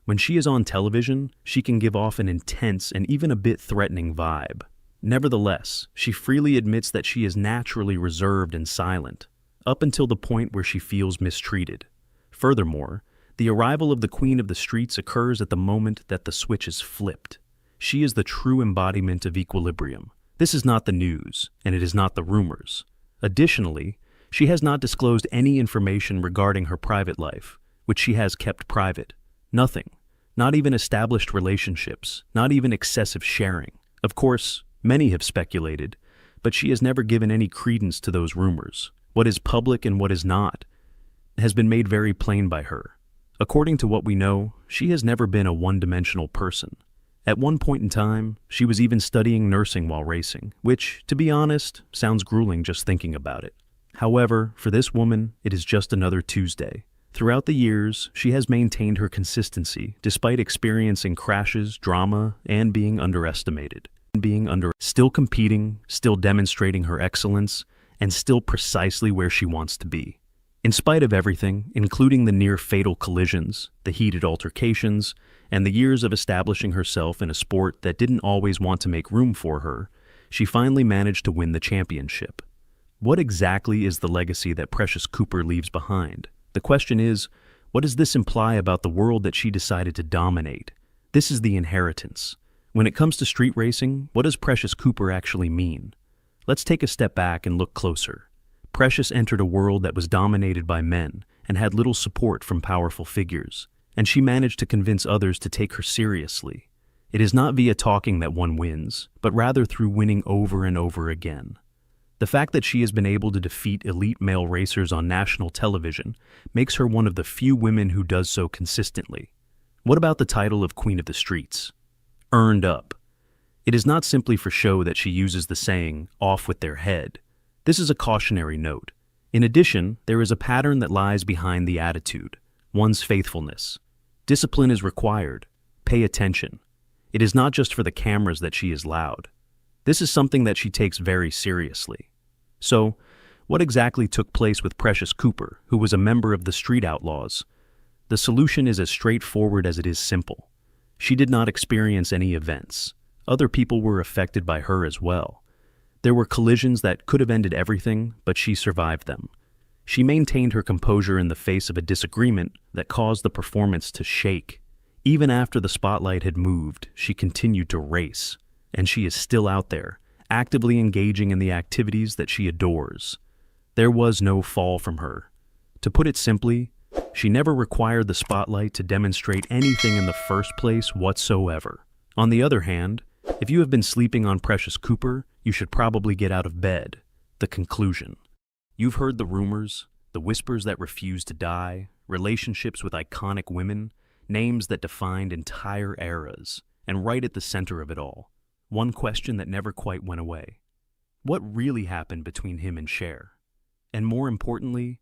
When she is on television, she can give off an intense and even a bit threatening vibe. Nevertheless, she freely admits that she is naturally reserved and silent, up until the point where she feels mistreated. Furthermore, the arrival of the Queen of the Streets occurs at the moment that the switch is flipped. She is the true embodiment of equilibrium. This is not the news, and it is not the rumors. Additionally, she has not disclosed any information regarding her private life, which she has kept private. Nothing. Not even established relationships, not even excessive sharing. Of course, many have speculated, but she has never given any credence to those rumors. What is public and what is not has been made very plain by her. According to what we know, she has never been a one-dimensional person. At one point in time, she was even studying nursing while racing, which, to be honest, sounds grueling just thinking about it. However, for this woman, it is just another Tuesday. Throughout the years, she has maintained her consistency despite experiencing crashes, drama, and being underestimated. Still competing, still demonstrating her excellence, and still precisely where she wants to be. In spite of everything, including the near-fatal collisions, the heated altercations, and the years of establishing herself in a sport that didn't always want to make room for her, she finally managed to win the championship. What exactly is the legacy that Precious Cooper leaves behind? The question is, what does this imply about the world that she decided to dominate? This is the inheritance. When it comes to street racing, what does Precious Cooper actually mean? Let's take a step back and look closer. Precious entered a world that was dominated by men and had little support from powerful figures, and she managed to convince others to take her seriously. It is not via talking that one wins, but rather through winning over and over again. The fact that she has been able to defeat elite male racers on national television makes her one of the few women who does so consistently. What about the title of Queen of the Streets? Earned up. It is not simply for show that she uses the saying, "off with their head." This is a cautionary note. In addition, there is a pattern that lies behind the attitude, one's faithfulness. Discipline is required. Pay attention. It is not just for the cameras that she is loud. This is something that she takes very seriously. So, what exactly took place with Precious Cooper, who was a member of the Street Outlaws? The solution is as straightforward as it is simple. She did not experience any events. Other people were affected by her as well. There were collisions that could have ended everything, but she survived them. She maintained her composure in the face of a disagreement that caused the performance to shake. Even after the spotlight had moved, she continued to race, and she is still out there, actively engaging in the activities that she adores. There was no fall from her. To put it simply, she never required the spotlight to demonstrate anything in the first place whatsoever. On the other hand, if you have been sleeping on Precious Cooper, you should probably get out of bed. The conclusion. You've heard the rumors, the whispers that refuse to die, relationships with iconic women, names that defined entire eras, and right at the center of it all, one question that never quite went away. What really happened between him and Cher? And more importantly,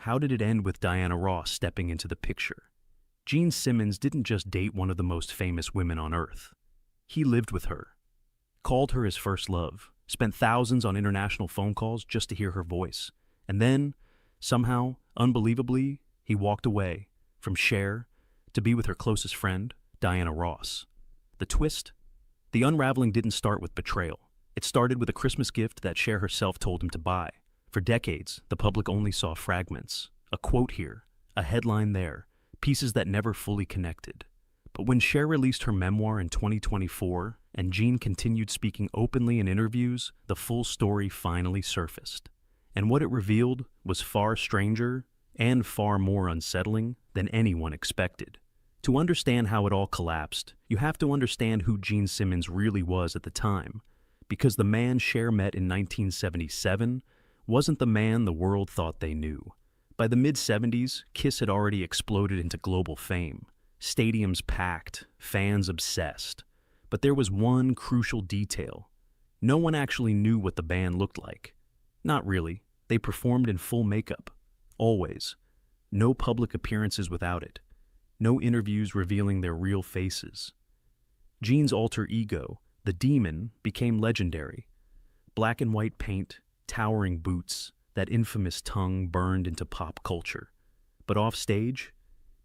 how did it end with Diana Ross stepping into the picture? Gene Simmons didn't just date one of the most famous women on earth. He lived with her, called her his first love, spent thousands on international phone calls just to hear her voice. And then, somehow, unbelievably, he walked away from Cher to be with her closest friend, Diana Ross. The twist? The unraveling didn't start with betrayal. It started with a Christmas gift that Cher herself told him to buy. For decades, the public only saw fragments. A quote here, a headline there, pieces that never fully connected. But when Cher released her memoir in 2024 and Gene continued speaking openly in interviews, the full story finally surfaced. And what it revealed was far stranger and far more unsettling than anyone expected. To understand how it all collapsed, you have to understand who Gene Simmons really was at the time, because the man Cher met in 1977 wasn't the man the world thought they knew. By the mid-70s, Kiss had already exploded into global fame. Stadiums packed, fans obsessed. But there was one crucial detail. No one actually knew what the band looked like. Not really. They performed in full makeup. Always. No public appearances without it. No interviews revealing their real faces. Gene's alter ego, the Demon, became legendary. Black and white paint, towering boots, that infamous tongue burned into pop culture. But off stage,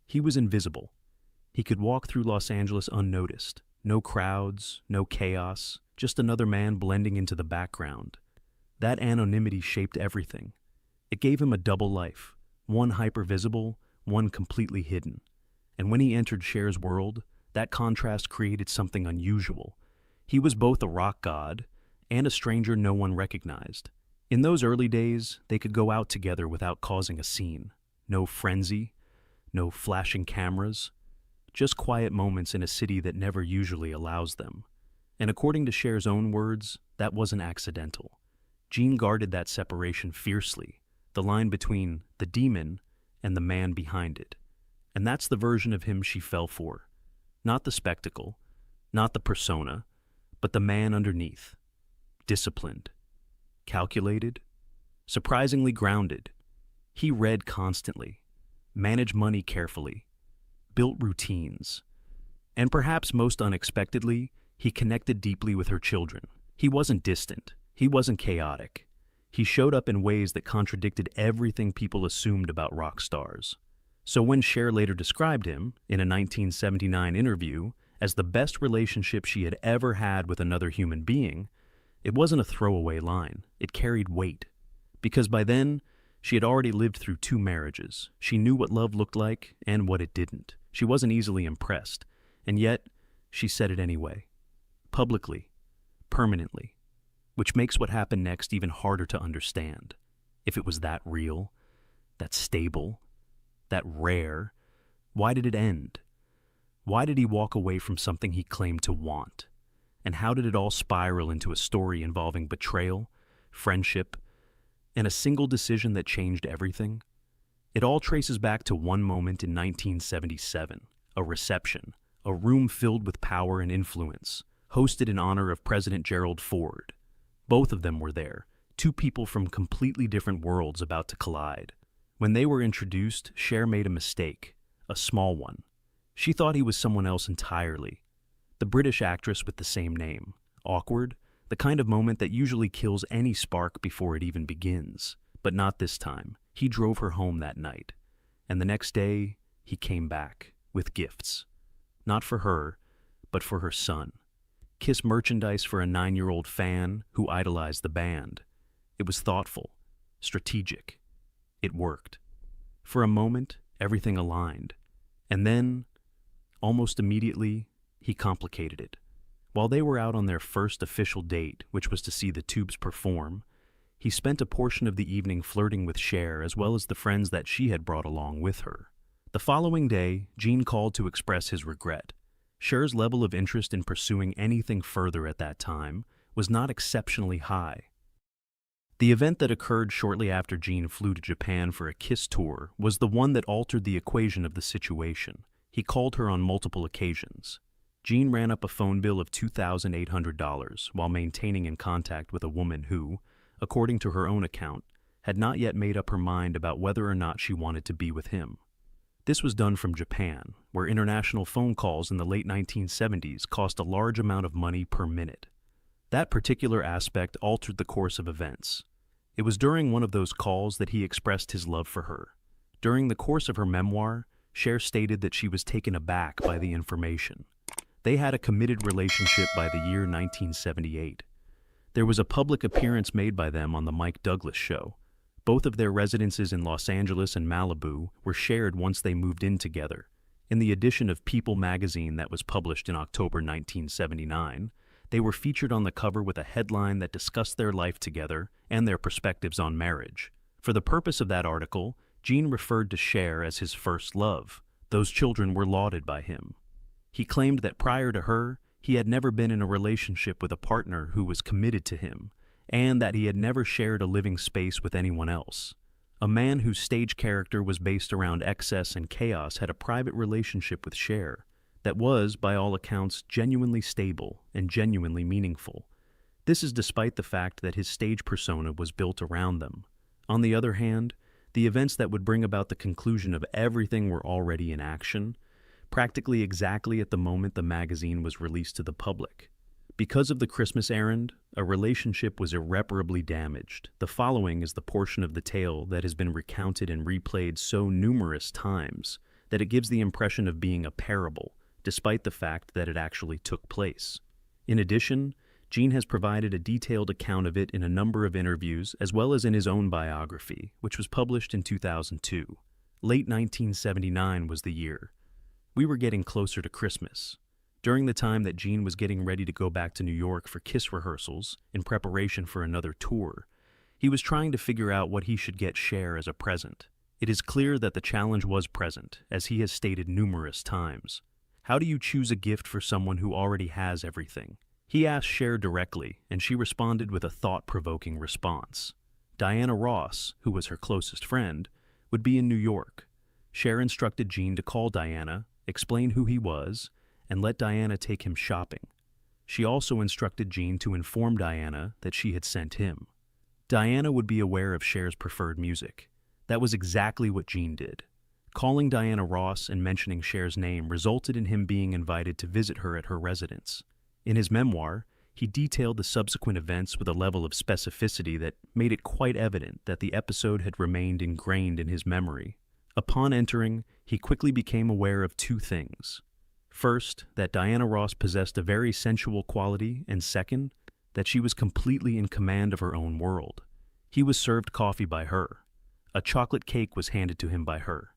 he was invisible. He could walk through Los Angeles unnoticed. No crowds, no chaos, just another man blending into the background. That anonymity shaped everything. It gave him a double life, one hyper-visible, one completely hidden. And when he entered Cher's world, that contrast created something unusual. He was both a rock god and a stranger no one recognized. In those early days, they could go out together without causing a scene. No frenzy, no flashing cameras, just quiet moments in a city that never usually allows them. And according to Cher's own words, that wasn't accidental. Gene guarded that separation fiercely, the line between the demon and the man behind it. And that's the version of him she fell for. Not the spectacle, not the persona, but the man underneath. Disciplined, calculated, surprisingly grounded. He read constantly, managed money carefully, built routines. And perhaps most unexpectedly, he connected deeply with her children. He wasn't distant. He wasn't chaotic. He showed up in ways that contradicted everything people assumed about rock stars. So when Cher later described him, in a 1979 interview, as the best relationship she had ever had with another human being, it wasn't a throwaway line. It carried weight. Because by then, she had already lived through 2 marriages. She knew what love looked like and what it didn't. She wasn't easily impressed. And yet, she said it anyway. Publicly. Permanently. Which makes what happened next even harder to understand. If it was that real, that stable, that rare, why did it end? Why did he walk away from something he claimed to want? And how did it all spiral into a story involving betrayal, friendship, and a single decision that changed everything? It all traces back to one moment in 1977, a reception, a room filled with power and influence, hosted in honor of President Gerald Ford. Both of them were there, two people from completely different worlds about to collide. When they were introduced, Cher made a mistake, a small one. She thought he was someone else entirely. The British actress with the same name. Awkward, the kind of moment that usually kills any spark before it even begins. But not this time. He drove her home that night. And the next day, he came back with gifts. Not for her, but for her son. Kiss merchandise for a 9-year-old fan who idolized the band. It was thoughtful, strategic. It worked. For a moment, everything aligned. And then, almost immediately, he complicated it. While they were out on their first official date, which was to see the Tubes perform, he spent a portion of the evening flirting with Cher as well as the friends that she had brought along with her. The following day, Gene called to express his regret. Cher's level of interest in pursuing anything further at that time was not exceptionally high. The event that occurred shortly after Gene flew to Japan for a Kiss tour was the one that altered the equation of the situation. He called her on multiple occasions. Gene ran up a phone bill of $2,800 while maintaining in contact with a woman who, according to her own account, had not yet made up her mind about whether or not she wanted to be with him. This was done from Japan, where international phone calls in the late 1970s cost a large amount of money per minute. That particular aspect altered the course of events. It was during one of those calls that he expressed his love for her. During the course of her memoir, Cher stated that she was taken aback by the information. They had a committed relationship by the year 1978. There was a public appearance made by them on the Mike Douglas show. Both of their residences in Los Angeles and Malibu were shared once they moved in together. In the edition of People magazine that was published in October 1979, they were featured on the cover with a headline that discussed their life together and their perspectives on marriage. For the purpose of that article, Gene referred to Cher as his first love. Those children were lauded by him. He claimed that prior to her, he had never been in a relationship with a partner who was committed to him, and that he had never shared a living space with anyone else. A man whose stage character was based around excess and chaos had a private relationship with Cher that was, by all accounts, genuinely stable and genuinely meaningful. This is despite the fact that his stage persona was built around them. On the other hand, the events that would bring about the conclusion of everything were already in action, practically exactly at the moment the magazine was released to the public. Because of the Christmas errand, a relationship was irreparably damaged. The following is the portion of the tale that has been recounted and replayed so numerous times that it gives the impression of being a parable, despite the fact that it actually took place. In addition, Gene has provided a detailed account of it in a number of interviews as well as in his own biography, which was published in 2002. Late 1979 was the year. We were getting closer to Christmas. During the time that Gene was getting ready to go back to New York for Kiss rehearsals in preparation for another tour, he was trying to figure out what he should get Cher as a present. It is clear that the challenge was present, as he has stated numerous times. How do you choose a gift for someone who already has everything? He asked Cher directly, and she responded with a thought-provoking response. Diana Ross, who was her closest friend, would be in New York. Cher instructed Gene to call Diana, explain who he was, and let Diana take him shopping. She also instructed Gene to inform Diana that she had sent him. Diana would be aware of Cher's preferred music. That was exactly what Gene did. Calling Diana Ross and mentioning Cher's name resulted in him being invited to visit her at her residence. In his memoir, he detailed the subsequent events with a level of specificity that made it quite evident that the episode had remained ingrained in his memory. Upon entering, he quickly became aware of two things. First, that Diana Ross possessed a very sensual quality, and second, that she was completely in command of her own world. He was served coffee by her. A chocolate cake was handed to him by her.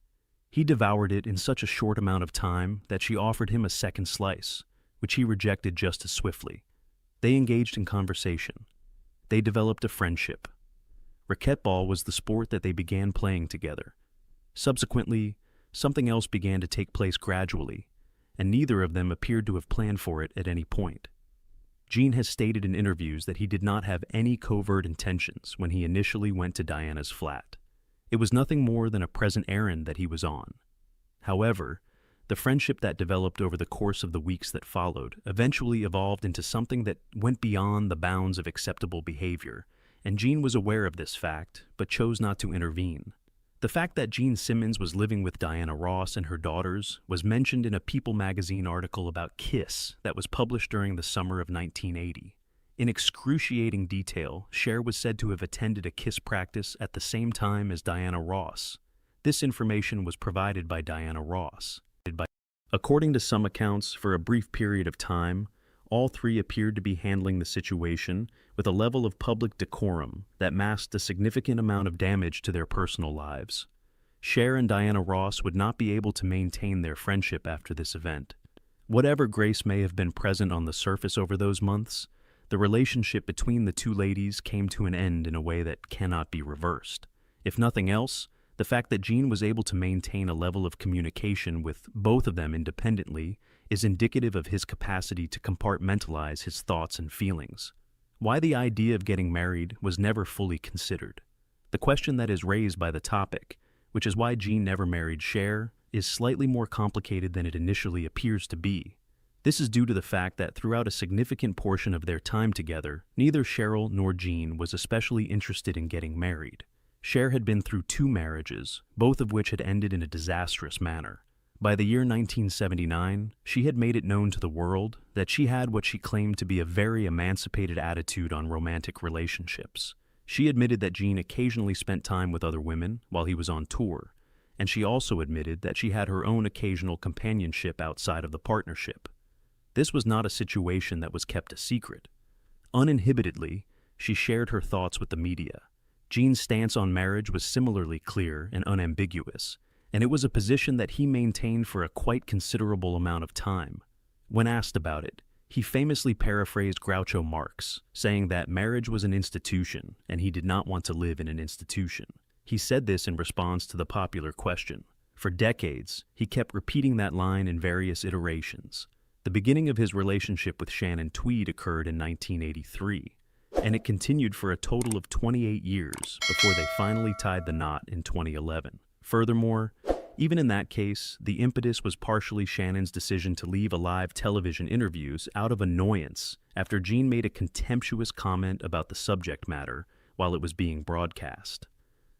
He devoured it in such a short amount of time that she offered him a second slice, which he rejected just as swiftly. They engaged in conversation. They developed a friendship. Racquetball was the sport that they began playing together. Subsequently, something else began to take place gradually, and neither of them appeared to have planned for it at any point. Gene has stated in interviews that he did not have any covert intentions when he initially went to Diana's flat. It was nothing more than a present errand that he was on. However, The friendship that developed over the course of the weeks that followed eventually evolved into something that went beyond the bounds of acceptable behavior, and Jean was aware of this fact, but chose not to intervene. The fact that Jean Simmons was living with Diana Ross and her daughters was mentioned in a People magazine article about Kiss that was published during the summer of 1980. In excruciating detail, Cher was said to have attended a Kiss practice at the same time as Diana Ross. This information was provided by Diana Ross. According to some accounts, for a brief period of time, all three appeared to be handling the situation with a level of public decorum that masked a significant amount of damage to their personal lives. Cher and Diana Ross would not be able to maintain their friendship after this event. Whatever grace may have been present on the surface over those months, the relationship between the two ladies came to an end in a way that cannot be reversed. If nothing else, the fact that Jean was able to maintain a level of communication with both of them independently is indicative of his capacity to compartmentalize his thoughts and feelings. Why the idea of getting married was never fully considered. The question that is raised by the topic, which is why Jean never married Cher, is slightly more complicated than it initially appears to be. This is due to the fact that throughout a significant portion of their time together, neither Cheryl nor Jean was especially interested in getting married. Cher had been through 2 marriages, both of which had ended in a disastrous manner. By the year 1979, she had made it known to the world that she had what she claimed to be a very emancipated attitude on romantic relationships. She admitted that Jean occasionally spent time with other women while he was on tour, and she also admitted that she had her own occasional companionship outside of the partnership. This was not a situation that was kept a secret. Uninhibitedly, she shared her thoughts with the media. Jean's stance on marriage was similarly clear and unambiguous, and it was a position that he maintained for a quite considerable amount of time. When asked about it, he famously paraphrased Groucho Marx, saying that marriage was an institution and he did not want to live in an institution. He said this in response to the popular question. For decades, he kept repeating that line in various iterations. The beginning of his relationship with Shannon Tweed occurred in 1983, and it continued for a total of 28 years before they finally tied the knot in 2011. Furthermore, even in that case, the impetus was partially Shannon's decision to leave live television interviews out of annoyance after Jean made a contemptuous comment about the subject matter while it was being broadcast.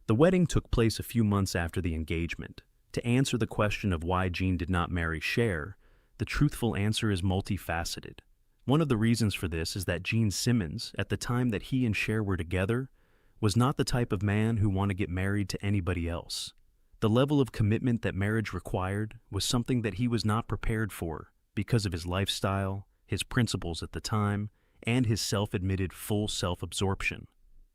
The wedding took place a few months after the engagement. To answer the question of why Jean did not marry Cher, the truthful answer is multifaceted. One of the reasons for this is that Jean Simmons, at the time that he and Cher were together, was not the type of man who wanted to get married to anybody else. The level of commitment that marriage required was something that he was not prepared for because of his lifestyle, his principles at the time, and his self-admitted full self-absorption.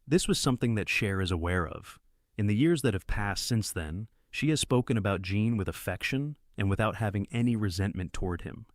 This was something that Cher is aware of. In the years that have passed since then, she has spoken about Jean with affection and without having any resentment toward him.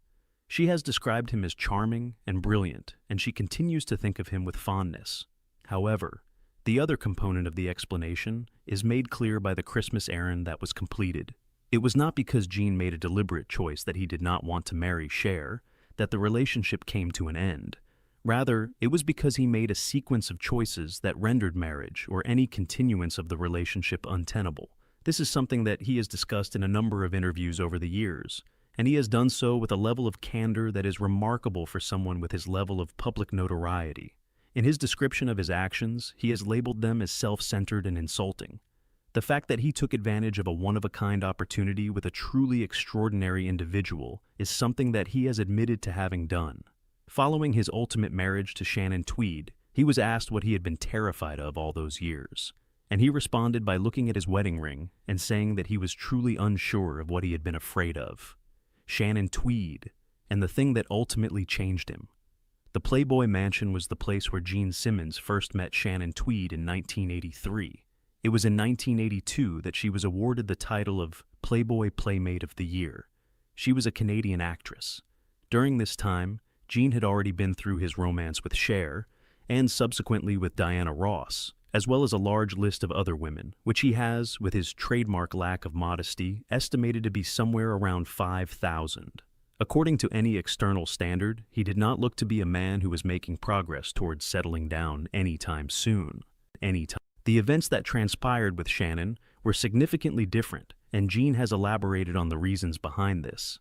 She has described him as charming and brilliant, and she continues to think of him with fondness. However, the other component of the explanation is made clear by the Christmas errand that was completed. It was not because Jean made a deliberate choice that he did not want to marry Cher that the relationship came to an end. Rather, it was because he made a sequence of choices that rendered marriage or any continuance of the relationship untenable. This is something that he has discussed in a number of interviews over the years, and he has done so with a level of candor that is remarkable for someone with his level of public notoriety. In his description of his actions, he has labeled them as self-centered and insulting. The fact that he took advantage of a one-of-a-kind opportunity with a truly extraordinary individual is something that he has admitted to having done. Following his ultimate marriage to Shannon Tweed, he was asked what he had been terrified of all those years, and he responded by looking at his wedding ring and saying that he was truly unsure of what he had been afraid of. Shannon Tweed, and the thing that ultimately changed him. The Playboy Mansion was the place where Jean Simmons first met Shannon Tweed in 1983. It was in 1982 that she was awarded the title of Playboy Playmate of the Year. She was a Canadian actress. During this time, Jean had already been through his romance with Cher, and subsequently with Diana Ross, as well as a large list of other women, which he has, with his trademark lack of modesty, estimated to be somewhere around 5,000. According to any external standard, he did not look to be a man who was making progress towards settling down anytime soon. The events that transpired with Shannon were significantly different, and Jean has elaborated on the reasons behind this.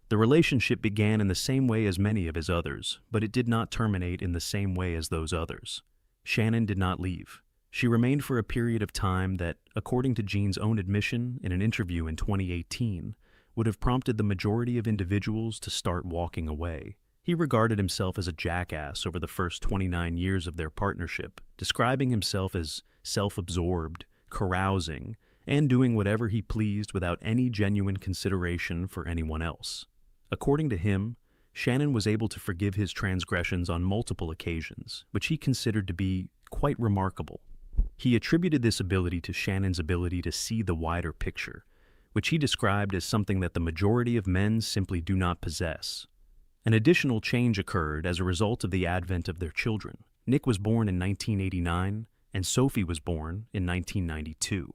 The relationship began in the same way as many of his others, but it did not terminate in the same way as those others. Shannon did not leave. She remained for a period of time that, according to Jean's own admission in an interview in 2018, would have prompted the majority of individuals to start walking away. He regarded himself as a jackass over the first 29 years of their partnership, describing himself as self-absorbed, carousing, and doing whatever he pleased without any genuine consideration for anyone else. According to him, Shannon was able to forgive his transgressions on multiple occasions, which he considered to be quite remarkable. He attributed this ability to Shannon's ability to see the wider picture, which he described as something that the majority of men simply do not possess. An additional change occurred as a result of the advent of their children. Nick was born in 1989, and Sophie was born in 1992.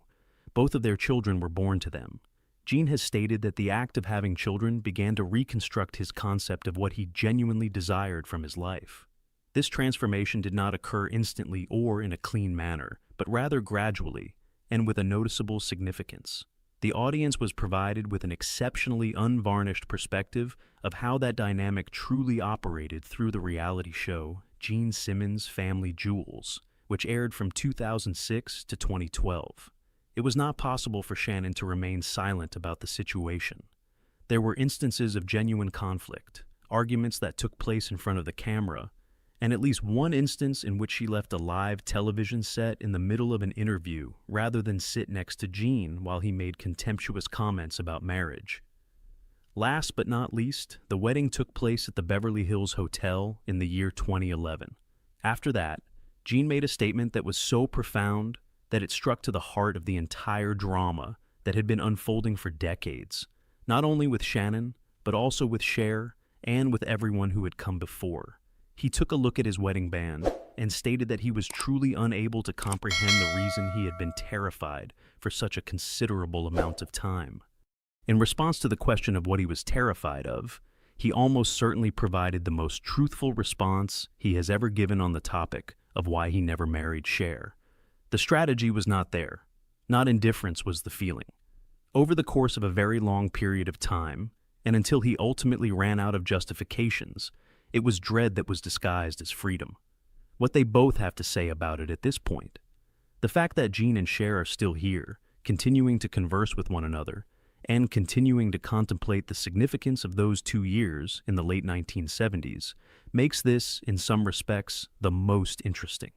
Both of their children were born to them. Jean has stated that the act of having children began to reconstruct his concept of what he genuinely desired from his life. This transformation did not occur instantly or in a clean manner, but rather gradually and with a noticeable significance. The audience was provided with an exceptionally unvarnished perspective of how that dynamic truly operated through the reality show Gene Simmons' Family Jewels, which aired from 2006 to 2012. It was not possible for Shannon to remain silent about the situation. There were instances of genuine conflict, arguments that took place in front of the camera, and at least one instance in which she left a live television set in the middle of an interview rather than sit next to Gene while he made contemptuous comments about marriage. Last but not least, the wedding took place at the Beverly Hills Hotel in the year 2011. After that, Gene made a statement that was so profound that it struck to the heart of the entire drama that had been unfolding for decades, not only with Shannon, but also with Cher and with everyone who had come before. He took a look at his wedding band and stated that he was truly unable to comprehend the reason he had been terrified for such a considerable amount of time. In response to the question of what he was terrified of, he almost certainly provided the most truthful response he has ever given on the topic of why he never married Cher. The strategy was not there. Not indifference was the feeling. Over the course of a very long period of time, and until he ultimately ran out of justifications, it was dread that was disguised as freedom. What they both have to say about it at this point. The fact that Gene and Cher are still here, continuing to converse with one another, and continuing to contemplate the significance of those 2 years in the late 1970s, makes this, in some respects, the most interesting.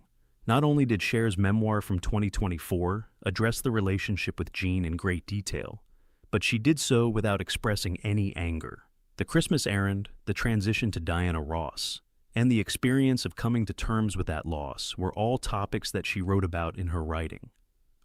Not only did Cher's memoir from 2024 address the relationship with Gene in great detail, but she did so without expressing any anger. The Christmas errand, the transition to Diana Ross, and the experience of coming to terms with that loss were all topics that she wrote about in her writing.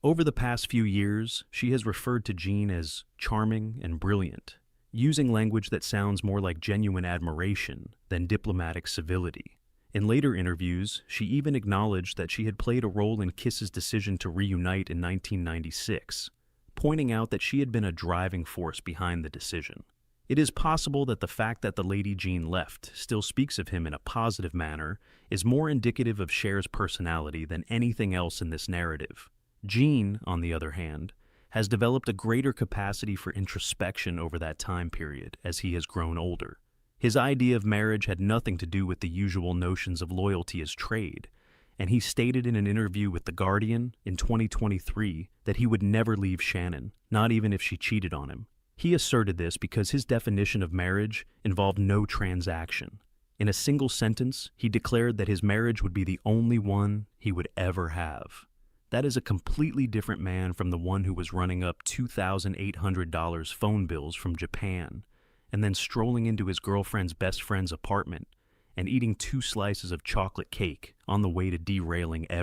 Over the past few years, she has referred to Gene as charming and brilliant, using language that sounds more like genuine admiration than diplomatic civility. In later interviews, she even acknowledged that she had played a role in Kiss's decision to reunite in 1996, pointing out that she had been a driving force behind the decision. It is possible that the fact that the Lady Jean left still speaks of him in a positive manner is more indicative of Cher's personality than anything else in this narrative. Gene, on the other hand, has developed a greater capacity for introspection over that time period as he has grown older. His idea of marriage had nothing to do with the usual notions of loyalty as trade, and he stated in an interview with The Guardian in 2023 that he would never leave Shannon, not even if she cheated on him. He asserted this because his definition of marriage involved no transaction. In a single sentence, he declared that his marriage would be the only one he would ever have. That is a completely different man from the one who was running up $2,800 phone bills from Japan, and then strolling into his girlfriend's best friend's apartment and eating 2 slices of chocolate cake on the way to derailing every